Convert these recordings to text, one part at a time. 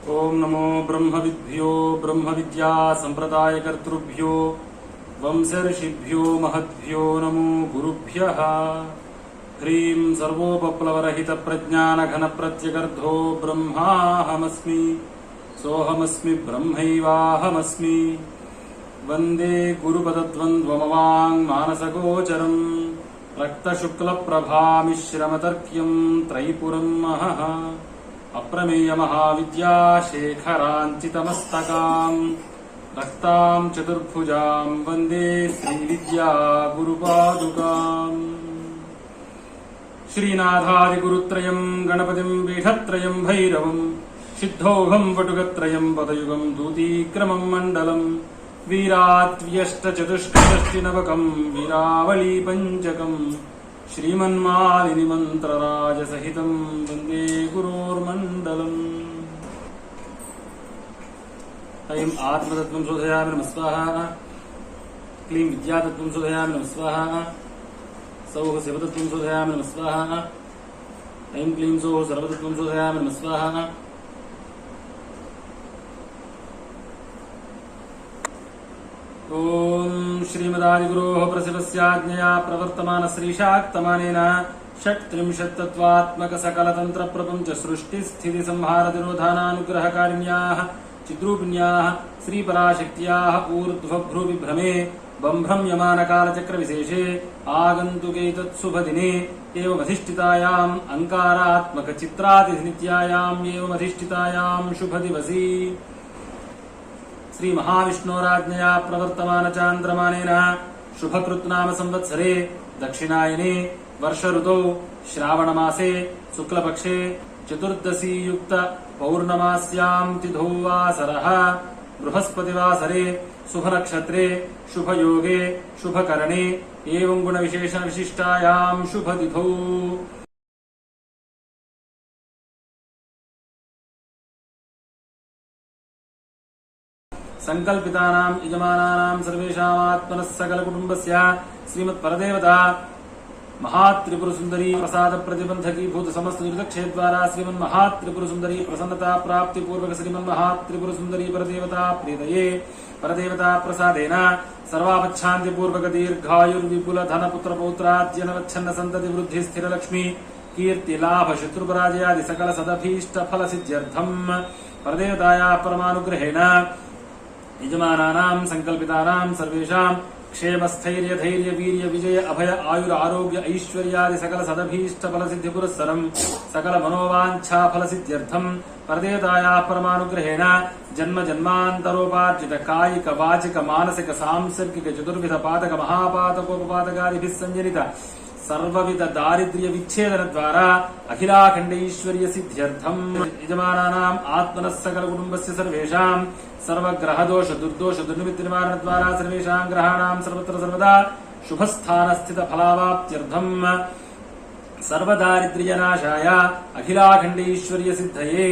ओम नमो ब्रह्मविद्भ्यो ब्रह्मविद्या संप्रदायकर्तृभ्यो वंशऋषिभ्यो महद्भ्यो नमो गुरुभ्यः। ह्रीं सर्वोपप्लवरहितप्रज्ञानघनप्रत्यगर्धो ब्रह्माहमस्मि सोऽहमस्मि ब्रह्मैवाहमस्मि। वन्दे गुरुपदद्वन्द्वमवाङ्मानसगोचरम् रक्तशुक्लप्रभामिश्रमतर्क्यं त्रैपुरं महः। अप्रमेय महाविद्याशेखराञ्चितमस्तकाम् रक्तां चतुर्भुजां वन्दे श्रीविद्या गुरुपादुकाम्। श्रीनाथादिगुरुत्रयं गणपतिं पीठत्रयं भैरवं सिद्धौघं वटुकत्रयं पदयुगं दूतीक्रमं मण्डलम् वीरात्व्यष्टचतुष्षष्टिनवकं वीरावली पञ्चकम् श्रीमन्मालिनी मंत्रराजसहितं वन्दे गुरोर्मण्डलम्। ऐं आत्मतत्त्वं शोधयामि नमः स्वाहा। क्लीं विद्यातत्त्वं शोधयामि नमः स्वाहा। सौः शिवतत्त्वं शोधयामि नमः स्वाहा। ऐं क्लीं सौः सर्वतत्त्वं शोधयामि नमः स्वाहा। ओम श्रीमदादिगुरोः प्रसिद्धस्याज्ञया प्रवर्तमान श्रीशाक्तमानेन षट्त्रिंशत्तत्त्वात्मक सकलतन्त्र प्रपञ्च सृष्टि स्थिति संहार तिरोधानानुग्रहकारिण्याः चिद्रूपिण्याः श्रीपराशक्त्याः ऊर्ध्वभ्रुविभ्रमे बम्भ्रम्यमानकालचक्रविशेषे आगन्तुकैतत्सुभदिने एवमधिष्ठितायाम् अंकारात्मक चित्रातिनित्यायाम् एवमधिष्ठितायाम् शुभदिवसी श्री महाविष्णोराज्ञया प्रवर्तमान चान्द्रमानेन शुभकृत्नाम संवत्सरे दक्षिणायने वर्ष ऋतौ श्रावणमासे शुक्लपक्षे चतुर्दशी युक्त पौर्णमास्यां तिथौ वासरः बृहस्पतिवासरे शुभनक्षत्रे शुभयोगे शुभकरणे एवं गुणविशेष विशिष्टायां शुभतिथौ संकल्पितानां यजमानानां सर्वेषामात्मनः सकलकुटुम्बस्य श्रीमत्परदेवता महात्रिपुरसुन्दरी प्रसाद प्रतिबंधकी भूत समस्त दुर्दक्षेद्वारा श्रीमन्महात्रिपुरसुन्दरी प्रसन्नता प्राप्ति पूर्वक श्रीमन्महात्रिपुरसुन्दरी परदेवता प्रीतये परदेवता प्रसादेन सर्वापच्छान्ति पूर्वक दीर्घायुर्विपुल धन पुत्र पौत्राद्यनवच्छन्न संतति वृद्धि स्थिर लक्ष्मी कीर्ति लाभ शत्रुपराजयादि सकल सदभीष्ट फल सिद्ध्यर्थम् परदेवताया परमानुग्रहेण यजमानानां संकल्पितानां सर्वेषां क्षेम स्थैर्य धैर्य वीर्य विजय अभय आयुर आरोग्य ऐश्वर्यादि सकल सदभीष्ट फल सिद्धि पुरस्सरं सकल मनोवांछा फल सिद्ध्यर्थं परदेवताया परमानुग्रहेण जन्म जन्मान्तरोपार्जित कायिक वाचिक मानसिक सांसर्गिक चतुर्विध पातक महापातकोपपातकादिभिः संजनित सर्वविध दारिद्र्य विच्छेदन द्वारा अखिलाखंड ऐश्वर्य सिद्ध्यर्थम यजमानानां आत्मनः सकल कुटुंबस्य सर्वेषां सर्वग्रह दोष दुर्दोष दुर्निमित्त निवारण द्वारा सर्वेषां ग्रहाणां सर्वत्र सर्वदा शुभस्थान स्थित फलावाप्त्यर्थम सर्वदारिद्र्यनाशाय अखिलाखंड ऐश्वर्य सिद्धये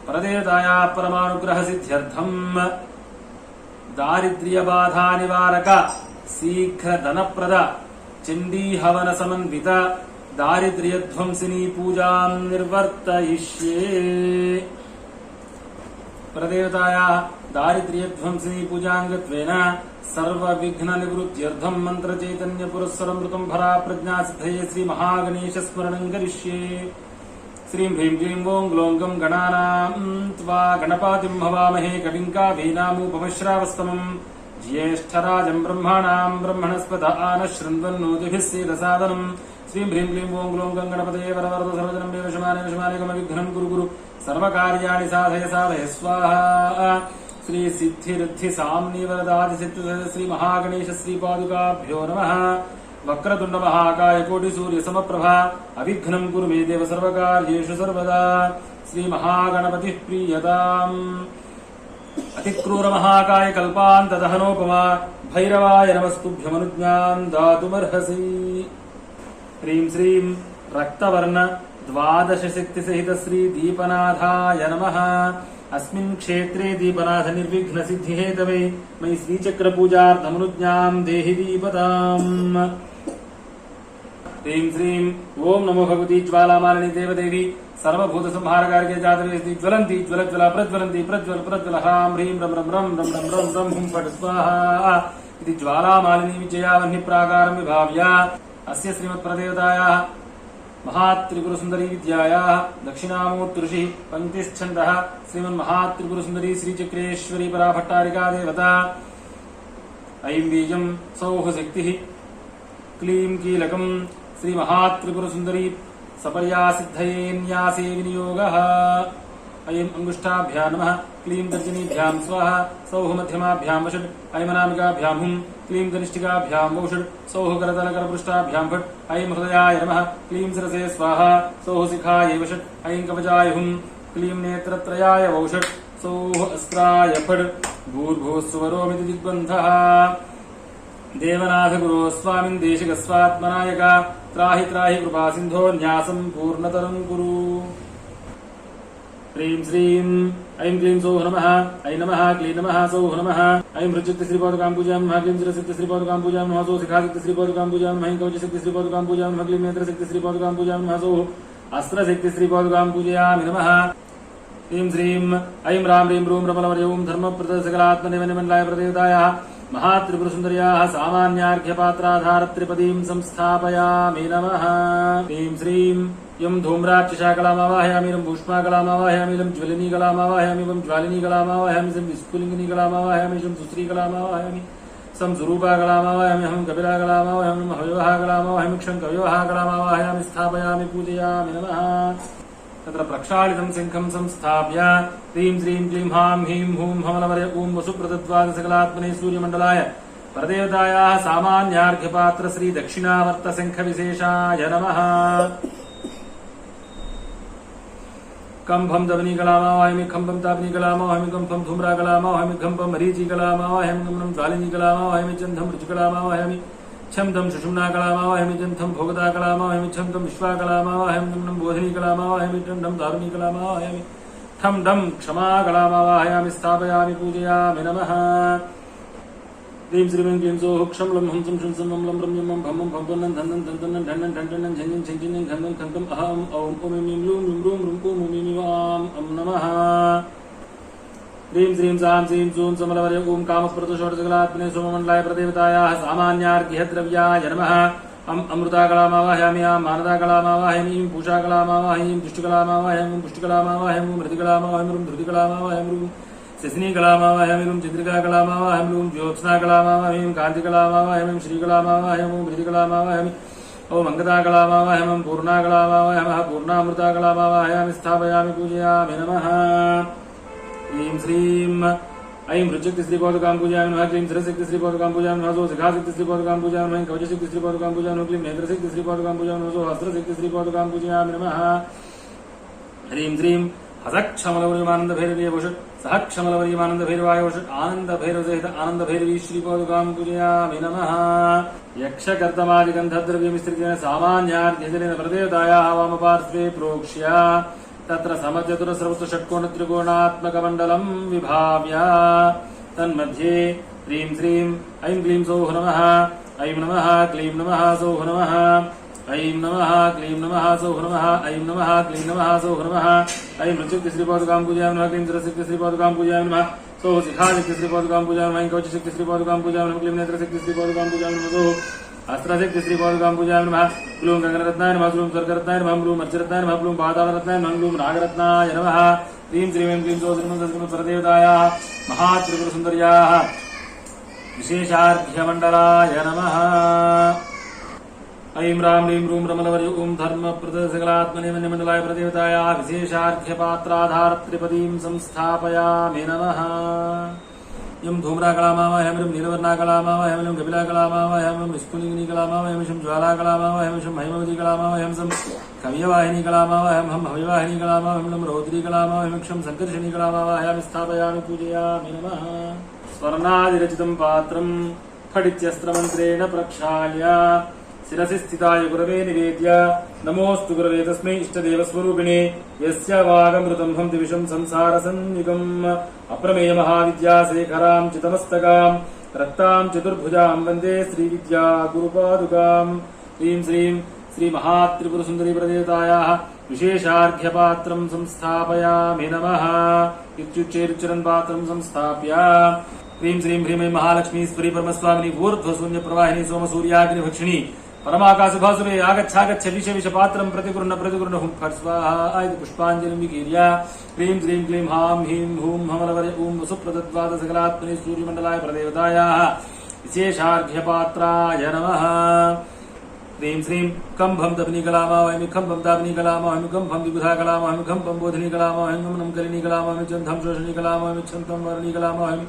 परदेवताया परमानुग्रह सिद्ध्यर्थम दारिद्र्य बाधा निवारक शीघ्र धनप्रद चंडी हवन समन्वित दारिद्र्य ध्वंसिनी पूजा निर्वर्तयिष्ये परदेवताया दारिद्र्य ध्वंसिनी पूजांगत्वेन सर्व विघ्न निवृत्त्यर्थं मंत्र चैतन्य पुरस्सरमृतं भरा प्रज्ञा सिद्धये श्री महागणेश स्मरणं करिष्ये। श्रीं ह्रीं क्लीं ओं ग्लौं गं गणानां त्वा गणपतिं हवामहे कविं कावीनामुपमश्रावस्तमम् ज्येष्ठराजं ब्रह्मणां ब्रह्मणस्पत आनशृण्वन्नोतिभिः सीदसादनम्। श्रीं ह्रीं क्लीं ओं ग्लौं गं गणपतये वरवरद सर्वजनं मे वशमाने गमविघ्नं कुरु गुरु सर्वकार्याणि साधय साधय स्वाहा। श्री सिद्धिरिद्धि साम्नि वरदादि सिद्ध श्री महागणेश श्री पादुकाभ्यो नमः। वक्रतुंड महाकाय कोटि सूर्य समप्रभा अविघ्नं कुरु मे देव सर्वकार्येषु सर्वदा। श्री महागणपतिः प्रीयताम् अतिक्रूर महाकाय कल्पान्त दहनोपमा भैरवाय नमस्तुभ्यमनुज्ञां दातुमर्हसि। ह्रीं श्रीं रक्तवर्ण द्वादश शक्ति सहित श्री दीपनाथाय नमः। अस्मिन् क्षेत्रे दीपनाथ निर्विघ्न सिद्धि हेतवे मयि श्रीचक्र पूजार्थमनुज्ञां देहि दीपताम्। ह्रीं श्रीं ओं नमो भगवती ज्वालामालिनी देवदेवी सर्वभूतसंहारकारके जातवेस्ति ज्वलन्ति ज्वल ज्वल प्रज्वलन्ति प्रज्वल प्रज्वल ह्रां ह्रीं रं रं रं रं रं रं रं हुं फट् स्वाहा इति ज्वालामालिनी विजयावह्निप्राकारं विभाव्य अस्य श्रीमत्परदेवतायाः महात्रिपुरसुन्दरी विद्यायाः दक्षिणामूर्तिऋषिः पङ्क्तिश्छन्दः श्रीमन्महात्रिपुरसुन्दरी श्रीचक्रेश्वरी पराभट्टारिका देवता ऐं बीजं सौः शक्तिः क्लीं कीलकं श्रीमहात्रिपुरसुन्दरी सपर्यासिद्धये न्यासे विनियोगः ऐं अंगुष्ठाभ्यां नमः क्लीं तर्जनीभ्यां स्वाहा सौः मध्यमाभ्यां वषट् ऐं अनामिकाभ्यां हुं क्लीं कनिष्ठिकाभ्यां वौषट् सौः करतलकरपृष्ठाभ्यां फट् ऐं हृदयाय नमः क्लीं शिरसे स्वाहा सौः शिखायै वषट् ऐं कवचाय हुं क्लीं नेत्रत्रयाय वौषट् सौः अस्त्राय फट् भूर्भुवस्सुवरोमिति दिग्बन्धः देवनाथ गुरो स्वामिन् देशिकस्वात्मनायक त्राहि त्राहि कृपा सिन्धो न्यासं पूर्णतरं कुरु ह्रीं श्रीं ऐं क्लीं सौः नमः ऐं नमः क्लीं नमः सौः नमः ऐं हृच्चित्ति श्रीपादुकां पूजयामि नमः क्लीं शिरसित्ति श्रीपादुकां पूजयामि नमः सौः शिखासित्ति श्रीपादुकां पूजयामि नमः ऐं कवचसित्ति श्रीपादुकां पूजयामि नमः क्लीं नेत्रसित्ति श्रीपादुकां पूजयामि नमः सौः अस्त्रसित्ति श्रीपादुकां पूजयामि नमः ह्रीं श्रीं ऐं रां ह्रीं रूं रमलवर्यौं धर्मप्रदसकलात्मनिवनिमण्डलाय प्रदेवतायाः महात्रिपुरसुन्दर्याः सामान्यार्घ्यपात्राधारत्रिपदीं संस्थापयामि नमः ह्रीं श्रीं यं धूम्राक्षिशाकलामावाहयामि इदं भूष्माकलामावाहयामि इदं ज्वलिनीकलामावाहयामि इदं ज्वालिनीकलामावाहयामि इदं विस्फुलिङ्गिनीकलामावाहयामि इदं सुश्रीकलामावाहयामि सं सुरूपाकलामावाहयामि अहं कपिलाकलामावाहयामि हव्यवहाकलामावाहयामि क्षं कव्यवहाकलामावाहयामि स्थापयामि पूजयामि नमः तत्र प्रक्षालितं शङ्खं संस्थाप्य ह्रीं श्रीं क्लीं हां ह्रीं हूं हमलवर्य ॐ वसुप्रदत्वादसकलात्मने सूर्यमण्डलाय परदेवतायाः सामान्यार्घ्यपात्र श्री दक्षिणावर्तशङ्खविशेषाय नमः कंभं दवनीकलामावाहयामि खम्भं तापनीकलामावाहयामि कंभं धूम्राकलामावाहयामि खम्भं मरीचिकलामावाहयामि गमनं ज्वालिनीकलामावाहयामि चन्दं रुचिकलामावाहयामि छन्दं सुषुम्नाकलामावाहयामि जन्थं भोगताकलामावाहयामि छन्दं विश्वाकलामावाहयामि नम्नं बोधिनीकलामावाहयामि टण्डं दारुणीकलामावाहयामि ठं डं क्षमाकलामावाहयामि स्थापयामि पूजयामि नमः ह्रीं श्रीं क्लीं सौः क्षं लं हं सं शुं सं लं लं रं यं भं भं भं धनं धनं ढण्डं ढण्डं झञ्झं झञ्झं घनं खङ्कम् अहम् औं ॐ ं ं लूं लूं रूं रूं ॐ ं वां अं नमः ह्रीं श्रीं सां श्रीं सूं समलवर्य ॐ कामस्फुरतषोडशकलात्मने सोममण्डलाय प्रदेवतायाः सामान्यार्घ्यद्रव्याय नमः अम् अमृताकलामावाहयामि आं मानदाकलामावाहयामि ईं पूषाकलामावाहयामि ईं पुष्टिकलामावाहयामि ईं पुष्टिकलामावाहयामि मृतिकलामावाहयामि ॐ धृतिकलामावाहयामि ॐ शशिनीकलामावाहयामि ॐ चन्द्रिकाकलामावाहयामि ॐ ज्योत्स्नाकलामावाहयामि ॐ कान्तिकलामावाहयामि ॐ श्रीकलामावाहयामि ॐ मृतिकलामावाहयामि ॐ अङ्गदाकलामावाहयामि ॐ पूर्णाकलामावाहयामः पूर्णामृताकलामावाहयामि स्थापयामि पूजयामि नमः ह्रीं श्रीं ऐं हृच्चित्ति श्रीपादुकां पूजयामि नमः क्लीं शिरसित्ति श्रीपादुकां पूजयामि नमः सौः शिखासित्ति श्रीपादुकां पूजयामि नमः कवचसित्ति श्रीपादुकां पूजयामि नमः क्लीं नेत्रसित्ति श्रीपादुकां पूजयामि नमः सौः हस्त्रसित्ति श्रीपादुकां पूजयामि नमः ह्रीं श्रीं हसक्षमलवर्यमानन्दभैरवीयवषट् सहक्षमलवर्यमानन्दभैरवायवषट् आनन्दभैरवसहित आनन्दभैरवी श्रीपादुकां पूजयामि नमः यक्षकर्तमादिगन्धद्रव्यमिश्रितेन सामान्यार्घ्यजलेन प्रदेवतायाः वामपार्श्वे प्रोक्ष्य तत्र समचतुरस्रवस्तुषट्कोणत्रिकोणात्मकमण्डलं विभाव्य तन्मध्ये ह्रीं श्रीं ऐं क्लीं सौः नमः ऐं नमः क्लीं नमः सौः नमः ऐं नमः क्लीं नमः सौः नमः ऐं नमः क्लीं नमः सौः नमः ऐं हृच्चित्ति श्रीपादुकां पूजयामि नमः क्लीं शिरसित्ति श्रीपादुकां पूजयामि नमः सौः शिखासित्ति श्रीपादुकां पूजयामि नमः ऐं कवचसित्ति श्रीपादुकां पूजयामि नमः क्लीं नेत्रसित्ति श्रीपादुकां पूजयामि नमः सौः अस्त्रसित्ति श्रीपादुकां पूजयामि नमः क्लूं गङ्गरत्नाय नमः क्लूं स्वर्गरत्नाय नमः क्लूं अर्चरत्नाय नमः क्लूं पातालरत्नाय नमः क्लूं नागरत्नाय नमः ह्रीं श्रीं क्लीं सौः श्रीमत्परदेवतायाः महात्रिपुरसुन्दर्याः विशेषार्घ्यमण्डलाय नमः ऐं रां ह्रीं रूं रमलवर्य ॐ धर्मप्रदसकलात्मने वन्यमण्डलाय प्रदेवतायाः विशेषार्घ्यपात्राधारत्रिपदीं संस्थापयामि नमः यं धूम्राकलामावाहयामि इदं नीलवर्णाकलामावाहयामि इदं कपिलाकलामावाहयामि इदं विस्फुलिङ्गिनीकलामावाहयामि इदं ज्वालाकलामावाहयामि इदं हैमवतीकलामावाहयामि इदं कव्यवाहिनीकलामावाहयामि अहं हविवाहिनीकलामावाहयामि इदं रौद्रीकलामावाहयामि क्षं सङ्कर्षणीकलामावाहयामि स्थापयामि पूजयामि नमः स्वर्णादिरचितं पात्रं फटित्यस्त्रमन्त्रेण प्रक्षाल्य शिरसि स्थिताय गुरवे निवेद्य नमोऽस्तु गुरवे तस्मै इष्टदेवस्वरूपिणे यस्य वागमृतं हं दिविषं संसारसंयुगम् अप्रमेय महाविद्याशेखरां चितमस्तकां रक्तां चतुर्भुजां वन्दे श्रीविद्या गुरुपादुकां ह्रीं श्रीं श्रीमहात्रिपुरसुन्दरी प्रदेवतायाः विशेषार्घ्यपात्रं संस्थापयामि नमः इत्युच्चैरुच्चरन् पात्रं संस्थाप्य ह्रीं श्रीं ह्रीं महालक्ष्मीश्वरी परमस्वामिनी ऊर्ध्वशून्यप्रवाहिनी सोमसूर्याग्निभक्षिणी परमाकाशभासुरे आगच्छागच्छ विष विषपात्रं प्रतिगृह्ण हुं फट् स्वाहा इति पुष्पाञ्जलिं विकीर्य क्लीं श्रीं क्लीं हां ह्रीं हूं हमलवरे ॐ वसुप्रदत्वादसकलात्मने सूर्यमण्डलाय प्रदेवतायाः विशेषार्घ्यपात्राय नमः ह्रीं श्रीं कं भं दपनीकलामावहमि खं भं दापनीकलामावहमि कं भं विबुधाकलामावहमि खं भं बोधिनीकलामावहमि गं नं कलिनीकलामावहमि छन्दं शोषणीकलामावहमि छन्दं वरणीकलामावहमि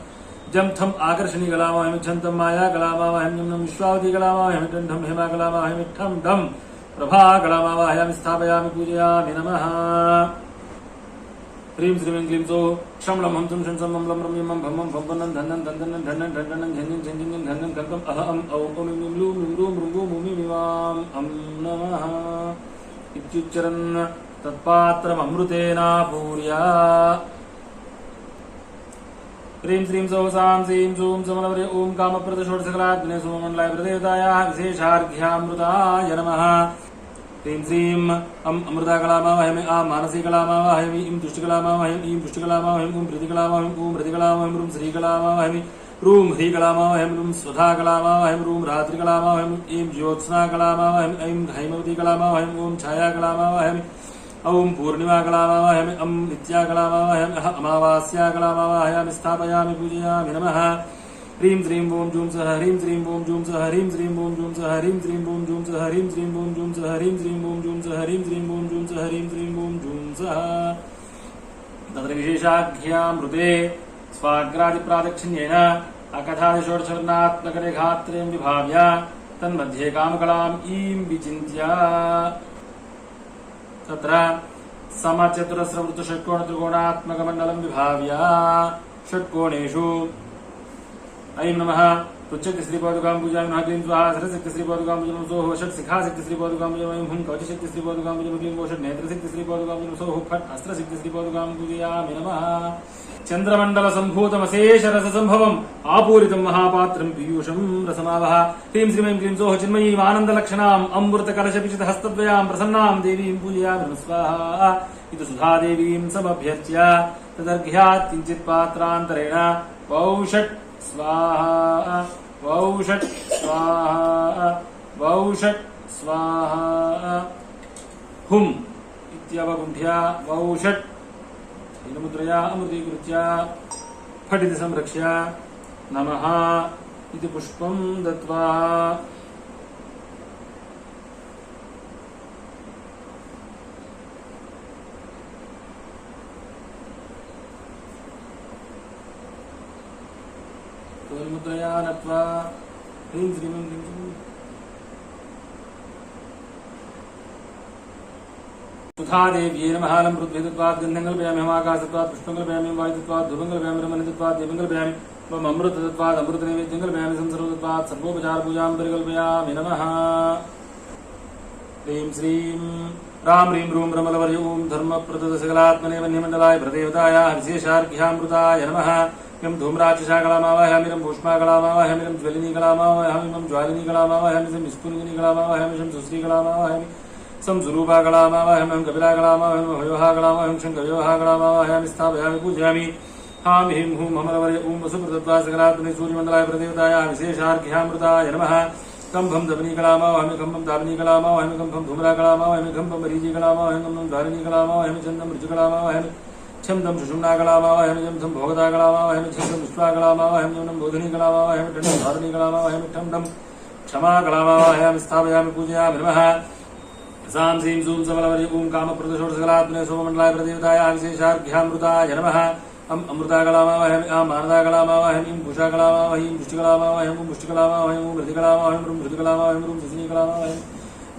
जम थम आकर्षणी कलामावहमि छन्दं माया कलामावहमि जं नं विश्वावती कलामावहमि ठं ठं हेमा कलामावहमि ठं ठं प्रभा कलामावहमि स्थापयामि पूजयामि नमः ह्रीं श्रीं क्लीं सौः शम्लं हं चं शं सं मं लं रं यं मं भं मं भं वनं धनं धन्दनं ढन्नं ढन्नं झञ्झं झञ्झं धन्नं कल्पम् अह अं औ ॐ ं लूं लूं मृगो भूमि मिवाम् अं नमः इत्युच्चरन् तत्पात्रममृतेनापूर्य ह्रीं श्रीं सौः सां सीं सूं समलवरे ॐ कामप्रदषोडशकलाग्ने सोममण्डलाय प्रदेवतायाः विशेषार्घ्यामृताय नमः ह्रीं श्रीं अं अमृताकलामावहमि आं मानसीकलामावहमि इं तुष्टिकलामावहमि ईं पुष्टिकलामावहमि ॐ प्रीतिकलामावहमि ॐ प्रतिकलामावहमि ॐ श्रीकलामावहमि रूं ह्रीकलामावहमि रूं स्वधाकलामावहमि रूं रात्रिकलामावहमि ऐं ज्योत्स्नाकलामावहमि ऐं हैमवतीकलामावहमि ॐ छायाकलामावहमि ॐ पूर्णिमाकलामावहमि अं नित्याकलामावहमि अह अमावास्याकलामावहमि स्थापयामि पूजयामि नमः ह्रीं श्रीं ॐ जूं सः ह्रीं श्रीं ॐ जूं सः ह्रीं श्रीं ॐ जूं सः ह्रीं श्रीं ॐ जूं सः ह्रीं श्रीं ॐ जूं सः ह्रीं श्रीं ॐ जूं सः ह्रीं श्रीं ॐ जूं सः ह्रीं श्रीं ॐ जूं सः तत्र विशेषाख्यामृते स्वाग्रादिप्रादक्षिण्येन अकथादिषोडशवर्णात्मकरेखात्रयं विभाव्य तन्मध्ये कामकलाम् ईं विचिन्त्य तत्र समचतुरस्रवृत्तषट्कोणत्रिकोणात्मकमण्डलं विभाव्य षट्कोणेषु ऐं नमः तुच्छक्तिश्रीपादुकां पूजयामि नमः क्लीं स्वाहा सरशक्तिश्रीपादुकां पूजयामि सौः षट्शिखाशक्तिश्रीपादुकां पूजयामि हुं कवचशक्तिश्रीपादुकां पूजयामि क्लीं वो षट्नेत्रशक्तिश्रीपादुकां पूजयामि सौः फट् अस्त्रशक्तिश्रीपादुकां पूजयामि नमः चन्द्रमण्डलसम्भूतमशेषरससम्भवम् आपूरितं महापात्रं पीयूषं रसमावह क्लीं श्रीं क्लीं सौः चिन्मयीम् आनन्दलक्षणाम् अमृतकलशपिचितहस्तद्वयां प्रसन्नां देवीं पूजयामि नमः स्वाहा इति सुधादेवीं समभ्यर्च्य तदर्घ्यात् किञ्चित् पात्रान्तरेण वौषट् स्वाहा वौषट् स्वाहा वौषट् स्वाहा हुम् इत्यवगुण्ठ्य वौषट् मुद्रया अमृतीकृत्य फटिति संरक्ष्य नमः इति पुष्पं दत्वा मुद्रया नत्वा ह्रीं श्रीं सुधादेव्यै नमः लं पृथ्वीदत्वात् गन्धङ्कल्पयामि हमाकाशत्वात् पुष्पङ्कल्पयामि वायुदत्वात् धूपङ्कल्पयामि रमणदत्वात् दीपङ्कल्पयामि मम अमृतदत्वात् अमृतनैवेद्यङ्कल्पयामि संसर्वदत्वात् सर्वोपचारपूजां परिकल्पयामि नमः ह्रीं श्रीं रां ह्रीं रूं रमलवर्य ॐ धर्मप्रदसकलात्मने वह्निमण्डलाय प्रदेवतायाः विशेषार्घ्यामृताय नमः यं धूम्राक्षिशाकलामावहमि रं भूष्माकलामावहमि रं ज्वलिनीकलामावहमि मं ज्वालिनीकलामावहमि सं विस्फुलिनीकलामावहमि सं सुश्रीकलामावहमि सं सुरूपाकलामावहमि कपिलाकलामावहमि भयोहाकलामावहमि शं कवियोहाकलामावहमि स्थापयामि पूजयामि हां ह्रीं हूं हमलवरे ॐ वसुप्रदत्वादसकलात्मने सूर्यमण्डलाय प्रदेवतायाः विशेषार्घ्यामृताय नमः कं भं दपनीकलामावहमि कं भं दापनीकलामावहमि कं भं धूम्राकलामावहमि कं भं मरीचिकलामावहमि कं भं ज्वालिनीकलामावहमि छन्दं ऋजुकलामावहमि छन्दं सुषुम्नाकलामावहमि छं छं भोगताकलामावहमि छन्दं विश्वाकलामावहमि छन्दं बोधिनीकलामावहमि ठण्डं धारणीकलामावहमि ठण्डं क्षमाकलामावहमि स्थापयामि पूजयामि नमः सां सीं सूं समलवरे ॐ कामप्रदषोडशकलात्मने सोममण्डलाय प्रदेवतायाः विशेषार्घ्यामृताय नमः अम् अमृताकलामावहमि आं मानदाकलामावहमि ईं पुषाकलामावहमि ईं पुष्टिकलामावहमि ॐ पुष्टिकलामावहमि ॐ हृदिकलामावहमि ॐ हृदिकलामावहमि ॐ शशिनीकलामावहमि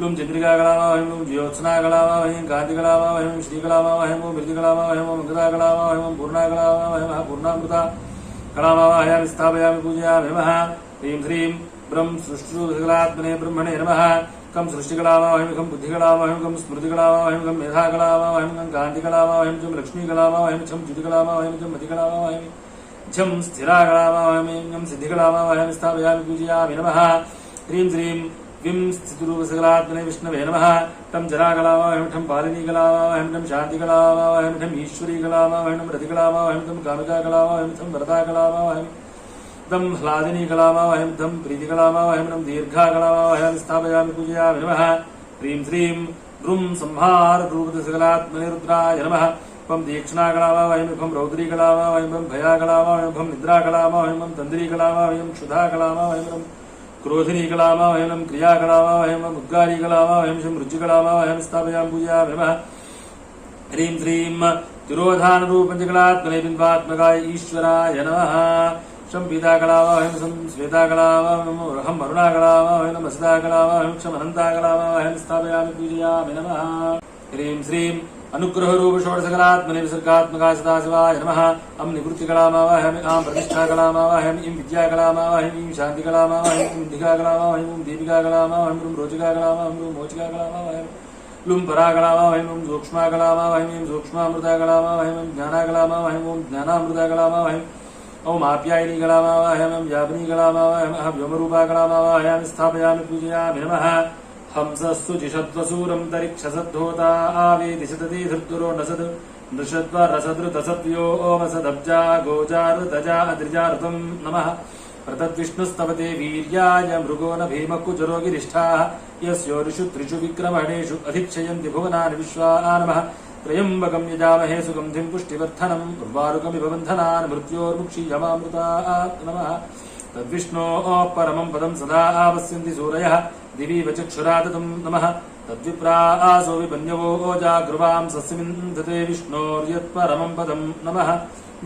ॐ चन्द्रिकाकलामावहमि ॐ ज्योत्स्नाकलामावहमि कान्तिकलामावहमि श्रीकलामावहमि ॐ हृदिकलामावहमि ॐ मङ्गलाकलामावहमि ॐ पूर्णाकलामावहमि पूर्णामृता कलामावहमि स्थापयामि पूजयामि नमः ह्रीं श्रीं ब्रह्म सृष्टिकलात्मने ब्रह्मणे नमः कं सृष्टिकलामावहमि कं बुद्धिकलामावहमि कं स्मृतिकलामावहमि कं मेधाकलामावहमि कं कान्तिकलामावहमि चं लक्ष्मीकलामावहमि छं च्युतिकलामावहमि चं मतिकलामावहमि छं स्थिराकलामावहमि चं सिद्धिकलामावहमि स्थापयामि पूजयामि नमः ह्रीं श्रीं विं स्थितिरूपसकलात्मने विष्णवे नमः तं जराकलावाहं ठं पालिनीकलावाहं ठं शान्तिकलावाहं ठं ईश्वरीकलावाहं ठं रतिकलावाहं ठं कामिकाकलावाहं ठं वरदाकलावाहं तं ह्लादिनीकलावाहं तं प्रीतिकलावाहं ठं दीर्घाकलावाहं स्थापयामि पूजयामि नमः ह्रीं श्रीं द्रुं संहार रूपसकलात्मने रुद्राय नमः पं दीक्षणाकलावाहं पं रौद्रीकलावाहं पं भयाकलावाहं पं निद्राकलावाहं पं तन्द्रीकलावाहं क्षुधाकलावाहं क्रोधिनीकलावाहं क्रियाकलावाहं उद्गारीकलावाहं शं रुचिकलावाहं स्थापयामि पूजयामि नमः ह्रीं श्रीं तिरोधानरूपञ्चकलात्मने बिम्बात्मकाय ईश्वराय नमः शं पीताकलावाहं शं श्वेताकलावाहं अहं अरुणाकलावाहं मसदाकलावाहं क्षम अनन्ताकलावाहं स्थापयामि पूजयामि नमः ह्रीं श्रीं अनुग्रहरूप षोडशकलात्मने विसर्गात्मकाय सदाशिवाय नमः अं निवृत्तिकलामावाहम् आं प्रतिष्ठाकलामावाहम् इं विद्याकलामावाहम् इं शान्तिकलामावाहम् इं दिघाकलामावाहम् इं दीपिकाकलामावाहम् इं रोचिकाकलामावाहम् इं मोचिकाकलामावाहम् लुं पराकलामावाहम् इं सूक्ष्माकलामावाहम् इं सूक्ष्मामृताकलामावाहम् इं ज्ञानाकलामावाहम् इं ज्ञानामृताकलामावाहम् ओम आप्यायिनीकलामावाहम् यावनीकलामावाहम् अहं व्योमरूपाकलामावाहम् स्थापयामि पूजयामि नमः हंसस्तु जिषद्वसूरम् तरिक्षसद्धोता आवेदिशतति धृर्दुरो नसद् नृषद्वरसदृतसद्यो ओमसदब्जा गोजारुतजा अद्रिजारुतम् नमः प्रतद्विष्णुस्तवते वीर्याय मृगो न भीमकुचरो गिरिष्ठाः यस्योरिषु त्रिषु विक्रमणेषु अधिक्षयन्ति भुवनानि विश्वानमः त्र्यम्बकम् यजामहे सुगन्धिम् पुष्टिवर्धनम् उर्वारुकमिव बन्धनान् मृत्योर्मुक्षीयमामृतात् नमः तद्विष्णोः परमम् पदम् सदा आवस्यन्ति सूरयः दिवि वचक्षुरादतम् नमः तद्विप्रासो विपन्यवो जागृवाम् सस्यमिन्धते विष्णोर्यत्परमम् पदम् नमः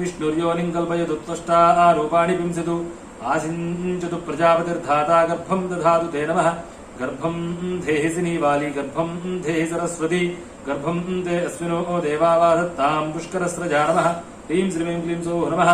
विष्णुर्योनिम् कल्पयतु त्वष्टा रूपाणि पिंसतु आसिञ्चतु प्रजापतिर्धाता गर्भम् दधातु ते नमः गर्भम् धेहि सिनीवाली गर्भम् धेहि सरस्वती गर्भम् ते अस्मिनो देवावाधत्ताम् पुष्करस्रजा नमः ह्रीं श्रीं क्लीं सौः नमः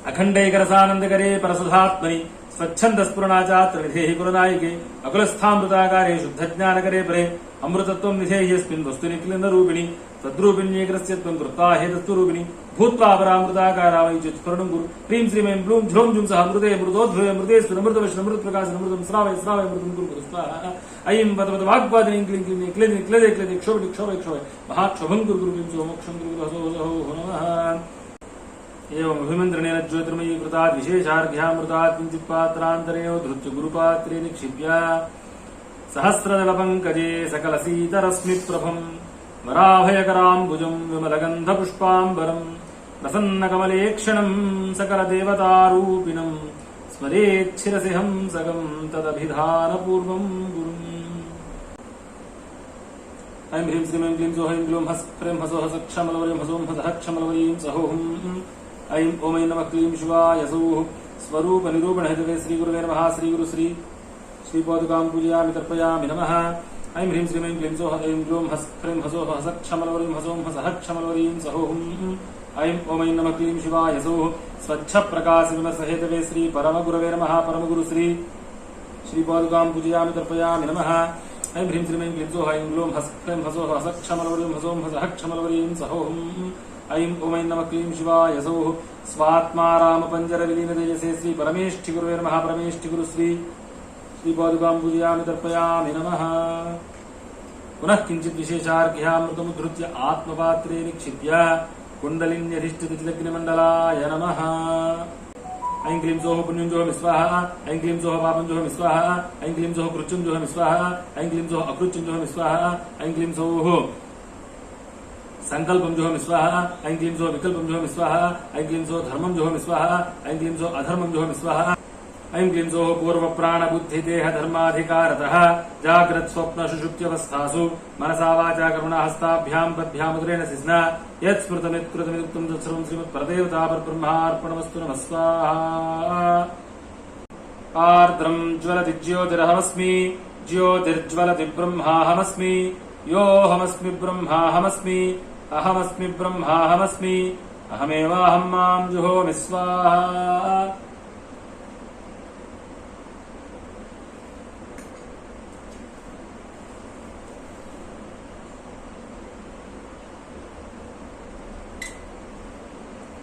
अखण्डैकरसानन्दकरे परसुधात्मनि स्वच्छन्दस्फुरणाचात्र निधेहि कुलनायिके अकुलस्थामृताकारे शुद्धज्ञानकरे परे अमृतत्वम् निधेहि यस्मिन् वस्तुनि क्लिन्दरूपिणि तद्रूपिण्येकरस्य त्वम् कृत्वा हेतस्तुरूपिणि भूत्वा परामृताकारामयिच्युत्स्फुरणम् कुरु ह्रीं श्रीं ऐं ब्लूं ध्रुवं जुं सह मृते मृतोद्भवे मृतेस्फुरमृतवशनमृतप्रकाशनमृतं श्रावय श्रावय मृतं कुरु कुरु स्वाहा ऐं पद पद वाग्वादिनीं क्लीं क्लीं क्लेदे क्लेदे क्लेदे क्षोभे क्षोभे क्षोभे महाक्षोभं कुरु कुरु क्लीं सो मोक्षं कुरु कुरु हसो हसो नमः एवम् अभिमन्त्रणेन ज्योतिर्मयी कृतात् विशेषार्घ्यामृतात् किञ्चित् पात्रान्तरेण धृत्य गुरुपात्रे निक्षिप्य सहस्रदलपङ्कजे सकलसीतरश्मिप्रभम् वराभयकराम्बुजम् विमलगन्धपुष्पाम्बरम् प्रसन्नकमलेक्षणम् सकलदेवतारूपिणम् स्मरेच्छिरसि हंसकम् तदभिधानपूर्वम् गुरुम् ऐं ह्रीं श्रीं ऐं क्लीं सौः ऐं ग्लूं हस् ह्रीं हसोः सक्षमलवरीं हसों हसः क्षमलवरीं सहोहम् ऐं ॐ ऐं नमः क्लीं शिवाय सौः स्वरूपनिरूपणहेतवे श्रीगुरुवे नमः श्रीगुरु श्रीपादुकां पूजयामि तर्पयामि नमः ऐं ह्रीं श्रीं ऐं क्लीं सौः ऐं ग्लूं हस् ह्रीं हसोः हसः क्षमलवरीं हसों हसः क्षमलवरीं सहोहम् ऐं ॐ ऐं नमः क्लीं शिवाय सौः स्वच्छप्रकाशविमर्शहेतवे श्रीपरमगुरवे नमः परमगुरु श्रीपादुकां पूजयामि तर्पयामि नमः ऐं ह्रीं श्रीं ऐं क्लीं सौः ऐं ग्लूं हस् ह्रीं हसोः हसः क्षमलवरीं हसों हसः क्षमलवरीं सहोहम् ऐं ॐ ऐं नमः क्लीं शिवाय सौः स्वात्मा रामपञ्जरविलीनतेजसे श्रीपरमेष्ठिगुरुवे नमः परमेष्ठिगुरु श्रीपादुकां पूजयामि तर्पयामि नमः पुनः किञ्चित् विशेषार्घ्यामृतमुद्धृत्य आत्मपात्रे निक्षिप्य कुण्डलिन्यधिष्ठिततिलग्निमण्डलाय नमः ऐं क्लीं सौः पुण्युञ्जोहमि स्वाहा ऐं क्लीं सौः पापञ्जोहमि स्वाहा ऐं क्लीं सौः कृत्युञ्जोहमि स्वाहा ऐं क्लीं सौः अकृत्युञ्जोहमि स्वाहा ऐं क्लीं सौः संकल्पं जोहमि स्वाहा ऐं क्लीं सौः विकल्पं जोहमि स्वाहा ऐं क्लीं सौः धर्मं जोहमि स्वाहा ऐं क्लीं सौः अधर्मं जोहमि स्वाहा ऐं क्लीं सौः पूर्वप्राणबुद्धिदेहधर्माधिकारतः जाग्रत्स्वप्नसुषुप्त्यवस्थासु मनसा वाचा कर्मणा हस्ताभ्यां पद्भ्यामुद्रेण सिस्ना यत्स्मृतमित्कृतमिदुक्तं तत्सर्वं श्रीमत्परदेवतापरब्रह्मार्पणमस्तु नमः स्वाहा आर्द्रं ज्वलति ज्योतिरहमस्मि ज्योतिर्ज्वलति ब्रह्माहमस्मि योऽहमस्मि ब्रह्माहमस्मि अहमस्मि ब्रह्माहमस्मि अहमेवाहं मां जुहोमि स्वाहा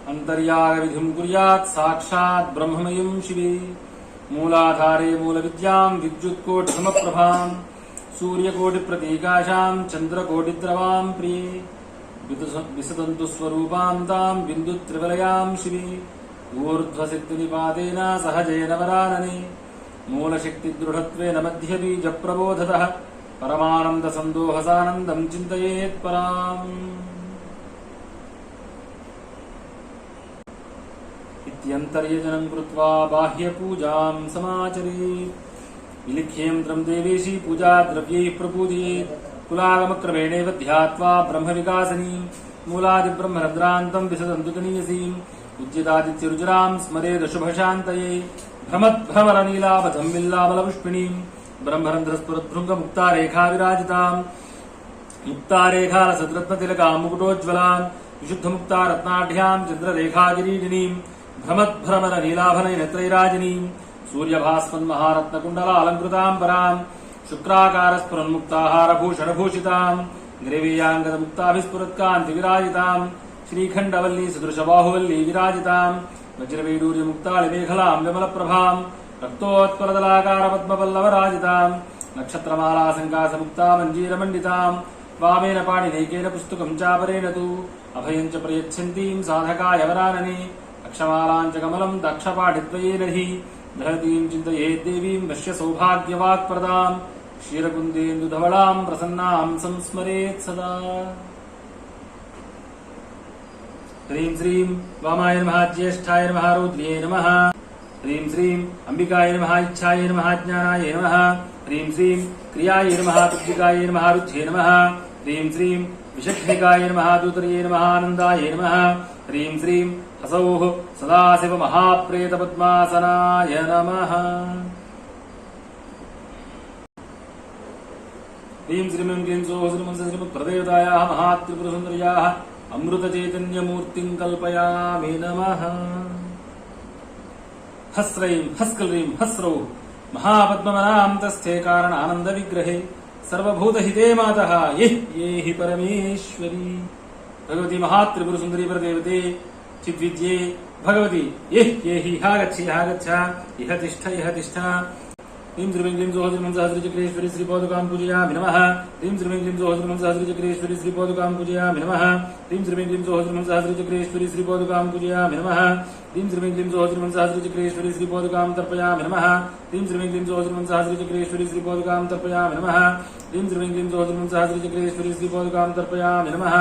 अन्तर्यागविधिं कुर्यात् साक्षात् ब्रह्ममयं शिवे मूलाधारे मूलविद्यां विद्युत्कोटिसमप्रभां सूर्यकोटिप्रतीकाशां चन्द्रकोटिद्रवां प्रिये विसदन्तु स्वरूपां तां बिन्दुत्रिवलयां शिवे ऊर्ध्वसिद्धिनिपातेन सहजेन वरानने मूलशक्तिदृढत्वेन मध्यबीजप्रबोधतः परमानन्दसन्दोहसानन्दं चिन्तयेत् पराम् इत्यन्तर्यजनं कृत्वा बाह्यपूजां समाचरेत् विलिख्येन्द्रं देवेशी पूजा द्रव्यैः प्रपूजयेत् कुलागमक्रमेणैव ध्यात्वा ब्रह्मविकासनीं मूलादिब्रह्मरन्ध्रान्तं विसदन्तु तनीयसीम् उज्जितादित्यरुचिरां स्मरेदशुभशान्तये भ्रमद्भ्रमरनीलापथं विल्लाबलपुष्पिणीं ब्रह्मरन्ध्रस्फुरद्भृङ्गमुक्तारेखाविराजिताम् मुक्तारेखालसद्रत्नतिलकां मुकुटोज्ज्वलां विशुद्धमुक्तारत्नाढ्यां चन्द्ररेखागिरीटिनीं भ्रमद्भ्रमरनीलाभनयनेत्रैराजिनीं सूर्यभास्मन्महारत्नकुण्डलालङ्कृतां परां शुक्राकारस्फुरन्मुक्ताहारभूषणभूषितां ग्रीवीयाङ्गदमुक्ताभिस्फुरत्कान्तिविराजितां श्रीखण्डवल्ली सदृशबाहुवल्ली विराजितां वज्रवैडूर्यमुक्तालिमेखलां विमलप्रभां रक्तोत्पलदलाकारपद्मपल्लवराजितां नक्षत्रमालासङ्कासमुक्ता मञ्जीरमण्डितां वामेन पाणिनैकेन पुस्तकं चापरेण तु अभयं च प्रयच्छन्तीं साधकाय वरानने अक्षमालां च कमलं दक्षपाठिद्वयेन हि दहतीं चिन्तयेत् देवीं नश्य सौभाग्यवाक्प्रदां क्षीरकुन्देन्दुधवलां प्रसन्नां संस्मरेत् सदा ह्रीं श्रीं वामाय नमः ज्येष्ठाय नमः रौद्र्ये नमः ह्रीं श्रीं अंबिकाय नमः इच्छाय नमः ज्ञानाय नमः ह्रीं श्रीं क्रियाय नमः तुभ्यकाय नमः रुध्ये नमः ह्रीं श्रीं विषक्ष्णिकाय नमः दूतर्ये नमः आनन्दाय नमः ह्रीं श्रीं हसौः सदाशिवमहाप्रेतपद्मासनाय नमः ह्रीं श्रीं क्लीं सौः श्रीमत्प्रदेवतायाः महात्रिपुरसुन्दर्याः अमृतचैतन्यमूर्तिं कल्पयामि नमः हस्रैं हस्कल्रीं हस्रौ महापद्मनां तस्थे कारणानन्दविग्रहे सर्वभूतहिते मातः ये हि परमेश्वरी भगवती महात्रिपुरसुन्दरी प्रदेवते चिद्विद्ये भगवती ये हि ह्यागच्छ इह तिष्ठ ह्रीं श्रीं क्लीं सौः श्रीमन्सहस्रचक्रेश्वरी श्रीपादुकां पूजयामि नमः ह्रीं श्रीं क्लीं सौः श्रीमन्सहस्रचक्रेश्वरी श्रीपादुकां पूजयामि नमः ह्रीं श्रीं क्लीं सौः श्रीमन्सहस्रचक्रेश्वरी श्रीपादुकां पूजयामि नमः ह्रीं श्रीं क्लीं सौः श्रीमन्सहस्रचक्रेश्वरी श्रीपादुकां तर्पयामि नमः ह्रीं श्रीं क्लीं सौः श्रीमन्सहस्रचक्रेश्वरी श्रीपादुकां तर्पयामि नमः ह्रीं श्रीं क्लीं सौः श्रीमन्सहस्रचक्रेश्वरी श्रीपादुकां तर्पयामि नमः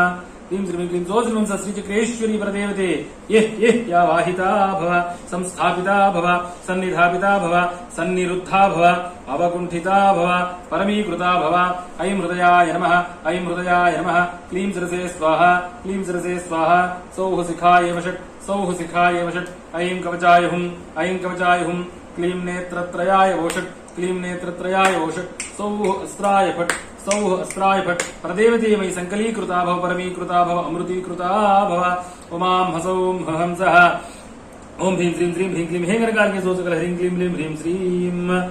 ह्रीं श्रीं क्लीं सौः श्रीमन्सहस्रचक्रेश्वरी प्रदेवते ये या वाहिता भव संस्थापिता भव सन्निधापिता भव सन्निरुद्धा भव अवकुण्ठिता भव परमीकृता भव ऐं हृदयाय नमः ऐं हृदयाय नमः क्लीं शिरसे स्वाहा क्लीं शिरसे स्वाहा सौः शिखाय वषट् सौः शिखाय वषट् ऐं कवचाय हुं क्लीं नेत्रत्रयाय वोषट् क्लीं नेत्रत्रयाय वोषट् सौः अस्त्राय फट् सौः अस्त्राय फट् प्रदेवते मयि सङ्कलीकृता भव परमीकृता भव अमृतीकृता भव उमां हसौं हंसः ओम ह्रीं श्रीं श्रीं ह्रीं क्लीं हेङ्गनकालिके सोऽसकल ह्रीं क्लीं क्लीं ह्रीं श्रीं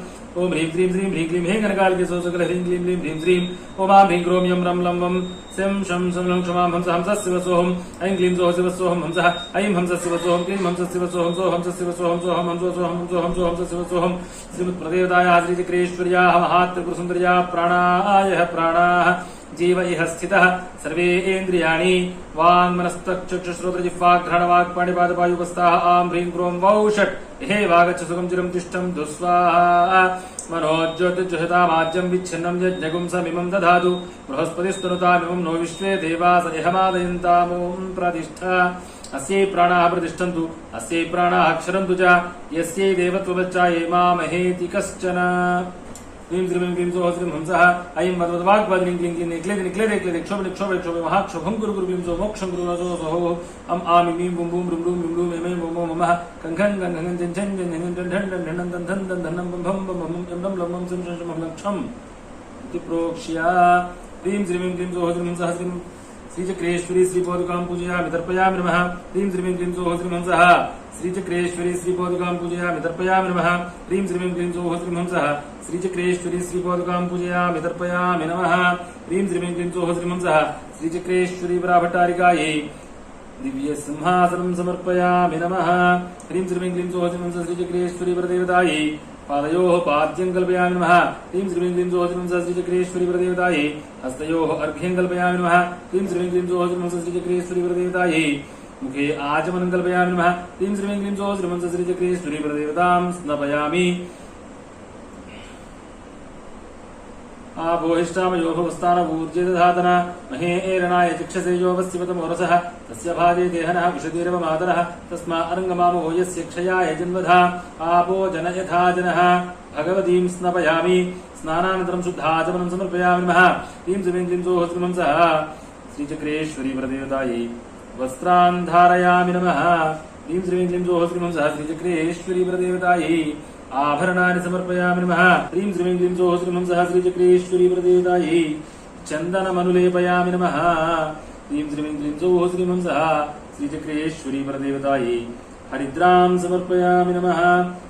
ओम ह्रीं श्रीं श्रीं ह्रीं क्लीं हेङ्गनकालिके सोऽसकल ह्रीं क्लीं क्लीं ह्रीं श्रीं ओमां ह्रीं क्रों यं रं लं वं शं शं लं क्षमां हंसः हंसः शिवसोऽहम् ऐं क्लीं सौः शिवसोऽहम् हंसः ऐं हंसः शिवसोऽहम् क्लीं हंसः शिवसोऽहम् सो हंसः शिवसोऽहम् सोऽहम् हंसो सोऽहम् सोऽहं सो हंसः शिवसोऽहम् श्रीमत्प्रदेवतायाः श्रीचक्रेश्वर्याः महात्रिपुरसुन्दर्याः प्राणाय प्राणाः जीव इह स्थितः सर्वे इन्द्रियाणि वाङ्मनस्तक्षुश्रोत्रजिह्वाघ्राणवाक्पाणिपादपायुपस्थाः आं ह्रीं क्रों वौषट् हे वागच्छ सुखं चिरं तिष्ठं दुःस्वाहा मनोज्योतिर्जुषतामाज्यं विच्छिन्नं यज्ञगुं समिमं दधातु बृहस्पतिस्तनुतामिमं नो विश्वे देवास इहमादयन्तामों प्रतिष्ठा अस्यै प्राणाः प्रतिष्ठन्तु अस्यै प्राणाः क्षरन्तु च यस्यै देवत्ववच्चाये मामहेति कश्चन ह्रीं श्रीं क्लीं सौः श्रीं हंसः ऐं वद्वद्वाग्वादिनीं क्लीं क्लीं निक्लेदे क्षोभे महाक्षोभं कुरु क्लीं सौ मोक्षं कुरु रसो सोः अम् आमि मीं बुं बुं रुं रुं रुं रुं एमे बुं बुं ममः कङ्खं कङ्खं झं झं झं झं झं झं झं झं धं धं धं धनं बं भं बं भं यं लं लं शं शं शं लक्षम् इति प्रोक्ष्य ह्रीं श्रीं क्लीं सौः श्रीं हंसः श्रीं श्रीचक्रेश्वरी श्रीपादुकां पूजयामि तर्पयामि नमः ह्रीं श्रीं क्लीं सौः श्रीं हंसः श्रीचक्रेश्वरी श्रीपादुकां पूजयामि तर्पयामि नमः ह्रीं श्रीं क्लीं सौः श्रीं हंसः श्रीचक्रेश्वरी श्रीपादुकां पूजयामि तर्पयामि नमः ह्रीं श्रीं क्लीं सौः श्रीं हंसः श्रीचक्रेश्वरी पराभट्टारिकायै दिव्य सिंहासनं समर्पयामि नमः। ह्रीं श्रीं क्लीं सौः श्रीं श्रीचक्रेश्वरी वरदेवतायै पादयोः पाद्यं कल्पयामि नमः। ह्रीं श्रीं क्लीं सौः श्रीं श्रीचक्रेश्वरी वरदेवतायै हस्तयोः अर्घ्यं कल्पयामि नमः। ह्रीं श्रीं क्लीं सौः श्रीं श्रीचक्रेश्वरी वरदेवतायै मुखे आचमनं कल्पयामि नमः। ह्रीं श्रीं क्लीं सौः श्रीं श्रीचक्रेश्वरी वरदेवतां स्नपयामि। आपोहिष्टामयो भवस्तानपूर्जे दधातन महे एरणाय चक्षसे यो वस्यवतमोरसः तस्य भाजे देहनः विशतिरव मातरः तस्मा अरङ्गमामो यस्य क्षयाय जन्मधा आपो जन यथा जनः भगवतीं स्नपयामि। स्नानानन्तरं शुद्धाचमनं समर्पयामि नमः। ह्रीं श्रीं क्लीं सौः श्रीं सः श्रीचक्रेश्वरी वरदेवतायै वस्त्रान् धारयामि नमः। ह्रीं श्रीं क्लीं सौः श्रीं सः श्रीचक्रेश्वरी वरदेवतायै आभरणानि समर्पयामि नमः। ह्रीं श्रीं क्लीं सौः श्रीं सः श्रीचक्रेश्वरी वरदेवतायै चन्दनमनुलेपयामि नमः। ह्रीं श्रीं क्लीं सौः श्रीं सः श्रीचक्रेश्वरी वरदेवतायै हरिद्रां समर्पयामि नमः।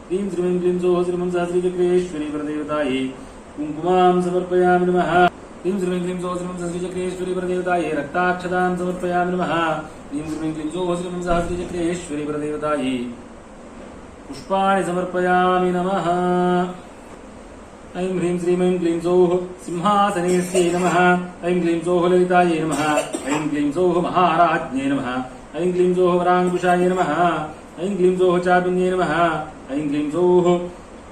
ह्रीं श्रीं क्लीं सौः श्रीं सः श्रीचक्रेश्वरी वरदेवतायै कुङ्कुमां समर्पयामि नमः। ह्रीं श्रीं क्लीं सौः श्रीं सः श्रीचक्रेश्वरी वरदेवतायै रक्ताक्षतां समर्पयामि नमः। ह्रीं श्रीं क्लीं सौः श्रीं सः श्रीचक्रेश्वरी वरदेवतायै पुष्पाणि समर्पयामि नमः। ऐं ह्रीं श्रीं ऐं क्लीं सौः सिंहासनेस्यै नमः। ऐं क्लीं सौः ललितायै नमः। ऐं क्लीं सौः महाराज्ञै नमः। ऐं क्लीं सौः वराङ्कुशायै नमः। ऐं क्लीं सौः चापिन्यै नमः। ऐं क्लीं सौः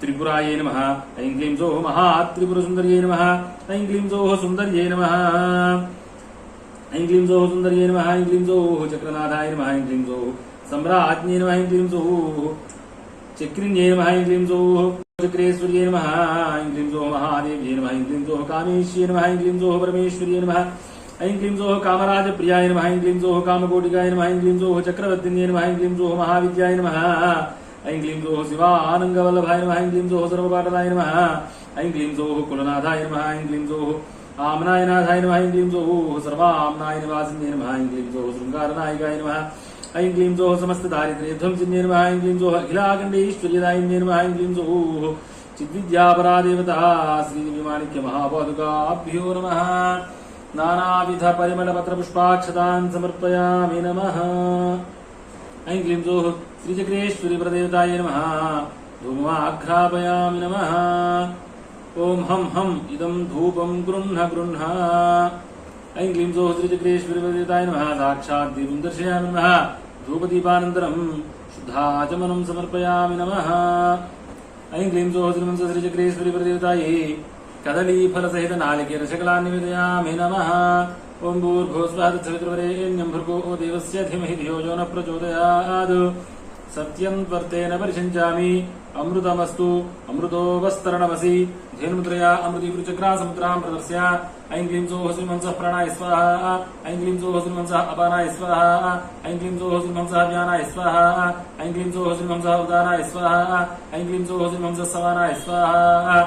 त्रिपुरायै नमः। ऐं क्लीं सौः महात्रिपुरसुन्दर्यै नमः। ऐं क्लीं सौः सुन्दर्यै नमः। ऐं क्लीं सौः सुन्दर्यै नमः। ऐं क्लीं सौः चक्रनाथाय नमः। ऐं क्लीं सौः सम्राज्ञै नमः। ऐं क्लीं सौः चक्रिण्यै नमः। ऐं क्लीं सौः चक्रेश्वर्यै नमः। ऐं क्लीं सौः महादेव्यै नमः। ऐं क्लीं सौः कामेश्यै नमः। ऐं क्लीं सौः परमेश्वर्यै नमः। ऐं क्लीं सौः कामराजप्रियाय नमः। ऐं क्लीं सौः कामकोटिकाय नमः। ऐं क्लीं सौः चक्रवर्तिन्यै नमः। ऐं क्लीं सौः महाविद्याय नमः। ऐं क्लीं सौः शिवानन्दवल्लभाय नमः। ऐं क्लीं सौः सर्वपाटलाय नमः। ऐं क्लीं सौः कुलनाथाय नमः। ऐं क्लीं सौः आम्नायनाथाय नमः। ऐं क्लीं सौः सर्वाम्नाय निवासिन्यै नमः। ऐं क्लीं सौः शृङ्गारनायिकाय नमः। ऐं क्लीं सौः समस्त दारिद्र्यध्वंसिन्यै नमः। ऐं क्लीं सौः अखिलाखण्डेश्वर्यदायिन्यै नमः। ऐं क्लीं सौः चिद्विद्यापरादेवता श्रीमाणिक्यमहापादुकाभ्यो नमः। नानाविधपरिमलपत्रपुष्पाक्षतान् समर्पयामि नमः। ऐं क्लीं सौः श्रीचक्रेश्वरी वरदेवतायै नमः। धूमाघ्रापयामि नमः। ॐ हं हं इदं धूपं गृह्ण गृह्ण। ऐं क्लीं सौः श्रीचक्रेश्वरी वरदेवतायै नमः। साक्षात् देवीं दर्शयामि नमः। धूपदीपानन्तरं शुद्धाचमनं समर्पयामि नमः। ऐं क्लीं सौः श्रीं श्रीचक्रेश्वरी वरदेवतायै कदलीफलसहित नालिकेरशकलान् निवेदयामि नमः। ॐ भूर्भुवस्वः तत्सवितुर्वरेण्यं भर्गो देवस्य धीमहि धियो यो नः प्रचोदयात्। सत्यं त्वर्तेन परिषञ्चामि अमृतमस्तु अमृतोऽवस्तरणमसि धेनुमुद्रया अमृतीवृचक्रासमुद्रां प्रदर्श्य। ऐं क्लीं सौः श्रीं सः प्राणाय स्वाहा। ऐं क्लीं सौः श्रीं सः अपानाय स्वाहा। ऐं क्लीं सौः श्रीं सः व्यानाय स्वाहा। ऐं क्लीं सौः श्रीं सः उदानाय स्वाहा। ऐं क्लीं सौः श्रीं सः समानाय स्वाहा।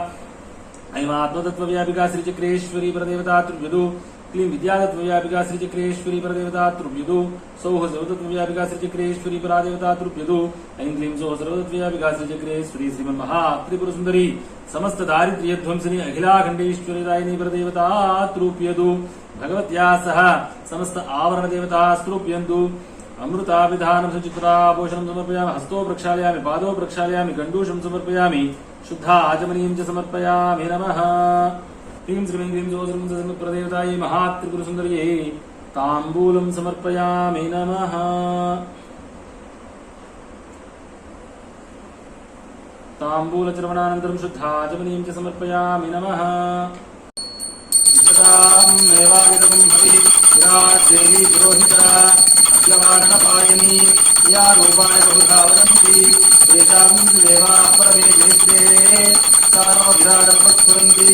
ऐं आत्मतत्त्वव्यापिका श्रीचक्रेश्वरी परदेवता तृप्यतु। क्लीं विद्यातत्त्वव्यापिका श्रीचक्रेश्वरी परदेवता तृप्यतु। सौः सर्वतत्त्वव्यापिका श्रीचक्रेश्वरी परादेवता तृप्यतु। ऐं क्लीं सौः सर्वतत्त्वव्यापिका श्रीचक्रेश्वरी श्रीमन्महात्रिपुरसुन्दरी समस्त दारिद्र्यध्वंसिनी अखिलाखण्डेश्वरीदायिनी परदेवता तृप्यतु। भगवत्या सह समस्त आवरणदेवता स्तृप्यन्तु। अमृताभिधानं सुचित्राभूषणं समर्पयामि। हस्तो प्रक्षालयामि। पादौ प्रक्षालयामि। गण्डूषं समर्पयामि। शुद्धाचमनीं च समर्पयामि नमः। ह्रीं श्रीं क्लीं सौः श्रीं सः प्रदेवतायै महात्रिपुरसुन्दर्यै ताम्बूलं समर्पयामि नमः। ताम्बूलचर्वणानन्तरं शुद्धाचमनीं च समर्पयामि नमः। विशतामेवाविदं हविः विराट् देवी पुरोहिता अद्यवारणपायिनी या रूपाणि बहुधा वदन्ति तेषां देवाः परमे नेत्रे सार्वविराटमुपस्फुरन्ति।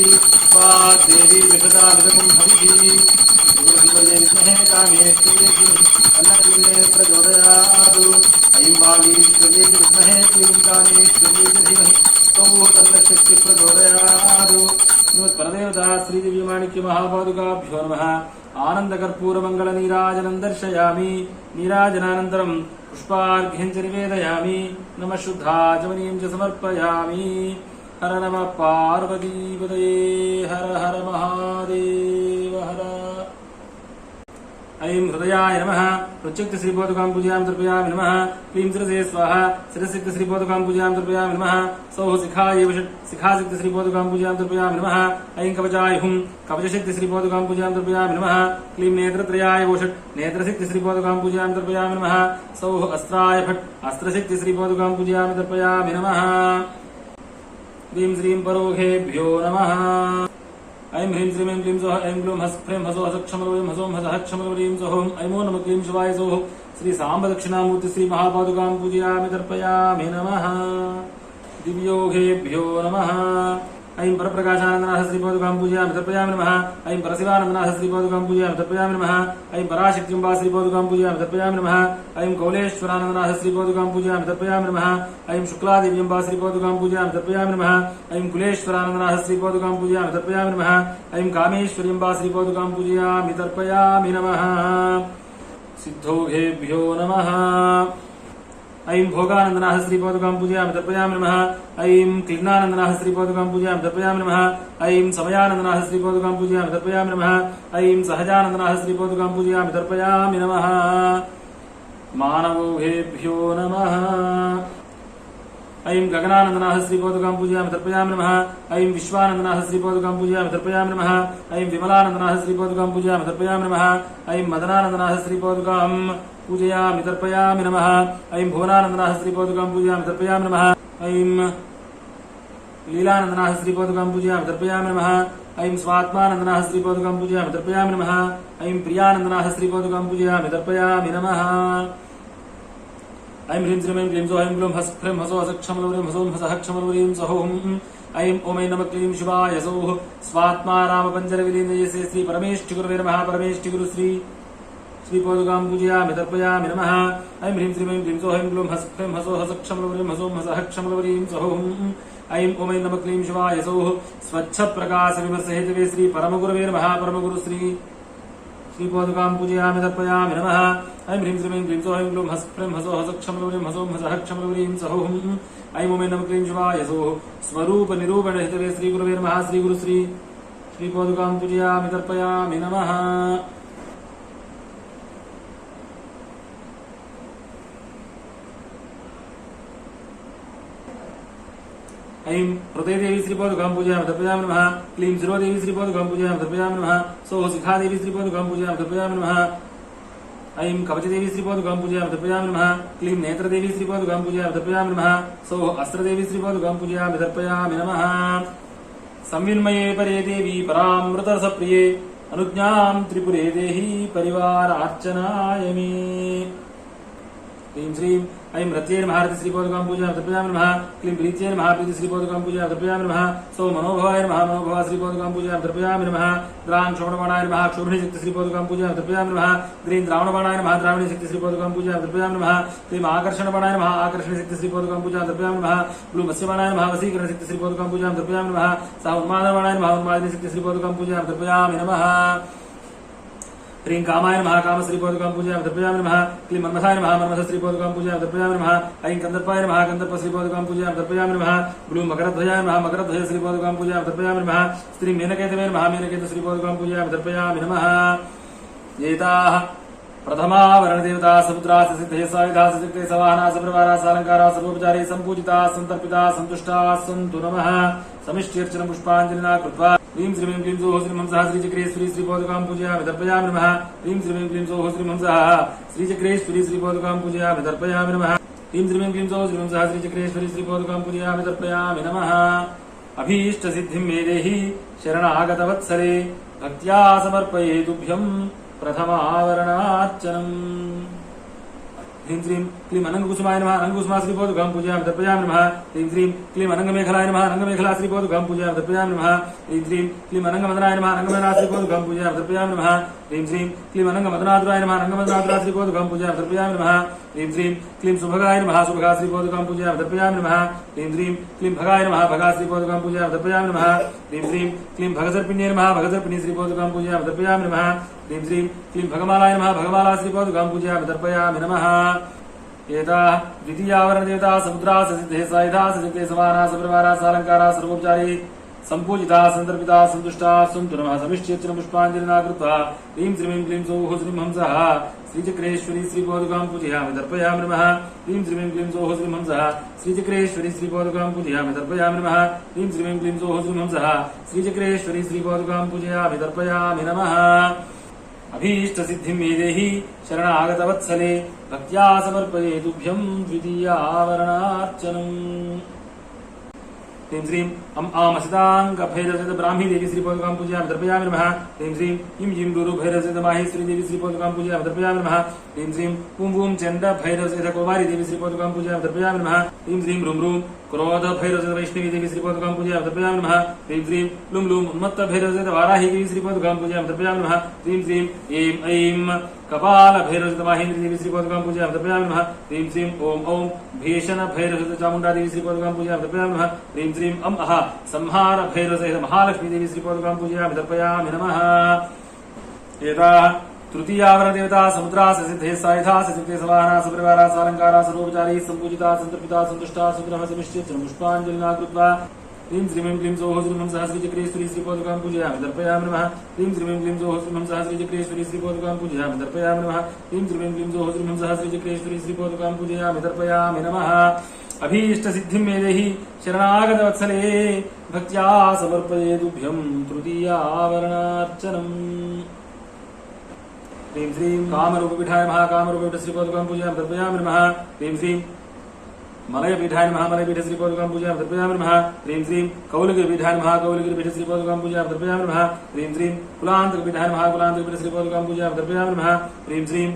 देवी विशदामिदं हविः गुरुसुन्दर्यै विद्महे कामेश्वर्यै अन्नपूर्णे प्रचोदयात्। ऐं वागीश्वर्यै विद्महे क्लीं कामेश्वर्यै धीमहि तन्नो तन्नः प्रचोदयात्। परदेवता श्रीदेवीमाणिक्यमहापादुकाभ्यो नमः। आनन्दकर्पूरमङ्गलनीराजनं दर्शयामि। नीराजनानन्तरं पुष्पार्घ्यं च निवेदयामि। नमः शुद्धाचमनीं च समर्पयामि। हर नमः पार्वतीपतये हर हर महादेव हर। ऐं हृदयाय नमः प्रत्यक्ष श्रीपादुकां पूजयामि तर्पयामि नमः क्लीं शिरसे स्वाहा शिरसिक्त श्रीपादुकां पूजयामि तर्पयामि नमः सौः शिखाय शिखासिक्त श्रीपादुकां पूजयामि तर्पयामि नमः ऐं कवचाय हुं कवचशक्ति श्रीपादुकां पूजयामि तर्पयामि नमः क्लीं नेत्रत्रयाय वोषट् नेत्रशक्ति श्रीपादुकां पूजयामि तर्पयामि नमः सौः अस्त्राय फट् अस्त्रशक्ति श्रीपादुकां पूजयामि तर्पयामि नमः क्लीं श्रीं परोघेभ्यो नमः ऐं ह्रीं श्रीं ऐं क्लीं सौः ऐं ग्लूं हस् ह्रीं हसो हसक्षमलवरीं हसों हसः क्षमलवरीं सौः ऐमो नमः क्लीं शिवाय सौः श्री सांब दक्षिणामूर्ति श्री महापादुकां पूजयामि तर्पयामि नमः दिव्योघेभ्यो नमः ऐं परप्रकाशानन्दनाथ श्रीपादुकां पूजयामि तर्पयामि नमः ऐं परशिवानन्दनाथ श्रीपादुकां पूजयामि तर्पयामि नमः ऐं पराशक्तिम्बा श्रीपादुकां पूजयामि तर्पयामि नमः ऐं कौलेश्वरानन्दनाथ श्रीपादुकां पूजयामि तर्पयामि नमः ऐं शुक्लादेव्यम्बा श्रीपादुकां पूजयामि तर्पयामि नमः ऐं कुलेश्वरानन्दनाथ श्रीपादुकां पूजयामि तर्पयामि नमः ऐं कामेश्वर्यम्बा श्रीपादुकां पूजयामि तर्पयामि नमः सिद्धोघेभ्यो नमः ऐं भोगानन्दनाथ श्रीपादुकां पूजयामि तर्पयामि नमः ऐं क्लिन्नानन्दनाथ श्रीपादुकां पूजयामि तर्पयामि नमः ऐं समयानन्दनाथ श्रीपादुकां पूजयामि तर्पयामि नमः ऐं सहजानन्दनाथ श्रीपादुकां पूजयामि तर्पयामि नमः मानवोघेभ्यो नमः ऐं गगनानन्दनाथ श्रीपादुकां पूजयामि तर्पयामि नमः ऐं विश्वानन्दनाथ श्रीपादुकां पूजयामि तर्पयामि नमः ऐं विमलानन्दनाथ श्रीपादुकां पूजयामि तर्पयामि नमः ऐं मदनानन्दनाथ श्रीपादुकां पूजयामि तर्पयामि नमः ऐं भुवनानन्दनाथ श्रीपादुकां पूजयामि तर्पयामि नमः ऐं लीलानन्दनाथ श्रीपादुकां पूजयामि तर्पयामि नमः ऐं स्वात्मानन्दनाथ श्रीपादुकां पूजयामि तर्पयामि नमः ऐं प्रियानन्दनाथ श्रीपादुकां पूजयामि तर्पयामि नमः ऐं ह्रीं श्रीं ऐं क्लीं सौः ऐं ग्लूं हस् ह्रीं हसो हसक्षमलवरीं हसों हसः क्षमलवरीं सौः ऐं ॐ ऐं नमः क्लीं शिवाय सौः स्वात्मा रामपञ्चरविलीनयसे श्री परमेष्ठिगुरुवे नमः परमेष्ठिगुरु श्रीपादुकां पूजयामि तर्पयामि नमः ऐं ह्रीं श्रीं ऐं क्लीं सौः ऐं ग्लूं हस् ह्रीं हसो हसक्षमलवरीं हसों हसः क्षमलवरीं सौः ऐं ॐ ऐं नमः क्लीं शिवाय सौः स्वच्छप्रकाशविमर्शहेतवे श्री परमगुरवे नमः परमगुरु श्रीपादुकां पूजयामि तर्पयामि नमः ऐं ह्रीं श्रीं ऐं क्लीं सौः ऐं ग्लूं हस् ह्रीं हसो हसक्षमलवरीं हसों हसः क्षमलवरीं सौः ऐं ॐ ऐं नमः क्लीं शिवाय सौः स्वरूपनिरूपणहेतवे श्रीगुरवे नमः श्रीगुरु श्रीपादुकां पूजयामि तर्पयामि नमः ऐं हृदयदेवी श्रीपादुकां पूजयामि तर्पयामि नमः क्लीं शिरोदेवी श्रीपादुकां पूजयामि तर्पयामि नमः सौः शिखादेवी श्रीपादुकां पूजयामि तर्पयामि नमः ऐं कवचदेवी श्रीपादुकां पूजयामि तर्पयामि नमः क्लीं नेत्रदेवी श्रीपादुकां पूजयामि तर्पयामि नमः सौः अस्त्रदेवी श्रीपादुकां पूजयामि तर्पयामि नमः संविन्मये परे देवी परामृतरसप्रिये अनुज्ञां त्रिपुरे देहि परिवारार्चनाय मे क्लीं श्रीं ऐं रत्ये नमः रति श्रीपादुकां पूजयामि तर्पयामि नमः क्लीं प्रीत्ये नमः प्रीति श्रीपादुकां पूजयामि तर्पयामि नमः सौ मनोभवाय नमः मनोभवा श्रीपादुकां पूजयामि तर्पयामि नमः द्रां श्रवणबाणाय नमः क्षोभिणीशक्ति श्रीपादुकां पूजयामि तर्पयामि नमः द्रीं द्रावणबाणाय नमः द्रावणीशक्ति श्रीपादुकां पूजयामि तर्पयामि नमः क्लीं आकर्षणबाणाय नमः आकर्षणशक्ति श्रीपादुकां पूजयामि तर्पयामि नमः क्लूं वस्यबाणाय नमः वसीकरणशक्ति श्रीपादुकां पूजयामि तर्पयामि नमः सः उन्मादबाणाय नमः उन्मादिनीशक्ति श्रीपादुकां पूजयामि तर्पयामि नमः ह्रीं कामाय नमः काम श्रीपादुकां पूजयामि तर्पयामि नमः क्लीं मन्मथाय नमः मन्मथ श्रीपादुकां पूजयामि तर्पयामि नमः ऐं कन्दर्पाय नमः कन्दर्प श्रीपादुकां पूजयामि तर्पयामि नमः ग्लूं मकरध्वजाय नमः मकरध्वज श्रीपादुकां पूजयामि तर्पयामि नमः स्त्रीं मेनकेतवे नमः मेनकेत श्रीपादुकां पूजयामि तर्पयामि नमः एताः प्रथमा वर्णदेवता समुद्रा सिद्धे सायुधा सिद्धे सवाहना सप्रवारा सालंकारा सर्वोपचारे संपूजिता संतर्पिता संतुष्टा सन्तु नमः समिष्ट्यर्चन पुष्पाञ्जलिना कृत्वा ह्रीं श्रीं ऐं क्लीं सौः श्रीं हंसः श्रीचक्रेश्वरी श्रीपादुकां पूजयामि तर्पयामि नमः ह्रीं श्रीं ऐं क्लीं सौः श्रीं हंसः श्रीचक्रेश्वरी श्रीपादुकां पूजयामि तर्पयामि नमः ह्रीं श्रीं ऐं क्लीं सौः श्रीं हंसः श्रीचक्रेश्वरी श्रीपादुकां पूजयामि तर्पयामि नमः अभीष्टसिद्धिं मे देहि शरणागतवत्सले भक्त्या समर्पये तुभ्यं प्रथमावरणार्चनम् ह्रीं श्रीं क्लीं अनङ्गकुसुमाय नमः अनङ्गकुसुमा श्रीपादुकां पूजयामि तर्पयामि नमः ह्रीं श्रीं क्लीं अनङ्गमेखलाय नमः अनङ्गमेखला श्रीपादुकां पूजयामि तर्पयामि नमः ह्रीं श्रीं क्लीं अनङ्गमदनाय नमः अनङ्गमदना श्रीपादुकां पूजयामि तर्पयामि नमः ह्रीं श्रीं क्लीं अनङ्गमदनाद्राय नमः अनङ्गमदनाद्रा श्रीपादुकां पूजयामि तर्पयामि नमः ह्रीं श्रीं क्लीं सुभगाय नमः सुभगा श्रीपादुकां पूजयामि तर्पयामि नमः ह्रीं श्रीं क्लीं भगाय नमः भगा श्रीपादुकां पूजयामि तर्पयामि नमः ह्रीं श्रीं क्लीं भगसर्पिण्ये नमः भगसर्पिणी श्रीपादुकां पूजयामि तर्पयामि नमः ह्रीं श्रीं क्लीं भगमालाय नमः भगमाला श्रीपादुकां पूजयामि तर्पयामि नमः एताः द्वितीयावरणदेवता समुद्रा सिद्धे सायुधा सिद्धे सवाहना सप्रवारा सालंकारा सर्वोपचारे सम्पूजिता सन्दर्पिता सन्तुष्टा सन्तु नमः समिष्टयच्च पुष्पाञ्जलिना कृत्वा ह्रीं श्रीं क्लीं सौः श्रीं हंसः श्रीचक्रेश्वरी श्रीपादुकां पूजयामि दर्पयामि नमः ह्रीं श्रीं क्लीं सौः श्रीं हंसः श्रीचक्रेश्वरी श्रीपादुकां पूजयामि दर्पयामि नमः ह्रीं श्रीं क्लीं सौः श्रीं हंसः श्रीचक्रेश्वरी श्रीपादुकां पूजयामि दर्पयामि नमः अभीष्ट सिद्धिं मे देहि शरणागतवत्सले भक्त्या समर्पये तुभ्यं द्वितीयावरणार्चनम् ह्रीं श्रीं आमसितांग भैरवसहित ब्राह्मी देवी श्रीपादुकां पूजयामि दर्पयामि नमः ह्रीं श्रीं इं गुरु भैरवसहित माहेश्वरी देवी श्रीपादुकां पूजयामि दर्पयामि नमः ह्रीं श्रीं पुं चण्ड भैरवसहित कुमारी देवी श्रीपादुकां पूजयामि दर्पयामि नमः ह्रीं श्रीं रूं क्रोध भैरवसहित वैष्णवी देवी श्रीपादुकां पूजयामि दर्पयामि नमः ह्रीं श्रीं लुं उन्मत्त भैरवसहित वाराही देवी श्रीपादुकां पूजयामि दर्पयामि नमः ह्रीं श्रीं ऐं कपाल भैरवसहित माहेन्द्री देवी श्रीपादुकां पूजयामि दर्पयामि नमः ह्रीं श्रीं ॐ भीषण भैरवसहित चामुण्डा देवी श्रीपादुकां पूजयामि दर्पयामि नमः ह्रीं श्रीं संहार भैरवसहित महालक्ष्मी देवी श्रीपादुकां पूजयामि दर्पयामि नमः एता तृतीयावरण देवता समुद्रा सिद्धे सायुधा सिद्धे सवाहना सपरिवारा सालंकारा सर्वोपचारी संपूजिता संतर्पिता संतुष्टा सुग्रह समिष्टयच्च पुष्पाञ्जलिना कृत्वा ह्रीं श्रीं क्लीं सौः श्रीं हंसः श्रीचक्रेश्वरी श्रीपादुकां पूजयामि दर्पयामि नमः ह्रीं श्रीं क्लीं सौः श्रीं हंसः श्रीचक्रेश्वरी श्रीपादुकां पूजयामि दर्पयामि नमः ह्रीं श्रीं क्लीं सौः श्रीं हंसः श्रीचक्रेश्वरी श्रीपादुकां पूजयामि दर्पयामि नमः अभीष्ट सिद्धिं मे देहि शरणागतवत्सले भक्त्या समर्पये तुभ्यं तृतीयावरणार्चनम् ह्रीं श्रीं कामरूपपीठाय नमः कामरूपपीठ श्रीपादुकां पूजयामि दर्पयामि नमः ह्रीं श्रीं मलयपीठाय नमः मलयपीठ श्रीपादुकां पूजयामि दर्पयामि नमः ह्रीं श्रीं कौलिगिरिपीठाय नमः कौलिगिरिपीठ श्रीपादुकां पूजयामि दर्पयामि नमः ह्रीं श्रीं कुलान्तकपीठाय नमः कुलान्तकपीठ श्रीपादुकां पूजयामि दर्पयामि नमः ह्रीं श्रीं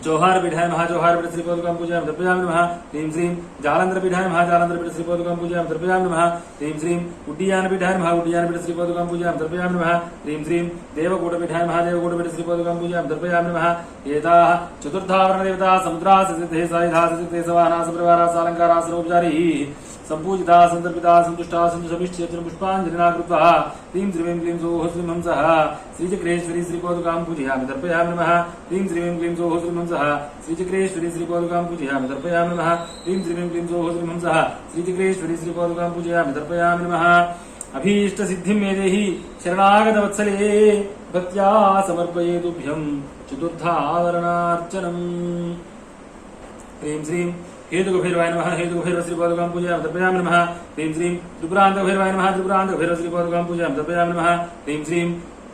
जौहारपीठाय नमः जौहारपीठ श्रीपादुकां पूजयामि दर्पयामि नमः ह्रीं श्रीं जालन्धरपीठाय नमः जालन्धरपीठ श्रीपादुकां पूजयामि दर्पयामि नमः ह्रीं श्रीं उड्डीयानपीठाय नमः उड्डीयानपीठ श्रीपादुकां पूजयामि दर्पयामि नमः ह्रीं श्रीं देवकूटपीठाय नमः देवकूटपीठ श्रीपादुकां पूजयामि दर्पयामि नमः एताः चतुर्थावरणदेवता समुद्रा सिद्धे सायुधा सिद्धे सवाहना सपरिवारा सालंकारा सर्वोपचारी संपूजिता संतर्पिता संतुष्टा सन्तु समिष्टयच्च पुष्पाञ्जलिना कृत्वा ह्रीं श्रीं क्लीं सौः श्रीं हंसः श्रीचक्रेश्वरी श्रीपादुकां पूजयामि दर्पयामि नमः ह्रीं श्रीं क्लीं सौः श्रीं हंसः श्रीचक्रेश्वरी श्रीपादुकां पूजयामि दर्पयामि नमः ह्रीं श्रीं क्लीं सौः श्रीं हंसः श्रीचक्रेश्वरी श्रीपादुकां पूजयामि दर्पयामि नमः अभीष्ट सिद्धिं मे देहि शरणागतवत्सले भक्त्या समर्पये तुभ्यं चतुर्थावरणार्चनम् ह्रीं श्रीं हेतुगभैरवाय नमः हेतुगभैरव श्रीपादुकां पूजयामि दर्पयामि नमः ह्रीं श्रीं त्रिपुरान्तकभैरवाय नमः त्रिपुरान्तकभैरव श्रीपादुकां पूजयामि दर्पयामि नमः ह्रीं श्रीं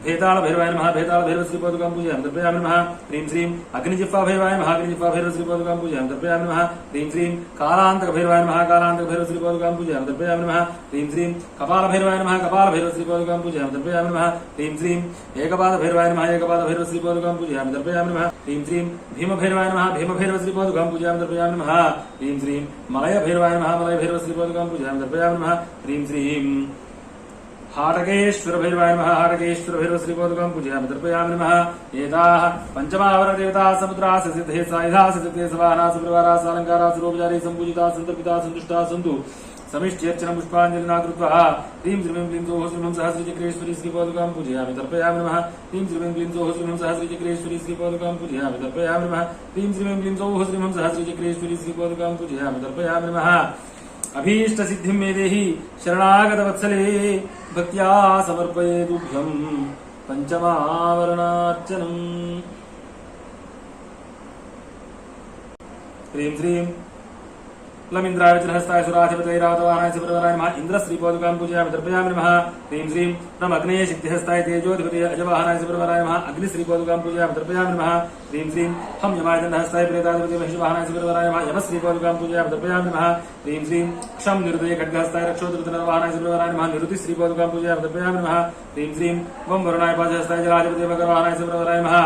भेतालभैरवाय नमः भेतालभैरव श्रीपादुकां पूजयामि दर्पयामि नमः ह्रीं श्रीं अग्निजिह्वाभैरवाय नमः अग्निजिह्वाभैरव श्रीपादुकां पूजयामि दर्पयामि नमः ह्रीं श्रीं कालान्तकभैरवाय नमः कालान्तकभैरव श्रीपादुकां पूजयामि दर्पयामि नमः ह्रीं श्रीं कपालभैरवाय नमः कपालभैरव श्रीपादुकां पूजयामि दर्पयामि नमः ह्रीं श्रीं एकपादभैरवाय नमः एकपादभैरव श्रीपादुकां पूजयामि दर्पयामि नमः ह्रीं श्रीं भीमभैरवाय नमः भीमभैरव श्रीपादुकां पूजयामि दर्पयामि नमः ह्रीं श्रीं मलयभैरवाय नमः मलयभैरव श्रीपादुकां पूजयामि दर्पयामि नमः ह्रीं श्रीं हाटकेश्वर भैरवाय नमः हाटकेश्वर भैरव श्रीपादुकां पूजयामि दर्पयामि नमः एताः पंचमावरण देवता समुद्रा सिद्धे सायुधा सिद्धे सवाहना सपरिवारा सालंकारा सर्वोपचारी संपूजिता संतर्पिता संतुष्टा सन्तु समिष्टयच्च पुष्पाञ्जलिना कृत्वा ह्रीं श्रीं क्लीं सौः श्रीं हंसः श्रीचक्रेश्वरी श्रीपादुकां पूजयामि दर्पयामि नमः ह्रीं श्रीं क्लीं सौः श्रीं हंसः श्रीचक्रेश्वरी श्रीपादुकां पूजयामि दर्पयामि नमः ह्रीं श्रीं क्लीं सौः श्रीं हंसः श्रीचक्रेश्वरी श्रीपादुकां पूजयामि दर्पयामि नमः अभीष्ट सिद्धिं मे देहि शरणागतवत्सले भक्त्या समर्पये तुभ्यं पञ्चमावरणार्चनम् ह्रीं श्रीं लमिन्द्राय वज्रहस्ताय सुराधिपतये रातवाहनाय सपरिवाराय नमः इन्द्रश्रीपादुकां पूजयामि दर्पयामि नमः ह्रीं श्रीं नमग्नेय सिद्धिहस्ताय तेजोधिपतये अजवाहनाय सपरिवाराय नमः अग्निश्रीपादुकां पूजयामि दर्पयामि नमः ह्रीं श्रीं हम यमायदण्डहस्ताय प्रेताधिपतये महिषवाहनाय सपरिवाराय नमः यमश्रीपादुकां पूजयामि दर्पयामि नमः ह्रीं श्रीं क्षं निरुदये खड्गहस्ताय रक्षोदृतनरवाहनाय सपरिवाराय नमः निरुतिश्रीपादुकां पूजयामि दर्पयामि नमः ह्रीं श्रीं वं वरुणाय पाशहस्ताय जलाधिपतये मकरवाहनाय सपरिवाराय नमः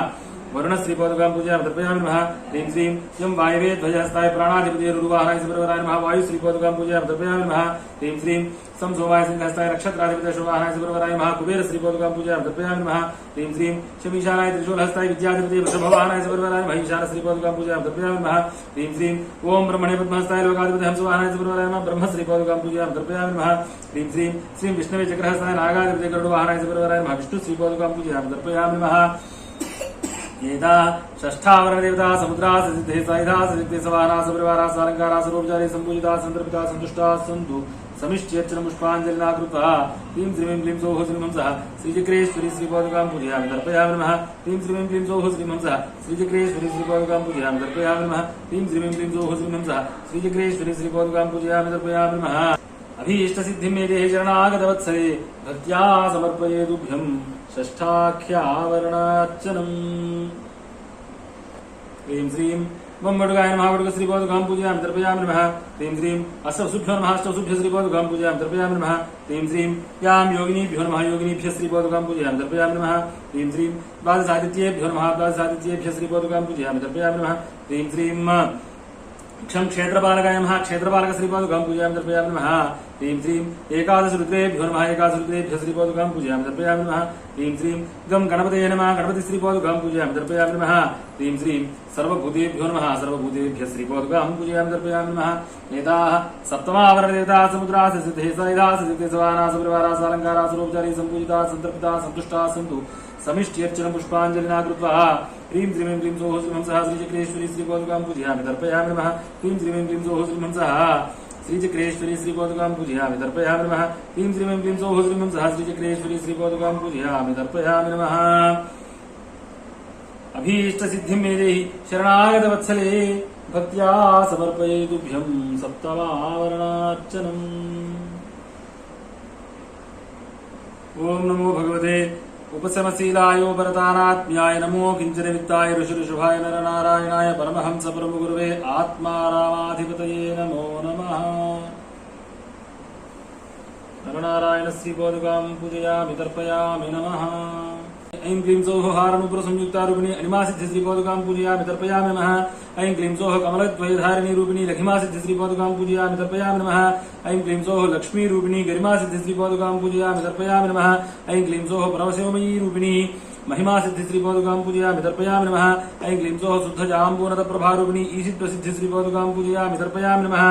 वरुणश्रीपादुकां पूजयामि दर्पयामि नमः ह्रीं श्रीं यं वायवे ध्वजहस्ताय प्राणाधिपतये रुरुवाहनाय सपरिवाराय नमः वायुश्रीपादुकां पूजयामि दर्पयामि नमः ह्रीं श्रीं सं सोमाय सिंहस्ताय नक्षत्राधिपतये शुभवाहनाय सपरिवाराय नमः कुबेरश्रीपादुकां पूजयामि दर्पयामि नमः ह्रीं श्रीं शमीशानाय त्रिशूलहस्ताय विद्याधिपतये वृषभवाहनाय सपरिवाराय नमः ईशानश्रीपादुकां पूजयामि दर्पयामि नमः ह्रीं श्रीं ओं ब्रह्मणे पद्महस्ताय लोकाधिपतये हंसवाहनाय सपरिवाराय नमः ब्रह्मश्रीपादुकां पूजयामि दर्पयामि नमः ह्रीं श्रीं श्रीं विष्णवे चक्रहस्ताय नागाधिपतये गरुडवाहनाय सपरिवाराय नमः विष्णुश्रीपादुकां पूजयामि दर्पयामि नमः एता षष्ठावरण देवता समुद्रा सिद्धे सायुधा सिद्धे सवाहना सपरिवारा सालंकारा सर्वोपचारी संपूजिता संतर्पिता संतुष्टा सन्तु समिष्ट्यर्चन पुष्पाञ्जलिना कृत्वा क्लीं श्रीं क्लीं सौः श्रीमंसः श्रीचक्रेश्वरी श्रीपादुकां पूजयामि तर्पयामि नमः क्लीं श्रीं क्लीं सौः श्रीमंसः श्रीचक्रेश्वरी श्रीपादुकां पूजयामि तर्पयामि नमः क्लीं श्रीं क्लीं सौः श्रीमंसः श्रीचक्रेश्वरी श्रीपादुकां पूजयामि तर्पयामि नमः अभीष्टसिद्धिं मे देहि शरणागतवत्सले भक्त्या समर्पयेतुभ्यं षष्ठाख्यावरणार्चनम् क्लीं श्रीं मम वडुगाय नमः वडुग श्रीपादुकां पूजयामि तर्पयामि नमः क्लीं श्रीं अष्टवसुभ्यो नमः अष्टवसुभ्य श्रीपादुकां पूजयामि तर्पयामि नमः क्लीं श्रीं यां योगिनीभ्यो नमः योगिनीभ्यः श्रीपादुकां पूजयामि तर्पयामि नमः क्लीं श्रीं द्वादशादित्येभ्यो नमः द्वादशादित्येभ्यः श्रीपादुकां पूजयामि तर्पयामि नमः क्लीं श्रीं क्षं क्षेत्रपालकाय नमः क्षेत्रपालक श्रीपादुकां पूजयामि तर्पयामि नमः क्लीं श्रीं एकादश रुद्रेभ्यो नमः एकादश रुद्रेभ्यः श्रीपादुकां पूजयामि तर्पयामि नमः क्लीं श्रीं गं गणपतये नमः गणपति श्रीपादुकां पूजयामि तर्पयामि नमः क्लीं श्रीं सर्वभूतेभ्यो नमः सर्वभूतेभ्यः श्रीपादुकां पूजयामि तर्पयामि नमः नेताः सप्तमावरणदेवताः समुद्राः सिद्धे सहिताः सिद्धे सवानाः सपरिवाराः अलङ्काराः सर्वोपचारी सम्पूजिताः सन्तर्पिताः सन्तुष्टाः सन्तु समिष्ट्यर्चन पुष्पाञ्जलिना कृत्वा क्लीं श्रीं क्लीं सौः श्रीमंसः श्रीचक्रेश्वरी श्रीपादुकां पूजयामि तर्पयामि नमः क्लीं श्रीं क्लीं सौः श्रीमंसः श्रीचक्रेश्वरी श्रीपादुकां पूजयामि तर्पयामि नमः क्लीं श्रीं क्लीं सौः श्रीमंसः श्रीचक्रेश्वरी श्रीपादुकां पूजयामि तर्पयामि नमः अभीष्टसिद्धिं मे देहि शरणागतवत्सले भक्त्या समर्पयेतुभ्यं सप्तमावरणार्चनम् ओम नमो भगवते उपशमशीलायोपरतानात्म्याय नमो किञ्चनवित्ताय ऋषिऋषभाय नरनारायणाय परमहंस परमगुरुवे आत्मारामाधिपतये नमो नमः नरनारायण श्रीपादुकां पूजयामि तर्पयामि नमः ऐं क्लीं सौः हारनुपुरसंयुक्तारूपिणी अनिमासिद्धि श्रीपादुकां पूजयामि तर्पयामि नमः ऐं क्लीं सौः कमलद्वयधारिणी रूपिणी लघिमासिद्धि श्रीपादुकां पूजयामि तर्पयामि नमः ऐं क्लीं सौः लक्ष्मी रूपिणी गरिमासिद्धि श्रीपादुकां पूजयामि तर्पयामि नमः ऐं क्लीं सौः परमशिवमयी रूपिणी महिमा सिद्धि श्रीपादुकां पूजयामि तर्पयामि नमः ऐं क्लीं सौः शुद्धजाम्बूनत प्रभारूपिणी ईशित्वसिद्धि श्रीपादुकां पूजयामि तर्पयामि नमः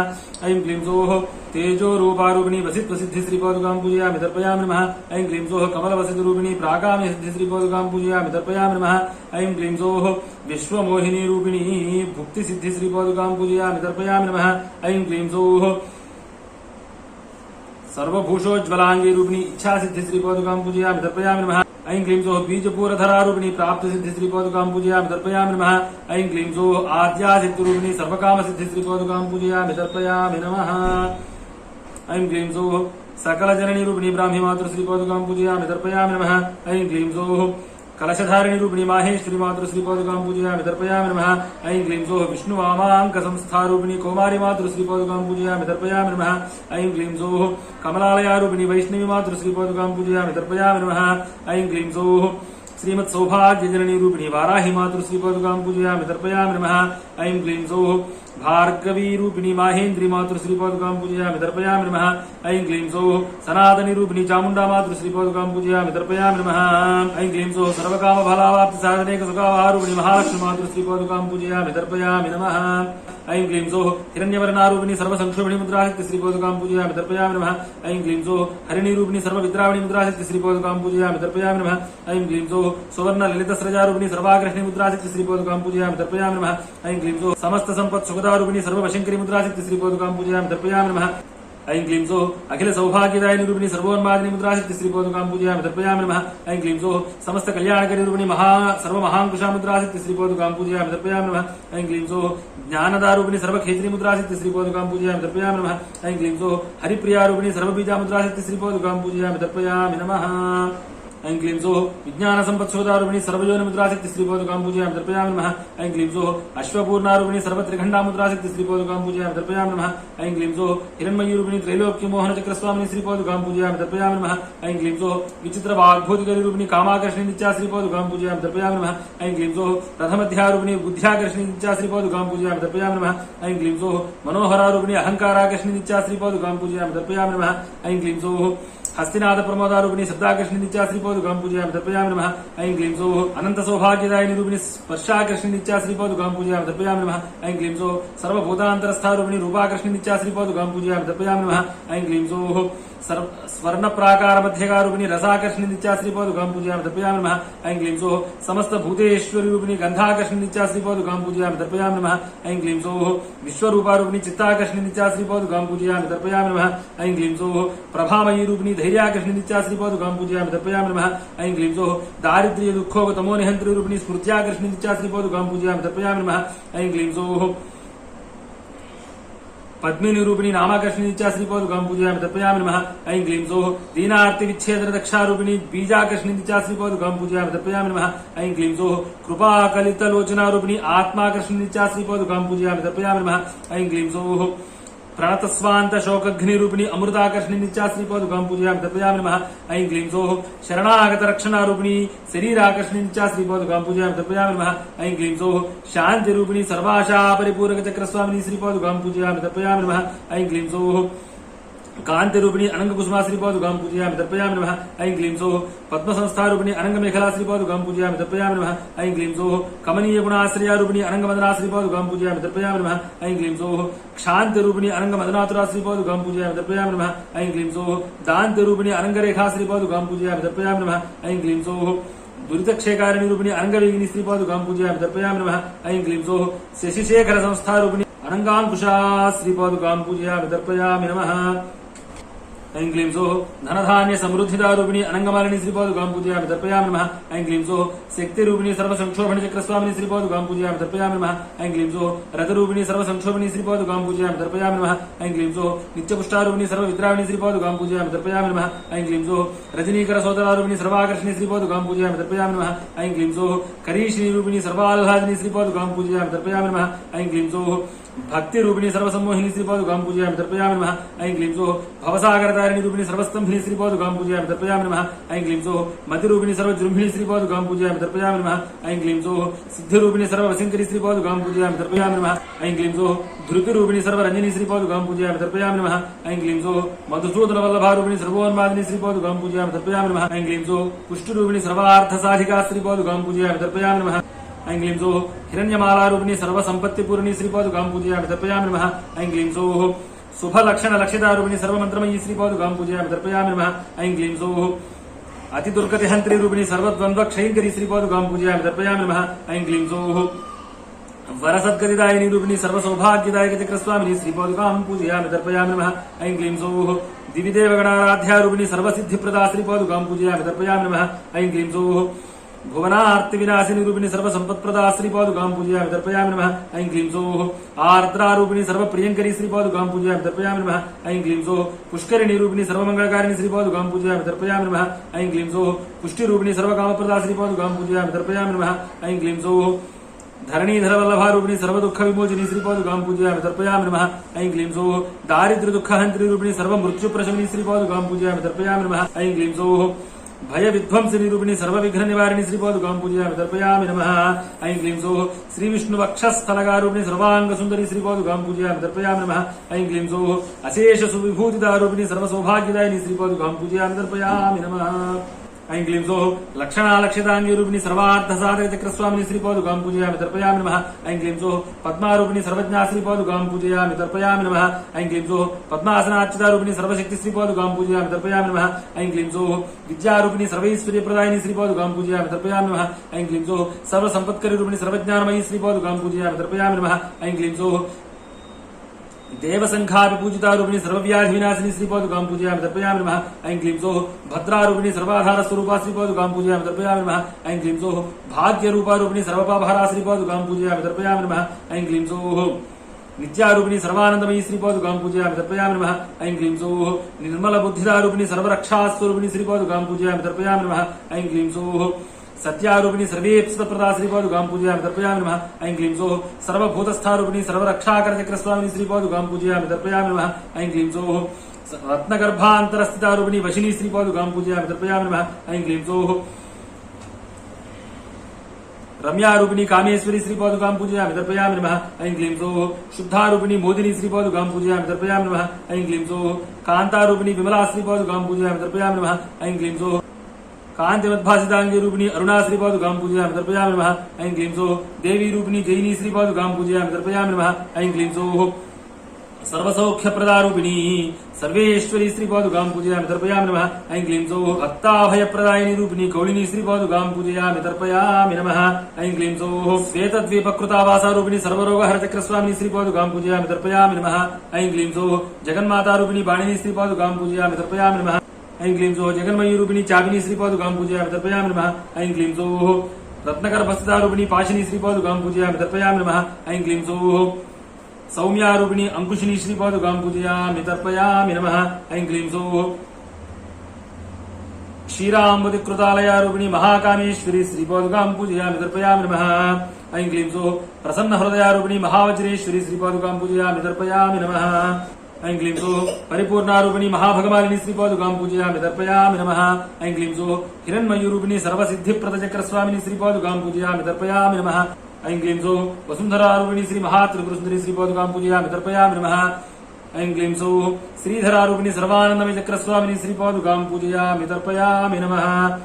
ऐं क्लीं सौः तेजोरूपारूपिणी वसित्वसिद्धि श्रीपादुकां पूजयामि तर्पयामि नमः ऐं क्लीं सौः कमलवसितरूपिणी प्राकाम्य सिद्धि श्रीपादुकां पूजयामि तर्पयामि नमः ऐं क्लीं सौः विश्वमोहिनी रूपिणी भुक्तिसिद्धि श्रीपादुकां पूजयामि तर्पयामि नमः ऐं क्लीं सौः सर्वभूषोज्ज्वलांगी रूपिणी इच्छासिद्धि श्रीपादुकां पूजयामि तर्पयामि नमः ऐं क्लीं सौः बीजपूरधरारूपिणी प्राप्तसिद्धि श्रीपादुकां पूजयामि तर्पयामि नमः ऐं क्लीं सौः आद्यासिद्धिरूपिणी सर्वकामसिद्धि श्रीपादुकां पूजयामि तर्पयामि नमः ऐं क्लीं सौः सकलजननी रूपिणी ब्राह्मी मातृ श्रीपादुकां पूजयामि तर्पयामि नमः ऐं क्लीं सौः कलशधारिणी रूपिणी माहेश्वरी मातृ श्रीपादुकां पूजयामि तर्पयामि नमः ऐं क्लीं सौः विष्णुवामाङ्क संस्थारूपिणी कौमारी मातृ श्रीपादुकां पूजयामि तर्पयामि नमः ऐं क्लीं सौः कमलालयारूपिणी वैष्णवी मातृ श्रीपादुकां पूजयामि तर्पयामि नमः ऐं क्लीं सौः श्रीमत् सौभाग्यजननी रूपिणी वाराही मातृ श्रीपादुकां पूजयामि तर्पयामि नमः ऐं क्लीं सौः भार्गवी रूपिणी माहेन्द्री मातृ श्रीपादुकां पूजयामि तर्पयामि नमः ऐं क्लीं सौः सनातनी रूपिणी चामुण्डा मातृ श्रीपादुकां पूजयामि तर्पयामि नमः ऐं क्लीं सौः सर्वकामफलावाप्ति साधनेक सुखावहारूपिणी महालक्ष्मी मातृ श्रीपादुकां पूजयामि तर्पयामि नमः ऐं क्लीं सौः हिरण्यवर्णारूपिणी सर्वसंक्षोभिणी मुद्राशक्ति श्रीपादुकां पूजयामि तर्पयामि नमः ऐं क्लीं सौः हरिणी रूपिणी सर्वविद्राविणी मुद्राशक्ति श्रीपादुकां पूजयामि तर्पयामि नमः ऐं क्लीं सौः सुवर्ण ललितस्रजारूपिणी सर्वाग्रहिणी मुद्राशक्ति श्रीपादुकां पूजयामि तर्पयामि नमः ऐं क्लीं सौः समस्त सम्पत् सुखदारूपिणी सर्ववशङ्करी मुद्राशक्ति श्रीपादुकां पूजयामि तर्पयामि नमः ऐं क्लीं सौः अखिल सौभाग्यदायिनी रूपिणी सर्वोन्मादिनी मुद्राशक्ति श्रीपादुकां पूजयामि तर्पयामि नमः ऐं क्लीं सौः समस्त कल्याणकरी रूपिणी सर्वमहाङ्कुशा मुद्राशक्ति श्रीपादुकां पूजयामि तर्पयामि नमः ऐं क्लीं सौः ज्ञानदारूपिणी सर्वक्षेत्री मुद्राशक्ति श्रीपादुकां पूजयामि तर्पयामि नमः ऐं क्लीं सौः हरिप्रियारूपिणी सर्वबीजा मुद्राशक्ति श्रीपादुकां पूजयामि तर्पयामि नमः ऐं क्लीं सौः विज्ञानसम्पत्सुधारूपिणी सर्वयोनि मुद्राशक्ति श्रीपादुकां पूजयामि तर्पयामि नमः ऐं क्लीं सौः अश्वपूर्णारूपिणी सर्वत्रिखण्डा मुद्राशक्ति श्रीपादुकां पूजयामि तर्पयामि नमः ऐं क्लीं सौः हिरण्मयीरूपिणी त्रैलोक्यमोहनचक्रस्वामिनी श्रीपादुकां पूजयामि तर्पयामि नमः ऐं क्लीं सौः विचित्रवाग्भूतिकरीरूपिणी कामाकर्षिणी नित्या श्रीपादुकां पूजयामि तर्पयामि नमः ऐं क्लीं सौः रथमध्यारूपिणी बुद्ध्याकर्षिणी नित्या श्रीपादुकां पूजयामि तर्पयामि नमः ऐं क्लीं सौः मनोहरारूपिणी अहङ्काराकर्षिणी नित्या श्रीपादुकां पूजयामि तर्पयामि नमः ऐं क्लीं सौः हस्तिनाथ प्रमोदारूपिणी शब्दाकर्षिणी नित्या श्रीपादुकां पूजयामि तर्पयामि नमः ऐं क्लीं सौः अनंत सौभाग्यदायिनी रूपिणी स्पर्शाकर्षिणी नित्या श्रीपादुकां पूजयामि तर्पयामि नमः ऐं क्लीं सौः सर्वभूतान्तरस्थारूपिणी रूपाकर्षिणी नित्या श्रीपादुकां पूजयामि तर्पयामि नमः ऐं क्लीं सौः स्वर्ण प्राकार मध्यगारूपिणी रसाकर्षणी नित्या श्रीपादुकां पूजयामि तर्पयामि नमः ऐं क्लीं सौः समस्त भूतेश्वरी रूपिणी गंधाकर्षणी नित्या श्रीपादुकां पूजयामि तर्पयामि नमः ऐं क्लीं सौः विश्वरूपारूपिणी चित्ताकर्षणी नित्या श्रीपादुकां पूजयामि तर्पयामि नमः ऐं क्लीं सौः प्रभामयी रूपिणी धैर्याकर्षणी नित्या श्रीपादुकां पूजयामि तर्पयामि नमः ऐं क्लीं सौः दारिद्र्य दुःखोपतमो निहन्त्री रूपिणी स्मृत्याकर्षणी नित्या श्रीपादुकां पूजयामि तर्पयामि नमः ऐं क्लीं सौः पद्मिनी रूपिणी नामाकर्षणी नित्या श्रीपादुकां पूजयामि तर्पयामि नमः ऐं क्लीं सौः दीनार्ति विच्छेदन दक्षारूपिणी बीजाकर्षणी नित्या श्रीपादुकां पूजयामि तर्पयामि नमः ऐं क्लीं सौः कृपाकलितलोचना रूपिणी आत्माकर्षणी नित्या श्रीपादुकां पूजयामि तर्पयामि नमः ऐं क्लीं सौः प्रणतस्वान्त शोकघ्नि रूपिणी अमृताकर्षणी नित्या श्रीपादुकां पूजयामि तर्पयामि नमः ऐं क्लीं सौः शरणागत रक्षणा रूपिणी शरीराकर्षणी नित्या श्रीपादुकां पूजयामि तर्पयामि नमः ऐं क्लीं सौः शांति रूपिणी सर्वाशा परिपूरक चक्रस्वामिनी श्रीपादुकां पूजयामि तर्पयामि नमः ऐं क्लीं सौः कांति रूपिणी अनंग कुसुमा श्रीपादुकां पूजयामि तर्पयामि नमः ऐं क्लीं सौः पद्म संस्था रूपिणी अनंग मेखला श्रीपादुकां पूजयामि तर्पयामि नमः ऐं क्लीं सौः कमनीय गुणाश्रया रूपिणी अनंग मदना श्रीपादुकां पूजयामि तर्पयामि नमः ऐं क्लीं सौः क्षांति रूपिणी अनंग मदनातुरा श्रीपादुकां पूजयामि तर्पयामि नमः ऐं क्लीं सौः दान्ति रूपिणी अनंग रेखा श्रीपादुकां पूजयामि तर्पयामि नमः ऐं क्लीं सौः दुरितक्षयकारिणी रूपिणी अनंगवेगिनी श्रीपादुकां पूजयामि तर्पयामि नमः ऐं क्लीं सौः शशिशेखर संस्था रूपिणी अनंगांकुशा श्रीपादुकां पूजयामि तर्पयामि नमः ऐं क्लीं सौः धनधान्य समृद्धिदा रूपिणी अनंगमालिनी श्रीपादुकां पूजयामि तर्पयामि नमः ऐं क्लीं सौः शक्ति रूपिणी सर्वसंक्षोभणी चक्रस्वामिनी श्रीपादुकां पूजयामि तर्पयामि नमः ऐं क्लीं सौः रथरूपिणी सर्वसंक्षोभणी श्रीपादुकां पूजयामि तर्पयामि नमः ऐं क्लीं सौः नित्यपुष्टारूपिणी सर्वविद्राविणी श्रीपादुकां पूजयामि तर्पयामि नमः ऐं क्लीं सौः रजनीकर सोदरारूपिणी सर्वाकर्षणी श्रीपादुकां पूजयामि तर्पयामि नमः ऐं क्लीं सौः करीशिनी रूपिणी सर्वाह्लादिनी श्रीपादुकां पूजयामि तर्पयामि नमः ऐं क्लीं सौः भक्ति रूपिणी सर्वसम्मोहिनी श्रीपादुकां पूजयामि तर्पयामि नमः ऐं क्लीं सौः भवसागरतारिणी रूपिणी सर्वस्तंभिनी श्रीपादुकां पूजयामि तर्पयामि नमः ऐं क्लीं सौः मतिरूपिणी सर्वजृम्भिणी श्रीपादुकां पूजयामि तर्पयामि नमः ऐं क्लीं सौः सिद्धिरूपिणी सर्ववसिंकरी श्रीपादुकां पूजयामि तर्पयामि नमः ऐं क्लीं सौः धृतिरूपिणी सर्वरंजनी श्रीपादुकां पूजयामि तर्पयामि नमः ऐं क्लीं सौः मधुसूदनवल्लभारूपिणी सर्वोन्मादिनी श्रीपादुकां पूजयामि तर्पयामि नमः ऐं क्लीं सौः पुष्टिरूपिणी सर्वार्थसाधिका श्रीपादुकां पूजयामि तर्पयामि नमः ऐं क्लीं सौः हिरण्यमालारूपिणी सर्वसम्पत्तिपूर्णी श्रीपादुकां पूजयामि तर्पयामि नमः ऐं क्लीं सौः शुभलक्षणलक्षितारूपिणी सर्वमन्त्रमयी श्रीपादुकां पूजयामि तर्पयामि नमः ऐं क्लीं सौः अतिदुर्गतिहन्त्री रूपिणी सर्वद्वन्द्वक्षयङ्करी श्रीपादुकां पूजयामि तर्पयामि नमः ऐं क्लीं सौः वरसद्गतिदायिनी रूपिणी सर्वसौभाग्यदायक चक्रस्वामिनी श्रीपादुकां पूजयामि तर्पयामि नमः ऐं क्लीं सौः दिविदेवगणाराध्या रूपिणी सर्वसिद्धिप्रदा श्रीपादुकां पूजयामि तर्पयामि नमः ऐं क्लीं सौः भुवनार्तिविनाशिनी रूपिणी सर्वसम्पत्प्रदा श्रीपादुकां पूजयामि तर्पयामि नमः ऐं क्लीं सौः आर्द्रारूपिणी सर्वप्रियङ्करी श्रीपादुकां पूजयामि तर्पयामि नमः ऐं क्लीं सौः पुष्करिणी रूपिणी सर्वमङ्गलकारिणी श्रीपादुकां पूजयामि तर्पयामि नमः ऐं क्लीं सौः पुष्टिरूपिणी सर्वकामप्रदा श्रीपादुकां पूजयामि तर्पयामि नमः ऐं क्लीं सौः धरणीधरवल्लभारूपिणी सर्वदुःखविमोचिनी श्रीपादुकां पूजयामि तर्पयामि नमः ऐं क्लीं सौः दारिद्र्यदुःखहन्त्री रूपिणी सर्वमृत्युप्रशमिनी श्रीपादुकां पूजयामि तर्पयामि नमः ऐं क्लीं सौः भय विध्वंसिनी रूपिणी सर्वविघ्न निवारिणी श्रीपादुकां पूजयामि तर्पयामि नमः ऐं क्लीं सौः श्रीविष्णुवक्षस्थलगारूपिणी सर्वांग सुंदरी श्रीपादुकां पूजयामि तर्पयामि नमः ऐं क्लीं सौः अशेष सुविभूतिदारूपिणी सर्वसौभाग्यदायिनी श्रीपादुकां पूजयामि तर्पयामि नमः ऐं क्लीं सौः लक्षणालक्षिताङ्गी रूपिणी सर्वार्थसाधक चक्रस्वामिनी श्रीपादुकां पूजयामि तर्पयामि नमः ऐं क्लीं सौः पद्मारूपिणी सर्वज्ञा श्रीपादुकां पूजयामि तर्पयामि नमः ऐं क्लीं सौः पद्मासनाच्युतारूपिणी सर्वशक्ति श्रीपादुकां पूजयामि तर्पयामि नमः ऐं क्लीं सौः विद्यारूपिणी सर्वैश्वर्यप्रदायिनी श्रीपादुकां पूजयामि तर्पयामि नमः ऐं क्लीं सौः सर्वसम्पत्करी रूपिणी सर्वज्ञानमयी श्रीपादुकां पूजयामि तर्पयामि नमः ऐं क्लीं सौः देवसंघाभिपूजितारूपिणी सर्वव्याधिविनाशिनी श्रीपादुकां पूजयामि तर्पयामि नमः ऐं क्लीं सौः भद्रारूपिणी सर्वाधारस्वरूपा श्रीपादुकां पूजयामि तर्पयामि नमः ऐं क्लीं सौः भाग्यरूपारूपिणी सर्वपापहरा श्रीपादुकां पूजयामि तर्पयामि नमः ऐं क्लीं सौः नित्यारूपिणी सर्वानंदमयी श्रीपादुकां पूजयामि तर्पयामि नमः ऐं क्लीं सौः निर्मलबुद्धिदारूपिणी सर्वरक्षास्वरूपिणी श्रीपादुकां पूजयामि तर्पयामि नमः ऐं क्लीं सौः सत्यारूपिणी सर्वेप्सितप्रदा श्रीपादुकां पूजयामि तर्पयामि नमः ऐं क्लीं सौः सर्वभूतस्थारूपिणी सर्वरक्षाकरचक्रस्वामिनी श्रीपादुकां पूजयामि तर्पयामि नमः ऐं क्लीं सौः रत्नगर्भान्तरस्थितारूपिणी वशिनी श्रीपादुकां पूजयामि तर्पयामि नमः ऐं क्लीं सौः रम्यारूपिणी कामेश्वरी श्रीपादुकां पूजयामि तर्पयामि नमः ऐं क्लीं सौः शुद्धारूपिणी मोदिनी श्रीपादुकां पूजयामि तर्पयामि नमः ऐं क्लीं सौः कान्तारूपिणी विमला श्रीपादुकां पूजयामि तर्पयामि नमः ऐं क्लीं सौः कांतिमद्भासितांगी रूपिणी अरुणा श्रीपादुकां पूजयामि तर्पयामि नमः ऐं क्लीं सौः देवी रूपिणी जैनी श्रीपादुकां पूजयामि तर्पयामि नमः ऐं क्लीं सौः सर्वसौख्यप्रदारूपिणी सर्वेश्वरी श्रीपादुकां पूजयामि तर्पयामि नमः। ऐं क्लीं सौः भक्ताभयप्रदायिनी रूपिणी कौलिनी श्रीपादुकां पूजयामि तर्पयामि नमः। ऐं क्लीं सौः श्वेतद्वीपकृतावासारूपिणी सर्वरोगहरचक्रस्वामिनी श्रीपादुकां पूजयामि तर्पयामि नमः। ऐं क्लीं सौः जगन्मातारूपिणी बाणिनी श्रीपादुकां पूजयामि तर्पयामि नमः। ऐं क्लीं सौः जगन्मयीरूपिणी चापिनी श्रीपादुकां पूजयामि तर्पयामि नमः। ऐं क्लीं सौः रत्नकरभस्तारूपिणी पाशिनी श्रीपादुकां पूजयामि तर्पयामि नमः। ऐं क्लीं सौः सौम्यारूपिणी अंकुशिनी श्रीपादुकां पूजयामि तर्पयामि नमः। ऐं क्लीं सौः क्षीराम्बुधिकृतालयारूपिणी महाकामेश्वरी श्रीपादुकां पूजयामि तर्पयामि नमः। ऐं क्लीं सौः प्रसन्नहृदयारूपिणी महावज्रेश्वरी श्रीपादुकां पूजयामि तर्पयामि नमः। ऐं क्लीं सौः परिपूर्णारूपिणी महाभगवालिनी श्रीपादुकां पूजयामि तर्पयामि नमः। ऐं क्लीं सौः हिरण्मयूरूपिणी सर्वसिद्धिप्रदचक्रस्वामिनी श्रीपादुकां पूजयामि तर्पयामि नमः। ऐं क्लीं सौः वसुन्धरारूपिणी श्री महात्रिपुरसुन्दरी श्रीपादुकां पूजयामि तर्पयामि नमः। ऐं क्लीं सौः श्रीधरारूपिणी सर्वानन्दमयचक्रस्वामिनी श्रीपादुकां पूजयामि तर्पयामि नमः।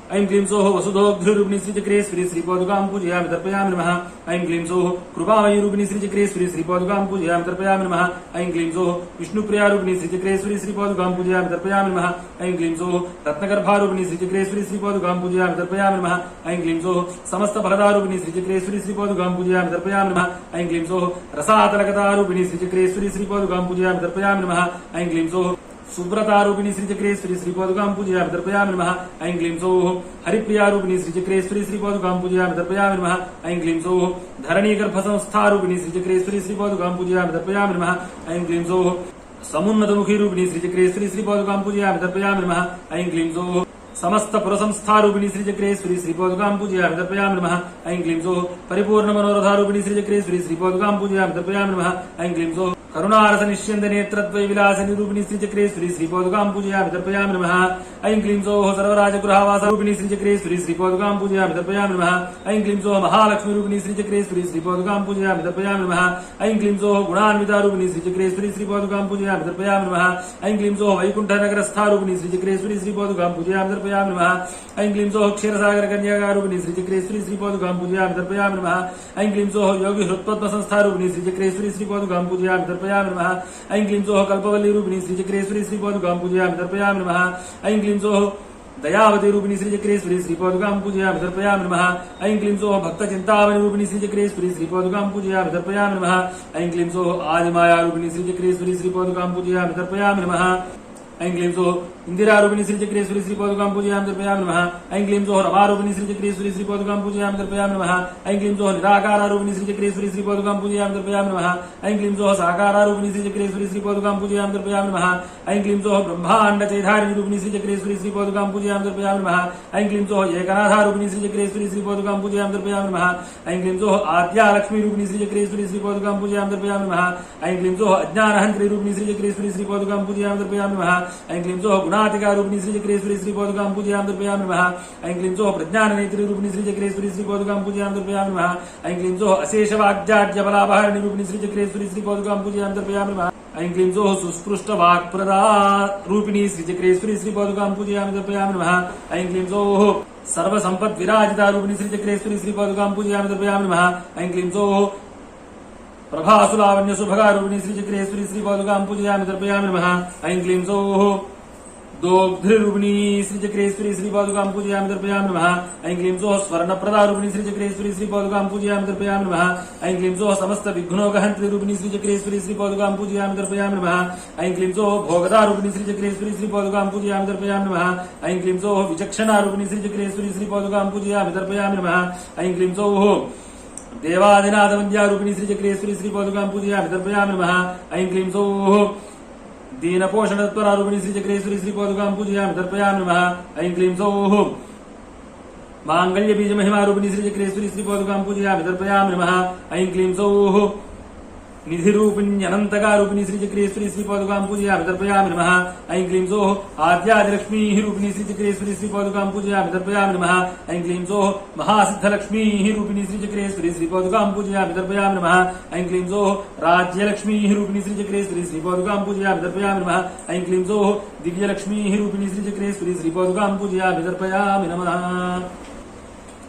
ऐं क्लीं सौः वसुधोग्ध्रिरूपिणी श्रीचक्रेश्वरी श्रीपादुकां पूजयामि तर्पयामि नमः। ऐं क्लीं सौः कृपामयीरूपिणी श्रीचक्रेश्वरी श्रीपादुकां पूजयामि तर्पयामि नमः। ऐं क्लीं सौः विष्णुप्रियारूपिणी श्रीचक्रेश्वरी श्रीपादुकां पूजयामि तर्पयामि नमः। ऐं क्लीं सौः रत्नगर्भारूपिणी श्रीचक्रेश्वरी श्रीपादुकां पूजयामि तर्पयामि नमः। ऐं क्लीं सौः समस्तफलदारूपिणी श्रीचक्रेश्वरी श्रीपादुकां पूजयामि तर्पयामि नमः। ऐं क्लीं सौः रसातलकतारूपिणी श्रीचक्रेश्वरी श्रीपादुकां पूजयामि तर्पयामि नमः। ऐं क्लीं सौः सुव्रतारूपिणी श्रीचक्रेश्वरी श्रीपादुकां पूजयामि तर्पयामि नमः। ऐं क्लीं सौः हरिप्रियारूपिणी श्रीचक्रेश्वरी श्रीपादुकां पूजयामि तर्पयामि नमः। ऐं क्लीं सौः धरणीगर्भसंस्थारूपिणी श्रीचक्रेश्वरी श्रीपादुकां पूजयामि तर्पयामि नमः। ऐं क्लीं सौः समुन्नतमुखीरूपिणी श्रीचक्रेश्वरी श्रीपादुकां पूजयामि तर्पयामि नमः। ऐं क्लीं सौः समस्त पुरसंस्थारूपिणी श्रीचक्रेश्वरी श्रीपादुकां पूजयामि तर्पयामि नमः। ऐं क्लीं सौः परिपूर्णमनोरथारूपिणी श्रीचक्रेश्वरी श्रीपादुकां पूजयामि तर्पयामि नमः। ऐं क्लीं सौः करुणारसनिष्यन्दनेत्रद्वयविलासनिरूपिणी श्रीचक्रेश्वरी श्रीपादुकां पूजयामि तर्पयामि नमः। ऐं क्लीं सौः सर्वराजगृहावासरूपिणी श्रीचक्रेश्वरी श्रीपादुकां पूजयामि तर्पयामि नमः। ऐं क्लीं सौः महालक्ष्मीरूपिणी श्रीचक्रेश्वरी श्रीपादुकां पूजयामि तर्पयामि नमः। ऐं क्लीं सौः गुणान्वितारूपिणी श्रीचक्रेश्वरी श्रीपादुकां पूजयामि तर्पयामि नमः। ऐं क्लीं सौः वैकुण्ठनगरस्थारूपिणी श्रीचक्रेश्वरी श्रीपादुकां पूजयामि तर्पयामि नमः। ऐं क्लीं सौः क्षीरसागरकन्यागारूपिणी श्रीचक्रेश्वरी श्रीपादुकां पूजयामि तर्पयामि नमः। ऐं क्लीं सौः योगिहृत्पद्मसंस्थारूपिणी श्रीचक्रेश्वरी श्रीपादुकां पूजयामि तर्पयामि नमः। ऐं क्लीं सौः कल्पवल्लीरूपिणी श्रीचक्रेश्वरी श्रीपादुकां पूजयामि तर्पयामि नमः। ऐं क्लीं सौः दयावतीरूपिणी श्रीचक्रेश्वरी श्रीपादुकां पूजयामि तर्पयामि नमः। ऐं क्लीं सौः भक्तचिन्तामणिरूपिणी श्रीचक्रेश्वरी श्रीपादुकां पूजयामि तर्पयामि नमः। ऐं क्लीं सौः आदिमायारूपिणी श्रीचक्रेश्वरी श्रीपादुकां पूजयामि तर्पयामि नमः। ऐं क्लीं सौः इंदिरारूपिणी श्रीचक्रेश्वरी श्रीपादुकां पूजयामि तर्पयामि नमः। ऐं क्लीं सौः रमारूपिणी श्रीचक्रेश्वरी श्रीपादुकां पूजयामि तर्पयामि नमः। ऐं क्लीं सौः निराकारारूपिणी श्रीचक्रेश्वरी श्रीपादुकां पूजयामि तर्पयामि नमः। ऐं क्लीं सौः साकारारूपिणी श्रीचक्रेश्वरी श्रीपादुकां पूजयामि तर्पयामि नमः। ऐं क्लीं सौः ब्रह्माण्डचैधारिणीरूपिणी श्रीचक्रेश्वरी श्रीपादुकां पूजयामि तर्पयामि नमः। ऐं क्लीं सौः एकनाथारूपिणी श्रीचक्रेश्वरी श्रीपादुकां पूजयामि तर्पयामि नमः। ऐं क्लीं सौः आद्यालक्ष्मीरूपिणी श्रीचक्रेश्वरी श्रीपादुकां पूजयामि तर्पयामि नमः। ऐं क्लीं सौः अज्ञानहन्त्रीरूपिणी श्रीचक्रेश्वरी श्रीपादुकां पूजयामि तर्पयामि नमः। ऐं क्लीं सौः गुणातिकारूपिणी श्रीचक्रेश्वरी श्रीपादुकां पूजयामि तर्पयामि नमः। ऐं क्लीं सौः प्रज्ञाननेत्रीरूपिणी श्रीचक्रेश्वरी श्रीपादुकां पूजयामि तर्पयामि नमः। ऐं क्लीं सौः अशेषवाग्जाड्यबलापहरणीरूपिणी श्रीचक्रेश्वरी श्रीपादुकां पूजयामि तर्पयामि नमः। ऐं क्लीं सौः सुस्पृष्टवाक्प्रदारूपिणी श्रीचक्रेश्वरी श्रीपादुकां पूजयामि तर्पयामि नमः। ऐं क्लीं सौः सर्वसम्पद्विराजितारूपिणी श्रीचक्रेश्वरी श्रीपादुकां पूजयामि तर्पयामि नमः। ऐं क्लीं सौः प्रभासुलावण्यसुभगारूपिणी श्रीचक्रेश्वरी श्रीपादुकां पूजयामि तर्पयामि नमः। ऐं क्लीं सौः दोग्ध्रिरूपिणी श्रीचक्रेश्वरी श्रीपादुकां पूजयामि तर्पयामि नमः। ऐं क्लीं सौः स्वर्णप्रदारूपिणी श्रीचक्रेश्वरी श्रीपादुकां पूजयामि तर्पयामि नमः। ऐं क्लीं सौः समस्तविघ्नोगहन्त्रीरूपिणी श्रीचक्रेश्वरी श्रीपादुकां पूजयामि तर्पयामि नमः। ऐं क्लीं सौः भोगदारूपिणी श्रीचक्रेश्वरी श्रीपादुकां पूजयामि तर्पयामि नमः। ऐं क्लीं सौः विचक्षणारूपिणी श्रीचक्रेश्वरी श्रीपादुकां पूजयामि तर्पयामि नमः। ऐं क्लीं सौः देवादिनाथवन्द्यारूपिणी श्रीचक्रेश्वरी श्रीपादुकां पूजयामि तर्पयामि नमः। ऐं क्लीं सौः दीनपोषणत्वरारूपिणी श्रीचक्रेश्वरी श्रीपादुकां पूजयामि तर्पयामि नमः। ऐं क्लीं सौः माङ्गल्यबीजमहिमारूपिणी श्रीचक्रेश्वरी श्रीपादुकां पूजयामि तर्पयामि नमः। ऐं क्लीं सौः निधिरूपिण्यनन्तकारूपिणी श्रीचक्रेश्वरी श्रीपादुकां पूजयामि तर्पयामि नमः। ऐं क्लीं सौः आद्यादिलक्ष्मीः रूपिणी श्रीचक्रेश्वरी श्रीपादुकां पूजयामि तर्पयामि नमः। ऐं क्लीं सौः महासिद्धलक्ष्मीः रूपिणी श्रीचक्रेश्वरी श्रीपादुकां पूजयामि तर्पयामि नमः। ऐं क्लीं सौः राज्यलक्ष्मीः रूपिणी श्रीचक्रेश्वरी श्रीपादुकां पूजयामि तर्पयामि नमः। ऐं क्लीं सौः दिव्यलक्ष्मीः रूपिणी श्रीचक्रेश्वरी श्रीपादुकां पूजयामि तर्पयामि नमः।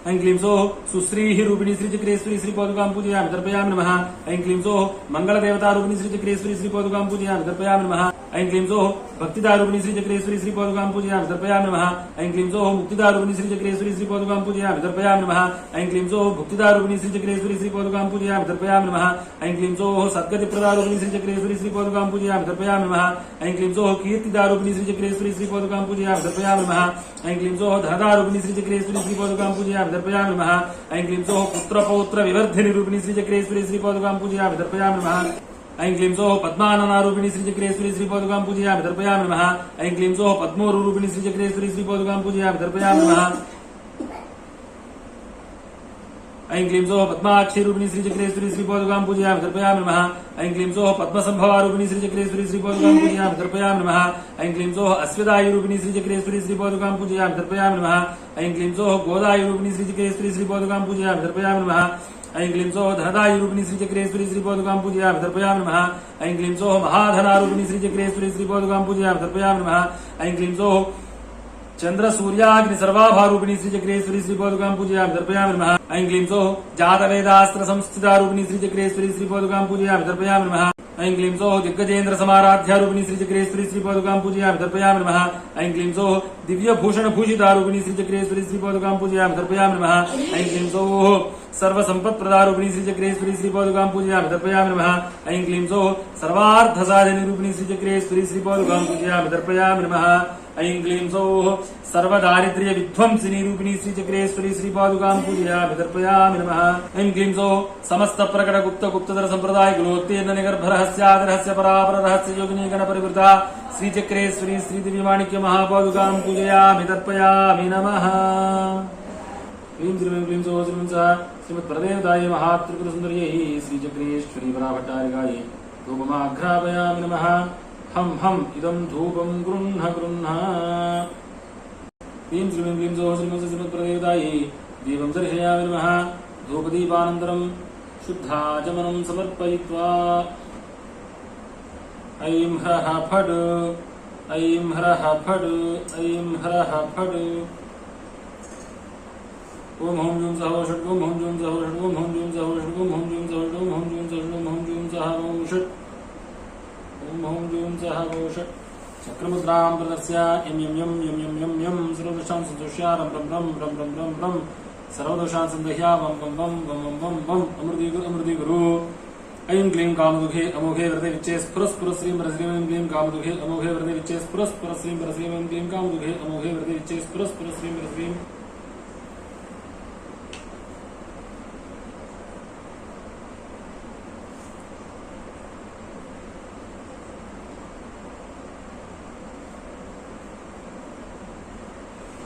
ऐं क्लीं सौः सुश्रीः रूपिणी श्रीचक्रेश्वरी श्रीपादुकां पूजयामि तर्पयामि नमः। ऐं क्लीं सौः मंगलदेवता रूपिणी श्रीचक्रेश्वरी श्रीपादुकां पूजयामि तर्पयामि नमः। ऐं क्लीं सौः भक्तिदारूपिणी श्रीचक्रेश्वरी श्रीपादुकां पूजयामि तर्पयामि नमः। ऐं क्लीं सौः मुक्तिदारूपिणी श्रीचक्रेश्वरी श्रीपादुकां पूजयामि तर्पयामि नमः। ऐं क्लीं सौः भुक्तिदारूपिणी श्रीचक्रेश्वरी श्रीपादुकां पूजयामि तर्पयामि नमः। ऐं क्लीं सौः सद्गतिप्रदारूपिणी श्रीचक्रेश्वरी श्रीपादुकां पूजयामि तर्पयामि नमः। ऐं क्लीं सौः कीर्तिदारूपिणी श्रीचक्रेश्वरी श्रीपादुकां पूजयामि तर्पयामि नमः। ऐं क्लीं सौः धनदारूपिणी श्रीचक्रेश्वरी श्रीपादुकां पूजयामि तर्पयामि नमः। ऐं क्लीं सौः पुत्रपौत्र विवर्धिनी रूपिणी श्रीचक्रेश्वरी श्रीपादुकां पूजयामि तर्पयामि नमः। ऐं क्लीं सौः पद्माननारूपिणी श्रीचक्रेश्वरी श्रीपादुकां पूजयामि तर्पयामि नमः। ऐं क्लीं सौः पद्मोरुरूपिणी श्रीचक्रेश्वरी श्रीपादुकां पूजयामि तर्पयामि नमः। ऐं क्लीं सौः पद्माक्षीरूपिणी श्रीचक्रेश्वरी श्रीपादुकां पूजयामि तर्पयामि नमः। ऐं क्लीं सौः पद्मसंभवारूपिणी श्रीचक्रेश्वरी श्रीपादुकां पूजयामि तर्पयामि नमः। ऐं क्लीं सौः अस्वदायुरूपिणी श्रीचक्रेश्वरी श्रीपादुकां पूजयामि तर्पयामि नमः। ऐं क्लीं सौः गोदायुरूपिणी श्रीचक्रेश्वरी श्रीपादुकां पूजयामि तर्पयामि नमः। ऐं क्लीं सौः धनदायुरूपिणी श्रीचक्रेश्वरी श्रीपादुकां पूजयामि तर्पयामि नमः। ऐं क्लीं सौः महाधनारूपिणी श्रीचक्रेश्वरी श्रीपादुकां पूजयामि तर्पयामि नमः। ऐं क्लीं सौः चंद्र सूर्याग्नि सर्वाभारूपिणी श्रीचक्रेश्वरी श्रीपादुकां पूजयामि तर्पयामि नमः। ऐं क्लीं सौः जातवेदास्त्र संस्थितारूपिणी श्रीचक्रेश्वरी श्रीपादुकां पूजयामि तर्पयामि नमः। ऐं क्लीं सौः दिग्गजेन्द्र समाराध्यारूपिणी श्रीचक्रेश्वरी श्रीपादुकां पूजयामि तर्पयामि नमः। ऐं क्लीं सौः दिव्यभूषणभूषितारूपिणी श्रीचक्रेश्वरी श्रीपादुकां पूजयामि तर्पयामि नमः। ऐं क्लीं सौः सर्वसम्पत्प्रदारूपिणी श्रीचक्रेश्वरी श्रीपादुकां पूजयामि तर्पयामि नमः। ऐं क्लीं सौः सर्वार्थसाधिनीरूपिणी श्रीचक्रेश्वरी श्रीपादुकां पूजयामि तर्पयामि नमः। ऐं क्लीं सौः सर्वदारिद्र्य विध्वंसिनी रूपिणी श्रीचक्रेश्वरी श्रीपादुकां पूजयामि तर्पयामि नमः। ऐं क्लीं सौः समस्त प्रकट गुप्त गुप्तधर संप्रदाय गुलोत्तीर्ण निगर्भ रहस्यादि रहस्य परापर रहस्य योगिनी गण परिवृता श्रीचक्रेश्वरी श्रीदिव्यमाणिक्य महापादुकां पूजयामि तर्पयामि नमः। क्लीं श्रीं क्लीं सौः श्रीं सः श्रीमत्प्रदेवतायै महात्रिपुरसुन्दर्यै श्रीचक्रेश्वरी पराभट्टारिकायै धूपमाघ्रापयामि नमः। हम हम इदं धूपं गृह्ण गृह्ण। क्लीं श्रीं क्लीं सौः श्रीं सः श्रीमत्प्रदेवतायै दीपं दर्शयामि नमः। धूपदीपानन्तरं शुद्धाचमनं समर्पयित्वा ऐं ह्रः फट् ऐं ह्रः फट् ऐं ह्रः फट् ओम हूं जूं सः षट् ओम हूं जूं सः षट् ओम हूं जूं सः षट् ओम हूं जूं सः षट् ओम हूं जूं सः षट् ओम हूं जूं सः षट् ओम हूं जूं सः षट् चक्रमुद्रां प्रदर्श्य यं यं यं यं यं यं यं सर्वदोषान् सन्तोष्य रं रं रं रं रं रं रं सर्वदोषान् सन्दह्य वं वं वं वं वं वं वं अमृति गुरु। ऐं क्लीं कामदुघे अमोघे व्रते विच्चे स्फुरः स्फुरः श्रीं परश्रीं ऐं क्लीं कामदुघे अमोघे व्रते विच्चे स्फुरः स्फुरः श्रीं परश्रीं ऐं क्लीं कामदुघे अमोघे व्रते विच्चे स्फुरः स्फुरः श्रीं परश्रीं।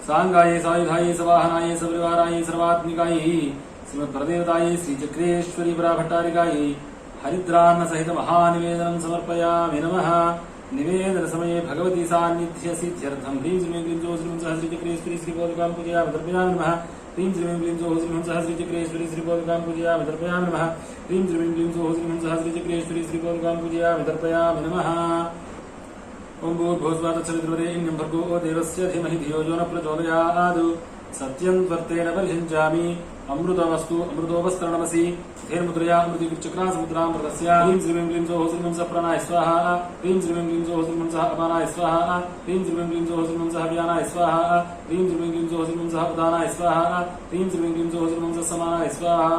सांगाये सायुधाये सवाहनाये सपरिवाराये सर्वात्मिकायै श्रीमत्प्रदेवतायै श्रीचक्रेश्वरी पराभट्टारिकायै हरिद्रान्न सहित महानिवेदनं समर्पयामि नमः। निवेदन समये भगवती सान्निध्य सिद्ध्यर्थं ह्रीं श्रीं क्लीं सौः श्रीं सः श्रीचक्रेश्वरी श्रीपादुकां पूजयामि तर्पयामि नमः। ह्रीं श्रीं क्लीं सौः श्रीं सः श्रीचक्रेश्वरी श्रीपादुकां पूजयामि तर्पयामि नमः। ह्रीं श्रीं क्लीं सौः श्रीं सः श्रीचक्रेश्वरी श्रीपादुकां पूजयामि तर्पयामि नमः। ओम भूर्भुवस्सुः तत्सवितुर्वरेण्यं भर्गो देवस्य धीमहि धियो यो न प्रचोदयात् सत्यं त्वर्तेन परिषिञ्चामि अमृतमस्तु अमृतोपस्तरणमसि धेर्मुद्रया अमृतिचक्रासमुद्रां प्रदस्य। ह्रीं श्रीं क्लीं सौः श्रीं सः प्राणाय स्वाहा। ह्रीं श्रीं क्लीं सौः श्रीं सः अपानाय स्वाहा। ह्रीं श्रीं क्लीं सौः श्रीं सः व्यानाय स्वाहा। ह्रीं श्रीं क्लीं सौः श्रीं सः उदानाय स्वाहा। ह्रीं श्रीं क्लीं सौः श्रीं सः समानाय स्वाहा।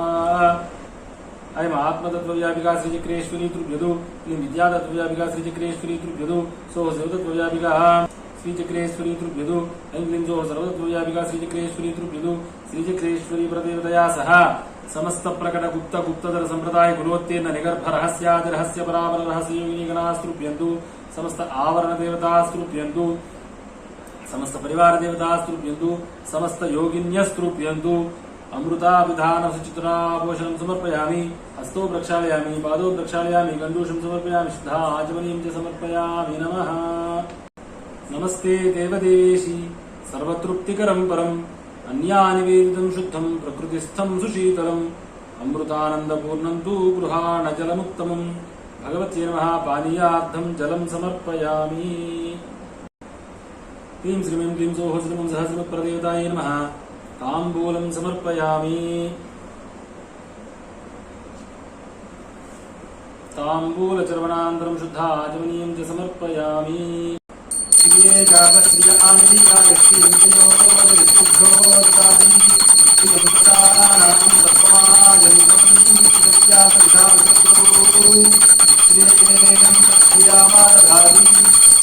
अयम् आत्मतत्त्वव्यापिका श्रीचक्रेश्वरी तुभ्यदु क्लीं विद्यातत्त्वव्यापिका श्रीचक्रेश्वरी तुभ्यदु सौः शिवतत्त्वव्यापिका श्रीचक्रेश्वरी तुभ्यदु ऐं क्लीं सौः सर्वतत्त्वव्यापिका श्रीचक्रेश्वरी तुभ्यदु श्रीचक्रेश्वरी प्रदेवतया सह समस्त प्रकट गुप्त गुप्तधर संप्रदाय गुणोत्तीर्ण निगर्भ रहस्यादि रहस्य परापर रहस्य योगिनी गणास्तुभ्यन्तु समस्त आवरण देवतास्तुभ्यन्तु समस्त परिवार देवतास्तुभ्यन्तु समस्त योगिन्यस्तुभ्यन्तु। अमृताभिधानसुचित्रापोषणं समर्पयामि। हस्तो प्रक्षालयामि पादौ प्रक्षालयामि गण्डूषं समर्पयामि शुद्धा आचमनीं च समर्पयामि नमः। नमस्ते देवदेवेशी सर्वतृप्तिकरं परम् अन्यानिवेदितं शुद्धं प्रकृतिस्थं सुशीतलम् अमृतानन्दपूर्णं तु गृहाणजलमुत्तमम् भगवत्यै नमः। पानीयार्थं जलं समर्पयामि। क्लीं श्रीं क्लीं सौः श्रीं सः श्रीमत्प्रदेवतायै नमः। ताम्बूलं समर्पयामि। ताम्बूलचर्वणानन्तरं शुद्धाचमनीयं च समर्पयामि। श्रिये जातश्रिय आनन्दीयाय श्रीयन्तयोर्विशुद्धोत्तादि श्रीयन्ततानां सर्वमायन्तम् श्रियस्यासविधाविशुद्धो श्रियेनं श्रियामारधारी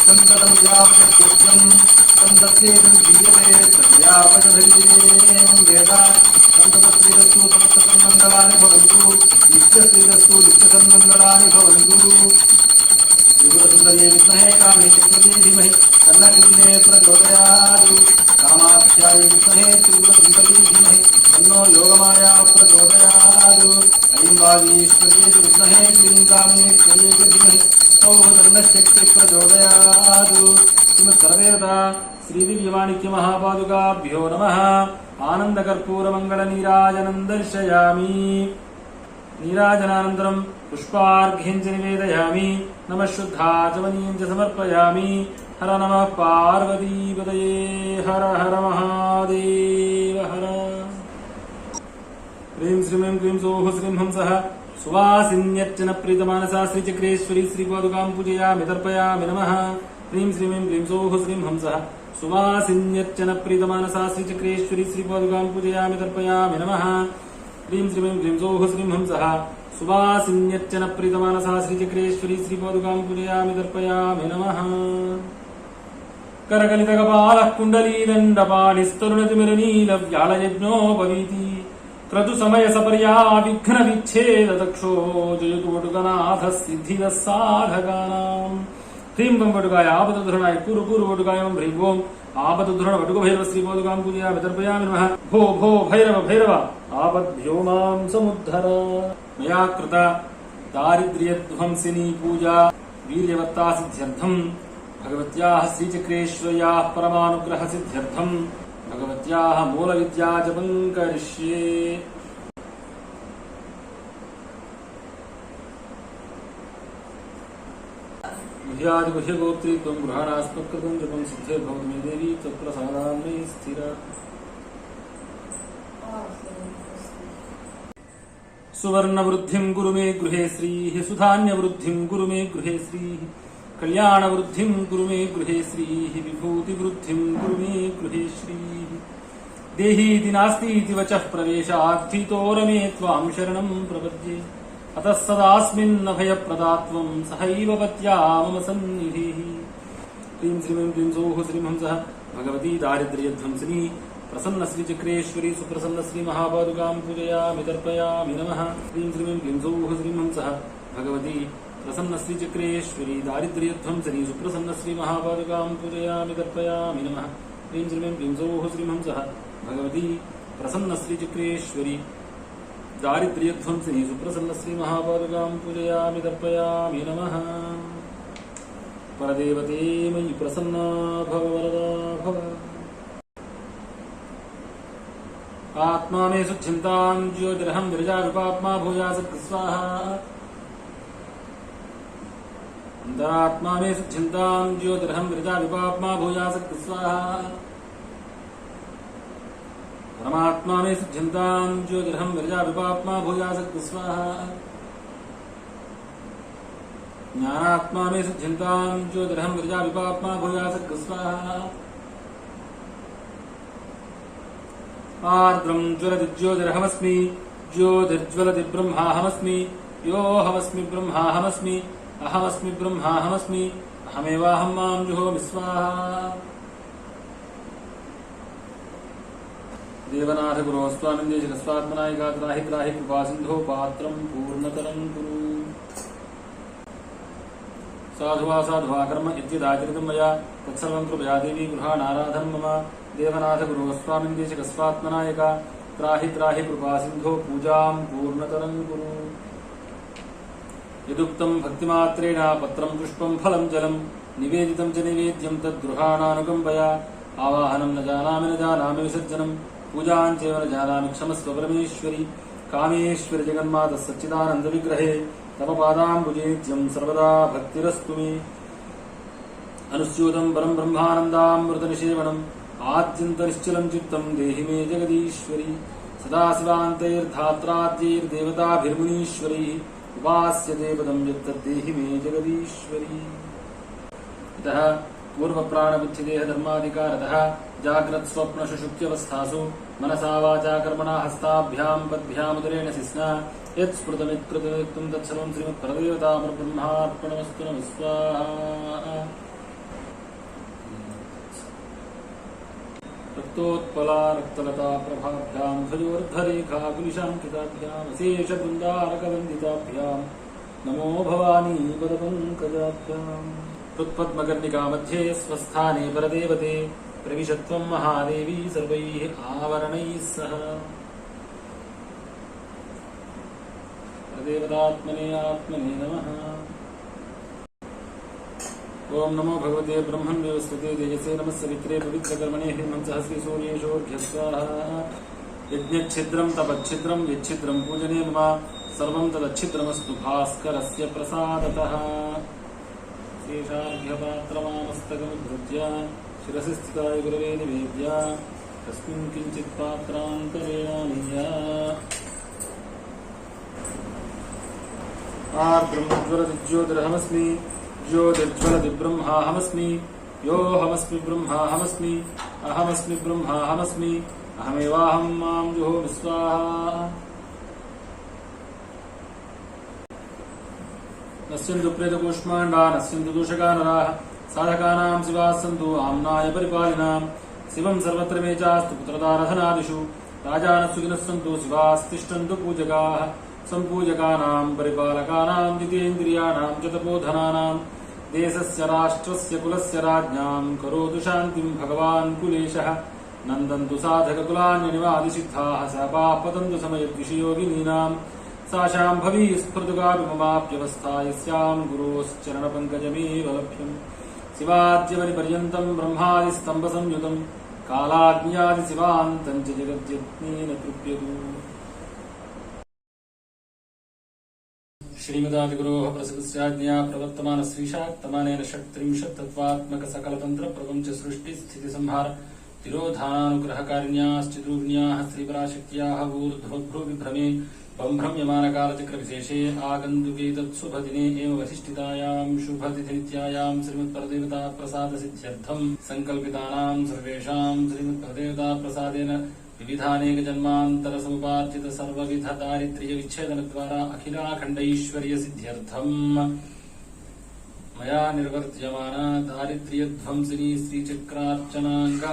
सन्ततं यावत्कृत्यं सन्तस्येदं दीयते तद्यापचधरीरेवं वेद सन्ततश्रीरस्तु समस्तसन्मङ्गलानि भवन्तु नित्यश्रीरस्तु नित्यसन्मङ्गलानि भवन्तु। त्रिपुरसुन्दर्यै विद्महे कामेश्वर्यै धीमहि तन्नः प्रचोदयात्। कामाख्यायै विद्महे त्रिपुरसुन्दर्यै धीमहि तन्नो योगमाया प्रचोदयात्। ऐं वागीश्वर्यै च विद्महे क्लीं कामेश्वर्यै च धीमहि तन्नो तन्नः शक्तिः प्रचोदयात्। श्रीमत्सर्वदेवता श्रीदिव्यमाणिक्यमहापादुकाभ्यो नमः। आनन्दकर्पूरमङ्गलनीराजनं दर्शयामि। नीराजनानन्तरं पुष्पार्घ्यं च निवेदयामि। नमः शुद्धाचमनीयं च समर्पयामि। हर नमः पार्वतीपतये हर हर महादेव हर। ह्रीं श्रीं क्लीं सौः श्रीं हंसः सुवासिन्यर्चन प्रीतमानसा श्रीचक्रेश्वरी श्रीपादुकां पूजयामि तर्पयामि नमः। ह्रीं श्रीं क्लीं सौः श्रीं हंसः सुवासिन्यर्चन प्रीतमानसा श्रीचक्रेश्वरी श्रीपादुकां पूजयामि तर्पयामि नमः। ह्रीं श्रीं क्लीं सौः श्रीं हंसः सुवासिन्यर्चन प्रीतमानसा श्रीचक्रेश्वरी श्रीपादुकां पूजयामि तर्पयामि नमः। करकलितकपालः कुण्डलीदण्डपाणिस्तरुणतिमिरनीलव्याळयज्ञोपवीति क्रतुसमयसपर्या विघ्नविच्छेददक्षो जयतु वटुकनाथः सिद्धिदः साधकानाम्। ह्रीं बं वटुकाय आपदुद्धरणाय कुरु कुरु वटुकाय वं ह्रीं ओं आपदुद्धरण वटुकभैरव श्रीपादुकां पूजयामि तर्पयामि नमः। भो भो भैरव भैरव आपद्भ्यो मां समुद्धर। मया कृत दारिद्र्यध्वंसिनी पूजा वीर्यवत्तासिद्ध्यर्थं भगवत्याः श्रीचक्रेश्वर्याः परमानुग्रहसिद्ध्यर्थं भगवत्याः मूलविद्याजपं करिष्ये। गुह्यादिगुह्यगोत्रीत्वं गृहाणास्मत्कृतं जपं सिद्धिर्भवतु मे देवी त्वत्प्रसादान्मे स्थिरा। सुवर्णवृद्धिं कुरु मे गृहे श्रीः सुधान्यवृद्धिं कुरु मे गृहे श्रीः कल्याणवृद्धिं कुरु मे गृहे श्रीः विभूतिवृद्धिं कुरु मे गृहे श्रीः। देहीति नास्तीति वचः प्रवेशाद्धितो रमे त्वां शरणं प्रपद्ये अतः सदास्मिन्नभयप्रदा त्वं सहैव पत्या मम सन्निधिः। ह्रीं श्रीं क्लीं सौः श्रीं हंसः भगवती दारिद्र्यध्वंसिनी प्रसन्न श्रीचक्रेश्वरी सुप्रसन्न श्रीमहापादुकां पूजयामि तर्पयामि नमः। ह्रीं श्रीं क्लीं सौः श्रीं हंसः भगवती प्रसन्न श्रीचक्रेश्वरी दारिद्र्यध्वंसिनी सुप्रसन्न श्रीमहापादुकां पूजयामि तर्पयामि नमः। ह्रीं श्रीं क्लीं सौः श्रीं हंसः भगवती प्रसन्न श्रीचक्रेश्वरी दारिद्र्यध्वंसिनी सुप्रसन्न श्रीमहापादुकां पूजयामि तर्पयामि नमः। परदेवते मयि प्रसन्ना भव वरदा भव। आत्मा मे सुचिन्तां ज्योतिरहं विरजाविपाप्मा भूयासक् स्वाहा। अन्तरात्मा मे सुचिन्तां ज्योतिरहं विरजाविपाप्मा भूयासक् स्वाहा। परमात्मा मे सुचिन्तां ज्योतिरहं विरजाविपाप्मा भूयासक् स्वाहा। ज्ञानात्मा मे सुचिन्तां ज्योतिरहं विरजाविपाप्मा भूयासक् स्वाहा। आर्द्रं ज्वलति ज्योतिरहमस्मि ज्योतिर्ज्वलति ब्रह्माहमस्मि योऽहमस्मि ब्रह्माहमस्मि अहमस्मि ब्रह्माहमस्मि अहमेवाहं मां जुहोमि स्वाहा। देवनाथ गुरो स्वामिन्देशकस्वात्मनायिका त्राहि त्राहि कृपासिन्धो पात्रं पूर्णतरं कुरु। साधुवा साधुवा कर्म इत्यदाचरितं मया तत्सर्वं कृपया देवी गृहाणाराधनं मम। देवनाथ गुरो स्वामिन्देशकस्वात्मनायिका त्राहि त्राहि कृपासिन्धो पूजां पूर्णतरं कुरु। यदुक्तं भक्तिमात्रेण पत्रं पुष्पं फलं जलं निवेदितं च नैवेद्यं तद्गृहाणानुकम्पया। आवाहनं न जानामि विसर्जनं पूजां चैव न जानामि क्षमस्व परमेश्वरि। कामेश्वरि जगन्मातः सच्चिदानन्दविग्रहे तव पादाम्बुजे नित्यं सर्वदा भक्तिरस्तु मे। अनुस्यूतं परं ब्रह्मानन्दामृतनिषेवनं आद्यन्तनिश्चलं चित्तं देहि मे जगदीश्वरी सदाशिवान्तैर्धात्राद्यैर्देवताभिर्मुनीश्वरैः उपास्य देवतं यत्तद्देहि मे जगदीश्वरी। इतः पूर्वप्राणबुद्धिदेह धर्माधिकारतः जाग्रत् स्वप्न सुषुप्त्यवस्थासु मनसा वाचा कर्मणा हस्ताभ्यां पद्भ्यामुदरेण शिस्ना यत्स्मृतमित्कृतं तत्सर्वं श्रीमत्परदेवतापरब्रह्मार्पणमस्तु नमः स्वाहा। रक्तोत्पला रक्तलता प्रभाभ्यां ध्वजोर्धरेखा कुलिशाङ्किताभ्याम् अशेषबृन्दारकवन्दिताभ्यां नमो भवानी पदपङ्कजाभ्याम्। त्वत्पद्मकर्णिका मध्ये स्वस्थाने परदेवते प्रविशत्वं महादेवी सर्वैः आवरणैः सह। परदेवतात्मने आत्मने नमः। ओम नमो भगवते ब्रह्मन् विवस्वते तेजसे नमः सवित्रे पवित्रकर्मणे हिमंसहस्री सूर्येशोर्घ्यस्वाहा। यज्ञच्छिद्रं तपच्छिद्रं यच्छिद्रं पूजने मम सर्वं तदच्छिद्रमस्तु भास्करस्य प्रसादतः। शेषार्घ्यपात्रमामस्तकमुद्धृत्य शिरसि स्थिताय गुरवे निवेद्य तस्मिन् किञ्चित् पात्रान्तरेणानीय आर्द्रं ज्वलति ज्योतिर्ज्वलति ब्रह्माहमस्मि योऽहमस्मि ब्रह्माहमस्मि अहमस्मि ब्रह्माहमस्मि अहमेवाहं मां जुहोमि स्वाहा। नश्यन्तु प्रेतकूष्माण्डा नश्यन्तु दूषकानराः साधकानां शिवाः सन्तु आम्नाय परिपालिनां। शिवं सर्वत्र मे चास्तु पुत्रदारधनादिषु राजानः सुखिनः सन्तु शिवास्तिष्ठन्तु पूजकाः। सम्पूजकानां परिपालकानां जितेन्द्रियाणां च तपोधनानां देशस्य राष्ट्रस्य कुलस्य राज्ञां करोतु शान्तिं भगवान् कुलेशः। नन्दन्तु साधककुलान्यनिवादिसिद्धाः सपाः पतन्तु समयद्विषयोगिनीनां सा शाम्भवी स्फुर्तुकापि ममाप्यवस्था यस्यां गुरोश्चरणपङ्कजमेव लभ्यम्। शिवाद्यवनिपर्यन्तं ब्रह्मादिस्तम्भसंयुतं कालाग्न्यादिशिवान्तं च जगद्यत्नेन तृप्यतु। श्रीमदादिगुरोः प्रसक्त्याज्ञया प्रवर्तमान श्रीशाक्तमानेन षट्त्रिंशत् तत्त्वात्मक सकलतन्त्र प्रपञ्च सृष्टि स्थिति संहार तिरोधानानुग्रहकारिण्याश्चिद्रूपिण्याः श्रीपराशक्त्याः ऊर्ध्वभ्रुविभ्रमे बम्भ्रम्यमानकालचक्रविशेषे आगन्तुके तत्सुभदिने एव वसिष्ठितायां शुभतिथिनित्यायां श्रीमत्परदेवताप्रसादसिद्ध्यर्थं सङ्कल्पितानां सर्वेषां श्रीमत्परदेवताप्रसादेन विविधानेकजन्मान्तरसमुपार्जित सर्वविध दारिद्र्यविच्छेदनद्वारा अखिलाखण्डैश्वर्यसिद्ध्यर्थम् मया निर्वर्त्यमाना दारिद्र्यध्वंसिनी श्रीचक्रार्चनाङ्ग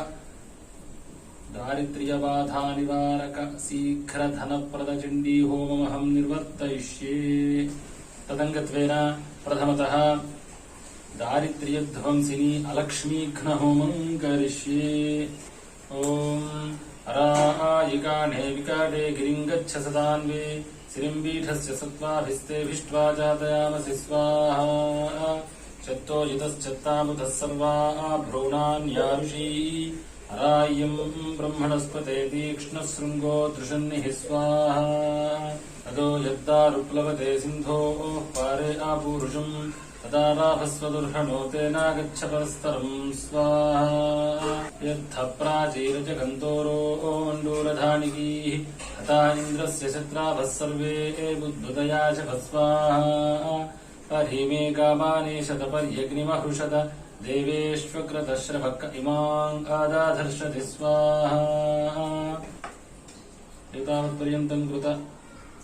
दारिद्र्यबाधानिवारक शीघ्रधनप्रदचण्डी होममहं निर्वर्तयिष्ये। तदङ्गत्वेन प्रथमतः दारिद्र्यध्वंसिनी अलक्ष्मीघ्नहोमं करिष्ये। ॐ अरायिकाणे विकाटे गिरिं गच्छ सदान्वे श्रीम्बीठस्य सत्त्वाभिस्तेभिष्ट्वा जातयामसि स्वाहा। चत्तोजितश्चत्तामुधः सर्वा भ्रूणान्यारुषी अराय्यं ब्रह्मणस्पते तीक्ष्णशृङ्गो दृशन्निः स्वाहा। अदो यद्दारुप्लवते सिन्धोः पारे आपूरुषम् तदा राभस्वदुर्हणो तेनागच्छ परस्तरं स्वाहा। यद्ध प्राचीरजगन्तोरोण्डूरधानिकीः हता इन्द्रस्य शत्राभः सर्वे बुद्धुदया च भस्वाहा। परिमे कामाने शतपर्यग्निमहृषत देवेष्वक्रतश्रभक्क इमाम् आदाधर्षति स्वाहा। एतावत्पर्यन्तं कृत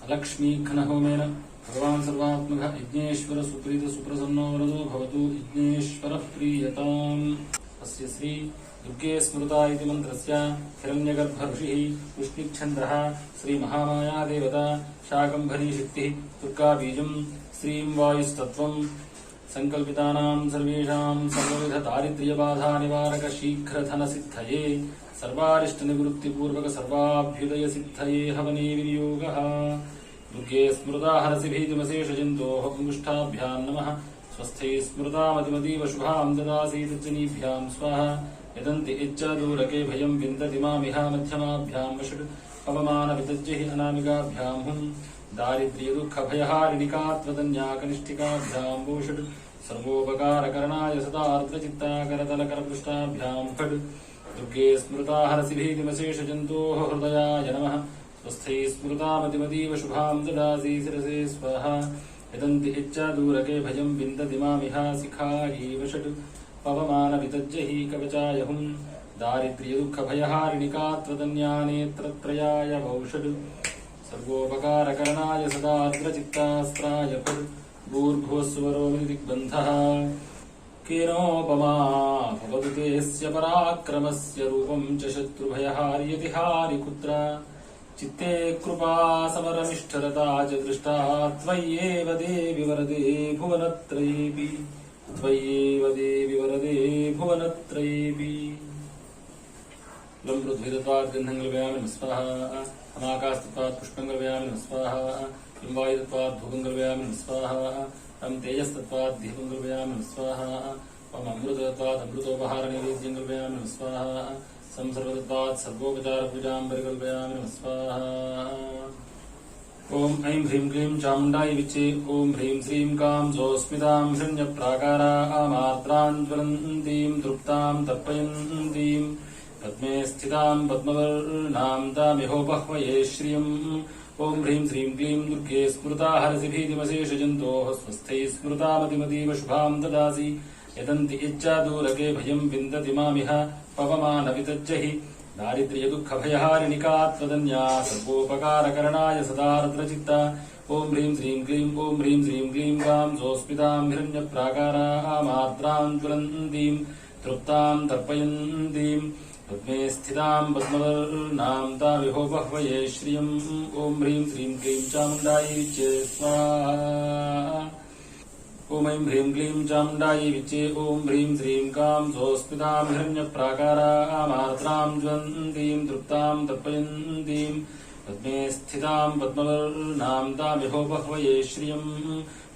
अलक्ष्मीघ्नहोमेन भगवान् सर्वात्मकः यज्ञेश्वर सुप्रीत सुप्रसन्नो वरदो भवतु। यज्ञेश्वरः प्रीयताम्। अस्य श्री दुर्गे स्मृता इति मन्त्रस्य हिरण्यगर्भ ऋषिः पुष्णिच्छन्दः श्रीमहामाया देवता शाकम्भरी शक्तिः दुर्गाबीजं श्रीं वायुस्तत्त्वं सङ्कल्पितानां सर्वेषां सर्वविध दारिद्र्यबाधानिवारक शीघ्रधनसिद्धये सर्वारिष्टनिवृत्तिपूर्वक सर्वाभ्युदयसिद्धये हवने विनियोगः। दुर्गे स्मृता हरसि भीतिमशेषजन्तोः पुङ्गुष्ठाभ्यां नमः। स्वस्थै स्मृतामतिमतीव शुभां ददासि तज्जनीभ्यां स्वाहा। यदन्ति इच्छादूरके भयं विन्दति मामिह मध्यमाभ्यां वषट् पवमानवितज्जिः अनामिकाभ्यां हुं दारिद्र्यदुःखभयहारिणिकात्वतन्याकनिष्ठिकाभ्यां वोषट् सर्वोपकारकरणाय सदार्द्रचित्ताकरतलकरपृष्ठाभ्यां फट् दुर्गे स्मृता हरसि भीतिमशेषजन्तोः हृदयाय नमः स्वस्थै स्मृतामतिमतीव शुभां ददासि शिरसे स्वाहा यदन्ति इच्छादूरके भयं विन्दति मामिहासिखायैव षट् पवमानवितज्य हि कवचाय हुं दारिद्र्यदुःखभयहारिणिका त्वदन्यानेत्रत्रयाय वौषट् सर्वोपकारकरणाय सदार्द्रचित्तास्त्राय फट् भूर्भुवस्वरोमिति दिग्बन्धः केनोपमा भवतु तेऽस्य पराक्रमस्य रूपं च शत्रुभयहार्यतिहारि कुत्र चित्ते कृपा समरनिष्ठरता च दृष्टा त्वय्येव देवि वरदे भुवनत्रयेऽपि त्वय्येव देवि वरदे भुवनत्रयेऽपि लम्पृथ्वीतत्वात् गन्धङ्गलव्यामि नमः स्वाहा अमाकाशतत्वात् पुष्पङ्गलव्यामि नमः स्वाहा वायुतत्वात् भूगङ्गलव्यामि नमः स्वाहा तं तेजस्तत्वात् दीपङ्गलव्यामि नमः स्वाहा ॐ अमृतत्वात् अमृतोपहारनैवेद्यङ्गलव्यामि नमः स्वाहा संसर्वतत्वात् सर्वोपचारपूजाम्बरिकल्पयामि नमः स्वाहा ॐ ऐं ह्रीं क्लीं चामुण्डाय विचे ॐ ह्रीं श्रीं कां सोऽस्मितां हिरण्यप्राकारामार्द्रां ज्वलन्तीं तृप्तां तर्पयन्तीं पद्मे स्थितां पद्मवर्णां तामिहोपह्वये श्रियम् ॐ ह्रीं श्रीं क्लीं दुर्गे स्मृता हरसि भीतिमशेषजन्तोः स्वस्थै स्मृतामतिमतीव शुभां ददासि यदन्ति इच्छादूरके भयं विन्दति मामिह पवमानवितज्य हि दारिद्र्यदुःखभयहारिणिका त्वदन्या सर्वोपकारकरणाय सदार्द्रचित्ता ॐ ह्रीं श्रीं क्लीं ॐ ह्रीं श्रीं क्लीं गां सोऽस्मितां हिरण्यप्राकारामार्द्रां ज्वलन्तीं तृप्तां तर्पयन्तीं पद्मे स्थितां पद्मवर्णां तामिहोपह्वये श्रियम् ॐ ह्रीं श्रीं क्लीं चामुण्डायै विचे स्वाहा ॐ ऐं ह्रीं क्लीं चामुण्डायै विचे ॐ ह्रीं श्रीं कां सोऽस्मितां हिरण्यप्राकारामार्द्रां ज्वलन्तीं तृप्तां तर्पयन्तीं पद्मे स्थितां पद्मवर्णां तामिहोपह्वये श्रियम्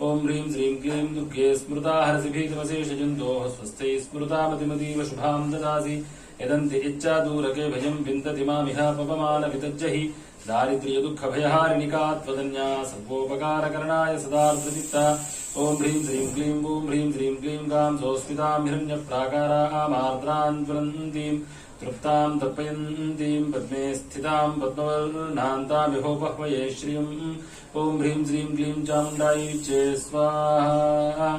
ॐ ह्रीं श्रीं क्लीं दुर्गे स्मृता हरसि भीतिमशेषजन्तोः स्वस्थै स्मृतामतिमतीव शुभां ददासि यदन्ति इच्छादूरके भयं विन्दति मामिह पवमानवितज्य हि दारिद्र्यदुःखभयहारिणिका त्वदन्या सर्वोपकारकरणाय सदार्द्रचित्ता ॐ ह्रीं श्रीं क्लीं ॐ ह्रीं श्रीं क्लीं गां सोऽस्मितां हिरण्यप्राकारामार्द्रां ज्वलन्तीं तृप्तां तर्पयन्तीं पद्मे स्थितां पद्मवर्णां तामिहोपह्वये श्रियम् ॐ ह्रीं श्रीं क्लीं चामुण्डायै विचे स्वाहा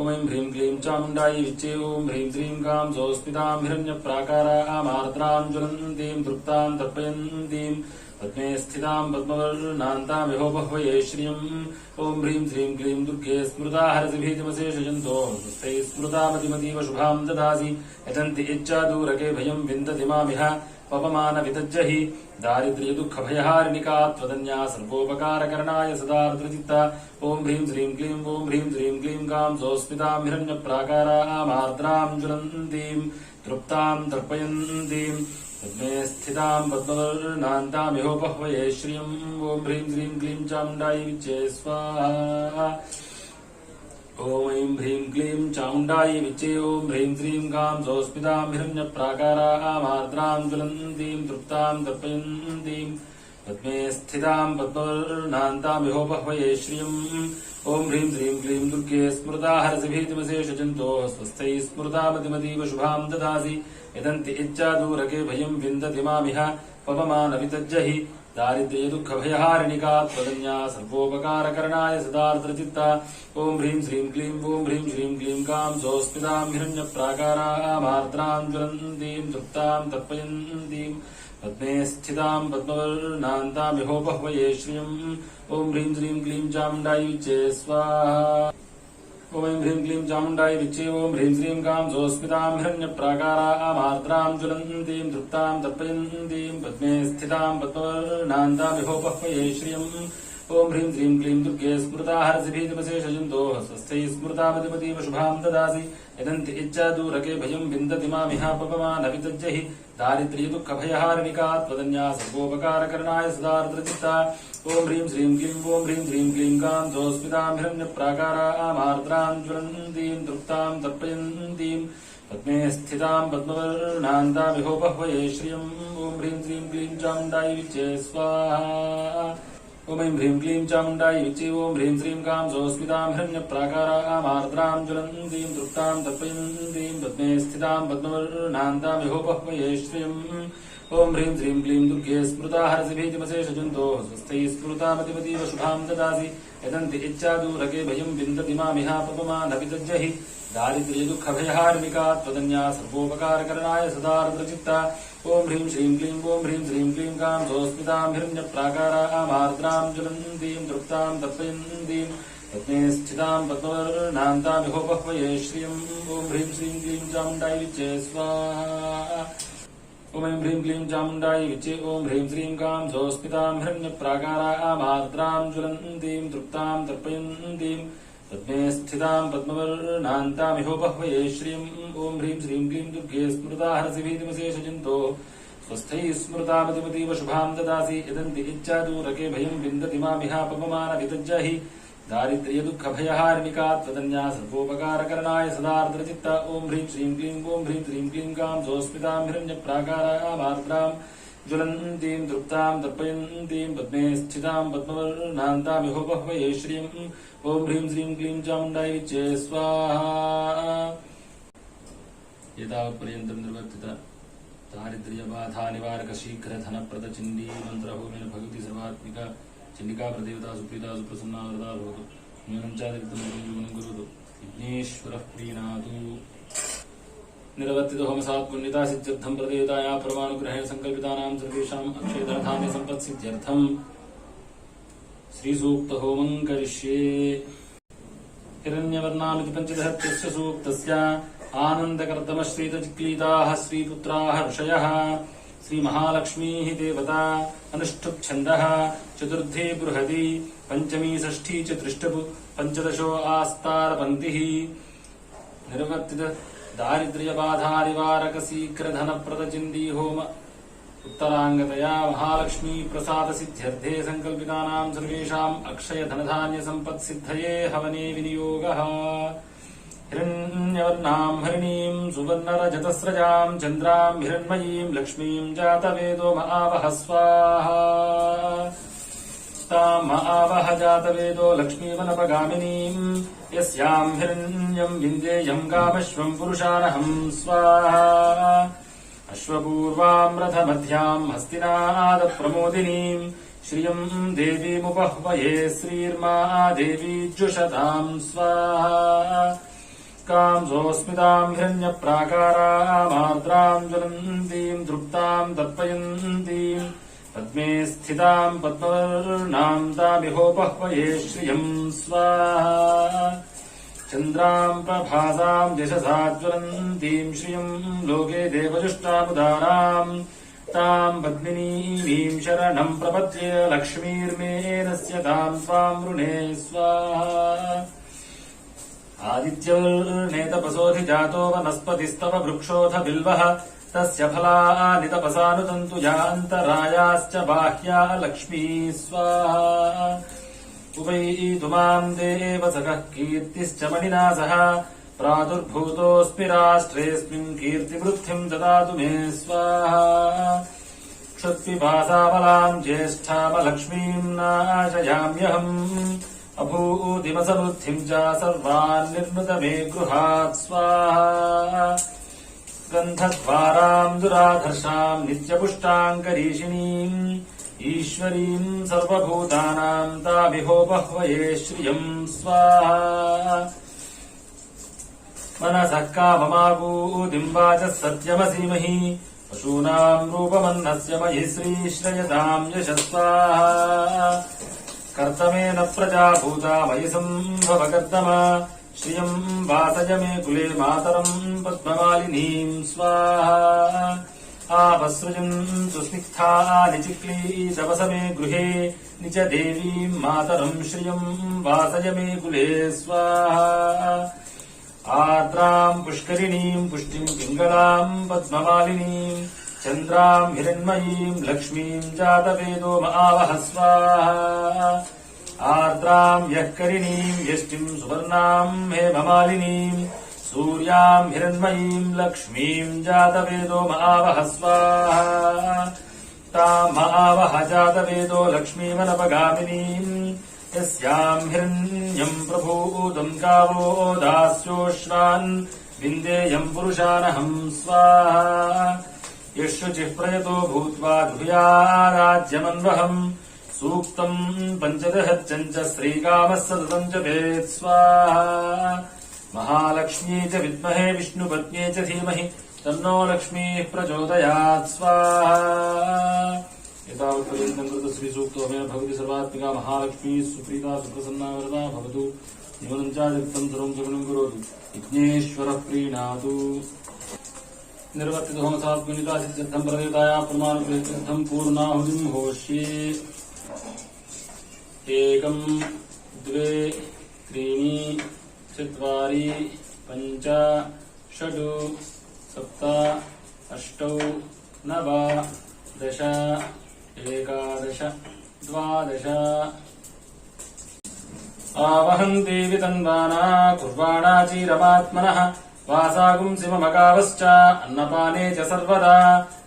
ॐ ऐं ह्रीं क्लीं चामुण्डायै विचे ॐ ह्रीं श्रीं कां सोऽस्मितां हिरण्यप्राकारामार्द्रां ज्वलन्तीं तृप्तां तर्पयन्तीं पद्मे स्थितां पद्मवर्णां तामिहोपह्वये श्रियम् ॐ ह्रीं श्रीं क्लीं दुर्गे स्मृता हरसि भीतिमशेषजन्तोः स्वस्थै स्मृतामतिमतीव शुभां ददासि यदन्ति इच्छादूरके भयं विन्दति मामिह पवमानवितज्य हि दारिद्र्यदुःखभयहारिणिका त्वदन्या सर्वोपकारकरणाय सदार्द्रचित्ता ॐ ह्रीं श्रीं क्लीं ॐ ह्रीं श्रीं क्लीं गां सोऽस्मितां हिरण्यप्राकारामार्द्रां ज्वलन्तीं तृप्तां तर्पयन्तीं पद्मे स्थितां पद्मवर्णां तामिहोपह्वये श्रियम् ॐ ह्रीं श्रीं क्लीं चामुण्डायै विचे स्वाहा ॐ ऐं ह्रीं क्लीं चामुण्डायै विचे ॐ ह्रीं श्रीं गां सोऽस्मितां हिरण्यप्राकारामार्द्रां ज्वलन्तीं तृप्तां तर्पयन्तीं पद्मे स्थितां पद्मवर्णां तामिहोपह्वये श्रियम् ॐ ह्रीं श्रीं क्लीं दुर्गे स्मृता हरसि भीतिमशेषजन्तोः स्वस्थै स्मृतामतिमतीव शुभां ददासि यदन्ति इच्छादूरके भयं विन्दति मामिह पवमानवितज्य हि दारिद्र्यदुःखभयहारिणिका त्वदन्या सर्वोपकारकरणाय सदार्द्रचित्ता ॐ ह्रीं श्रीं क्लीं ॐ ह्रीं श्रीं क्लीं गां सोऽस्मितां हिरण्यप्राकारामार्द्रां ज्वलन्तीं तृप्तां तर्पयन्तीं पद्मे स्थितां पद्मवर्णां तामिहोपह्वये श्रियम् ॐ ह्रीं श्रीं क्लीं चामुण्डायै विचे स्वाहा ॐ ऐं ह्रीं क्लीं चामुण्डायै विचे ॐ ह्रीं श्रीं गां सोऽस्मितां हिरण्यप्राकारामार्द्रां ज्वलन्तीं तृप्तां तर्पयन्तीं पद्मे स्थितां पद्मवर्णां तामिहोपह्वये श्रियम् ॐ ह्रीं श्रीं क्लीं दुर्गे स्मृता हरसि भीतिमशेषजन्तोः स्वस्थै स्मृतामतिमतीव शुभां ददासि यदन्ति इच्छादूरके भयं विन्दति मामिह पवमानवितज्य हि दारिद्र्यदुःखभयहारिणिका त्वदन्या सर्वोपकारकरणाय सदार्द्रचित्ता ॐ ह्रीं श्रीं क्लीं ॐ ह्रीं श्रीं क्लीं गां सोऽस्मितां हिरण्यप्राकारामार्द्रां ज्वलन्तीं तृप्तां तर्पयन्तीं पद्मे स्थितां पद्मवर्णां तामिहोपह्वये श्रियम् ॐ ह्रीं श्रीं क्लीं चामुण्डायै विचे स्वाहा ॐ ओम ऐं ह्रीं क्लीं चामुण्डायै विच्चे ओम ह्रीं श्रीं कां सोऽस्मितां हिरण्यप्राकारामार्द्रां ज्वलन्तीं तृप्तां तर्पयन्तीं पद्मे स्थितां पद्मवर्णान्तामिहोपह्वये श्रियम् ओम ह्रीं श्रीं क्लीं दुर्गे स्मृता हरसि भीतिमशेषजन्तोः स्वस्थैः स्फुरतामतिमतीव शुभां ददासि यदन्ति इच्छादूरके भयं विन्दति मामिहापपमानविदज्जहि दारिद्र्यदुःखभयहारिणिका त्वदन्या सर्वोपकारकरणाय सदार्द्रचित्ता ओम ह्रीं श्रीं क्लीं ओम ह्रीं श्रीं क्लीं कां सोऽस्मितां हिरण्यप्राकारामार्द्रां ज्वलन्तीं तृप्तां तर्पयन्तीं पद्मे स्थितां पद्मवर्णान्तामिहोपह्वये श्रियम् ओम ह्रीं श्रीं क्लीं चामुण्डायै विच्चे स्वाहा ओम ऐं ह्रीं क्लीं चामुण्डायै विच्चे ओम ह्रीं श्रीं कां सोऽस्मितां हिरण्यप्राकारामार्द्रां ज्वलन्तीं तृप्तां तर्पयन्तीं पद्मे स्थितां पद्मवर्णान्तामिहोपह्वये श्रियम् ओम ह्रीं श्रीं क्लीं दुर्गे स्मृता हरसि भीतिमशेषजन्तोः स्वस्थैः स्मृतामतिमतीव शुभां ददासि यदन्ति इच्छादूरके भयं विन्दति मामिहापपमानविदज्जहि दारिद्र्यदुःखभयहारिणिका त्वदन्या सर्वोपकारकरणाय सदार्द्रचित्ता ओम ह्रीं श्रीं क्लीं कां सोऽस्मितां हिरण्यप्राकारामार्द्रां ज्वलन्तीं तृप्तां तर्पयन्तीं पद्मे स्थितां पद्मवर्णान्तामिहोपह्वये श्रियम् ओम ह्रीं श्रीं क्लीं चामुण्डायै विच्चे स्वाहा एतावत्पर्यन्तं निर्वर्तित दारिद्र्यबाधानिवारक शीघ्रधनप्रदचिण्डी मन्त्रहोमेन भगवती सर्वात्मिका चंडिका प्रदेवता सुप्रीता सुप्रसन्ना वरदा भवतु न्यूनं चादिक्तं जीवनं करोतु विघ्नेश्वरः प्रीणातु निरवर्तित होमसात् पुण्यता सिद्ध्यर्थं प्रदेवताया परमानुग्रहेण संकल्पितानां सर्वेषाम् अक्षयधनधान्य सम्पत्सिद्ध्यर्थं श्रीसूक्त होमं करिष्ये हिरण्यवर्णामिति पञ्चदशत्यस्य सूक्तस्य आनन्दकर्दमश्रीतचिक्लीताः श्रीपुत्राः ऋषयः श्रीमहालक्ष्मीः देवता अनुष्ठुप् चतुर्थी बृहदी पंचमी षष्ठी च त्रिष्टपु पंचदशो आस्तारपन्तिः निर्वर्तित दारिद्र्यबाधानिवारक शीघ्रधनप्रदचिण्डी होम उत्तरांगतया महालक्ष्मी प्रसाद सिद्ध्यर्थे संकल्पितानां सर्वेषाम् अक्षय धनधान्य सम्पत्सिद्धये हवने विनियोगः हिरण्यवर्णां हरिणीं सुवर्णरजतस्रजां चन्द्रां हिरण्मयीं लक्ष्मीं जातवेदो महावह स्वाहा तां महावह जातवेदो लक्ष्मीवनपगामिनीं यस्यां हिरण्यं विन्देयं कामश्वं पुरुषानहं स्वाहा अश्वपूर्वां रथमध्यां हस्तिनादप्रमोदिनीं श्रियं देवीमुपह्वये श्रीर्मा देवी जुषतां स्वाहा कां सोऽस्मितां हिरण्यप्राकारामार्द्रां ज्वलन्तीं तृप्तां तर्पयन्तीं पद्मे स्थितां पद्मवर्णां तामिहोपह्वये श्रियं स्वाहा चन्द्रां प्रभासां यशसा ज्वलन्तीं श्रियं लोके देवजुष्टामुदारां तां पद्मिनीमीं शरणं प्रपद्ये लक्ष्मीर्मेनस्य तां त्वां वृणे स्वाहा आदित्यवर्णे तपसोऽधिजातो वनस्पतिस्तव वृक्षोऽथ बिल्वः तस्य फलानि तपसानुतन्तु यान्तरायाश्च बाह्या लक्ष्मी स्वाहा उपैतु मां देवसखः कीर्तिश्च मणिना सह प्रादुर्भूतोऽस्मि राष्ट्रेऽस्मिन् कीर्तिवृद्धिं ददातु मे स्वाहा क्षुत्पिपासामलां ज्येष्ठामलक्ष्मीं नाशयाम्यहम् अभूतिमसमृद्धिं च सर्वान् निर्नुत मे गृहात् स्वाहा गन्धद्वारां दुराधर्षां नित्यपुष्टाङ्करीषिणीम् ईश्वरीं सर्वभूतानां तामिहोपह्वये श्रियं स्वाहा मनसः काममापूतिं वाचः सत्यमसीमहि पशूनां रूपमन्नस्य मयि श्रीश्रयतां यशस्वाहा कर्तमेन प्रजा भूता मयि सम्भवकर्तम श्रियं वासय मे कुले मातरं पद्ममालिनीं स्वाहा आपसृजन्तु स्निग्धानि चिक्लीतवस मे गृहे निज देवीं मातरं श्रियं वासय मे कुले स्वाहा आर्द्रां पुष्करिणीं पुष्टिं पिङ्गलां पद्ममालिनीं चन्द्रां हिरण्मयीं लक्ष्मीं जातवेदो महावह स्वाहा आर्द्रां यःकरिणीं यष्टिं सुवर्णां हेममालिनीं सूर्यां हिरण्मयीं लक्ष्मीं जातवेदो महावह स्वाहा तामावह जातवेदो लक्ष्मीमनपगामिनीम् यस्याम् हिरण्यम् प्रभूतम् गावो दास्योश्वान् विन्देयम् पुरुषानहम् स्वाहा यशुचिः प्रयतो भूत्वा धुयाराज्यमन्वहम् सूक्तम् पञ्चदहच्च श्रीकामः सततम् जपेत् स्वाहा महालक्ष्मी च विद्महे विष्णुपत्न्यै च धीमहि तन्नो लक्ष्मीः प्रचोदयात् स्वाहा एतावत्पर्यन्तं कृत श्रीसूक्तोमेन भगवती सर्वात्मिका महालक्ष्मी सुप्रीता सुप्रसन्ना वरदा भवतु जीवनं चादित्यं सर्वं सुगुणं करोतु विघ्नेश्वरः प्रीणातु निर्वर्तित होमसात्मनिकासिद्धं प्रदेवताया प्रमाणप्रेत्यर्थं पूर्णाहुतिं होष्ये 1 2 3 4 5 6 7 8 9 10 11 12 आवहन्ति वितन्वाना कुर्वाणा चीरमात्मनः वासागुंसिममगावश्च अन्नपाने च सर्वदा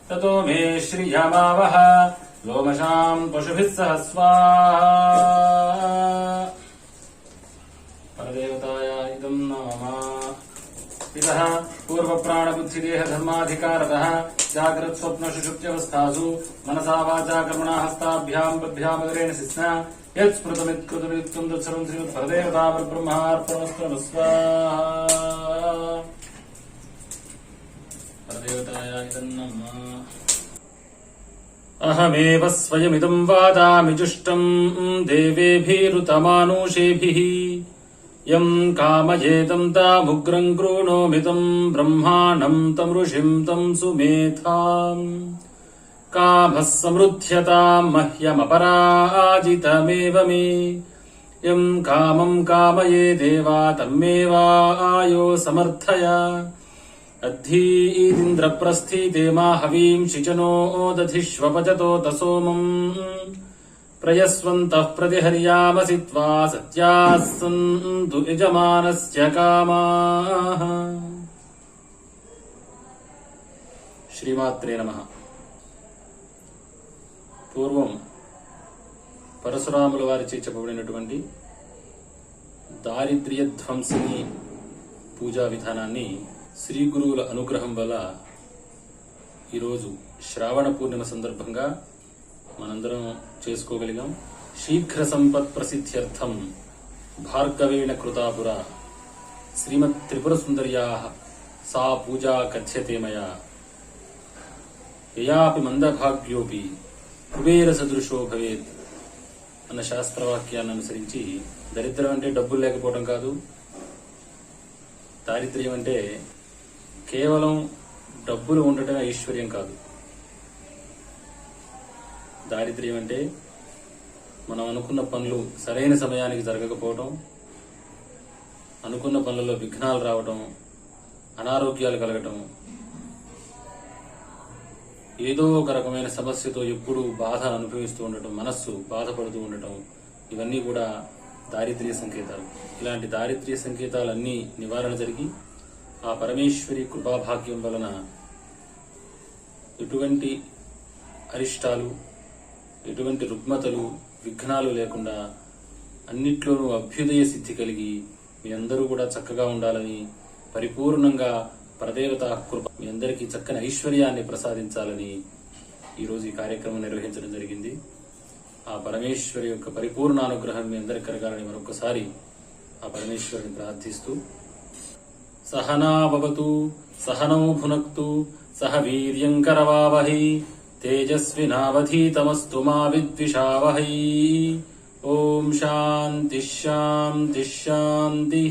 ततो मे श्रियमावह लोमशाम् पशुभिः सह स्वाहा परदेवताया इदं नमः इतः पूर्वप्राणबुद्धिदेहधर्माधिकारतः जाग्रत्स्वप्नसुषुप्त्यवस्थासु मनसा वाचा कर्मणा हस्ताभ्याम् पद्भ्यामगरेण शिस्ना यत्स्मृतमित्कृतमित्युक्तं तत्सर्वं श्रीमत्परदेवतापरब्रह्मार्पणमस्तु नमः स्वाहा परदेवताया इदं नमः अहमेव स्वयमिदं वादामि जुष्टं देवेभिरुतमानुषेभिः यं कामयेतं तामुग्रं कृणोमितं ब्रह्माणं तं ऋषिं तं सुमेधाम् कामः समृद्ध्यतां मह्यमपराजितमेव मे यं कामं कामये देवा तम्मेवायो समर्थय अद्धीदिन्द्रप्रस्थिते माहवीं शिचनो दधिष्वपचतो तसोमम् प्रयस्वन्तः प्रतिहर्यामसि त्वा सत्याः सन्तु यजमानस्य कामाः श्रीमात्रे नमः పూర్వం పరశురాముల వారిచే చెప్పబడినటువంటి దారిద్ర్య ధ్వంసిని పూజా విధానాన్ని శ్రీ గురువుల అనుగ్రహం వల్ల ఈరోజు శ్రావణ పూర్ణిమ సందర్భంగా మనందరం చేసుకోగలిగాం. శీఘ్ర సంపత్ ప్రసిద్ధ్యర్థం భార్గవేణ కృతాపుర శ్రీమత్ త్రిపుర సుందర్యా సా పూజా కథ్యతే మయా యయాపి మందభాగ్యోపి కుబేర సదృశో భవేత్ అన్న శాస్త్రవాక్యాన్ని అనుసరించి దరిద్రం అంటే డబ్బులు లేకపోవడం కాదు. దారిద్ర్యం అంటే కేవలం డబ్బులు ఉండటం ఐశ్వర్యం కాదు. దారిద్ర్యం అంటే మనం అనుకున్న పనులు సరైన సమయానికి జరగకపోవటం, అనుకున్న పనులలో విఘ్నాలు రావటం, అనారోగ్యాలు కలగటం, ఏదో ఒక రకమైన సమస్యతో ఎప్పుడు బాధ అనుభవిస్తూ ఉండటం, మనస్సు బాధపడుతూ ఉండటం, ఇవన్నీ కూడా దారిద్ర్య సంకేతాలు. ఇలాంటి దారిద్ర్య సంకేతాలన్నీ నివారణ జరిగి ఆ పరమేశ్వరి కృపాభాగ్యం వలన ఎటువంటి అరిష్టాలు, ఎటువంటి రుగ్మతలు, విఘ్నాలు లేకుండా అన్నిట్లోనూ అభ్యుదయ సిద్ధి కలిగి మీ అందరూ కూడా చక్కగా ఉండాలని, పరిపూర్ణంగా పరదేవత కృప మీ అందరికీ చక్కని ఐశ్వర్యాన్ని ప్రసాదించాలని ఈరోజు ఈ కార్యక్రమం నిర్వహించడం జరిగింది. ఆ పరమేశ్వరి యొక్క పరిపూర్ణ అనుగ్రహం మీ అందరికి కలగాలని మరొకసారి ఆ పరమేశ్వరుని ప్రార్థిస్తూ సహనా భవతు సహనౌ భునక్తు సహ వీర్యం కరవావహై తేజస్వినావధీతమస్తు మా విద్విషావహై. ఓం శాంతి శాంతి శాంతి.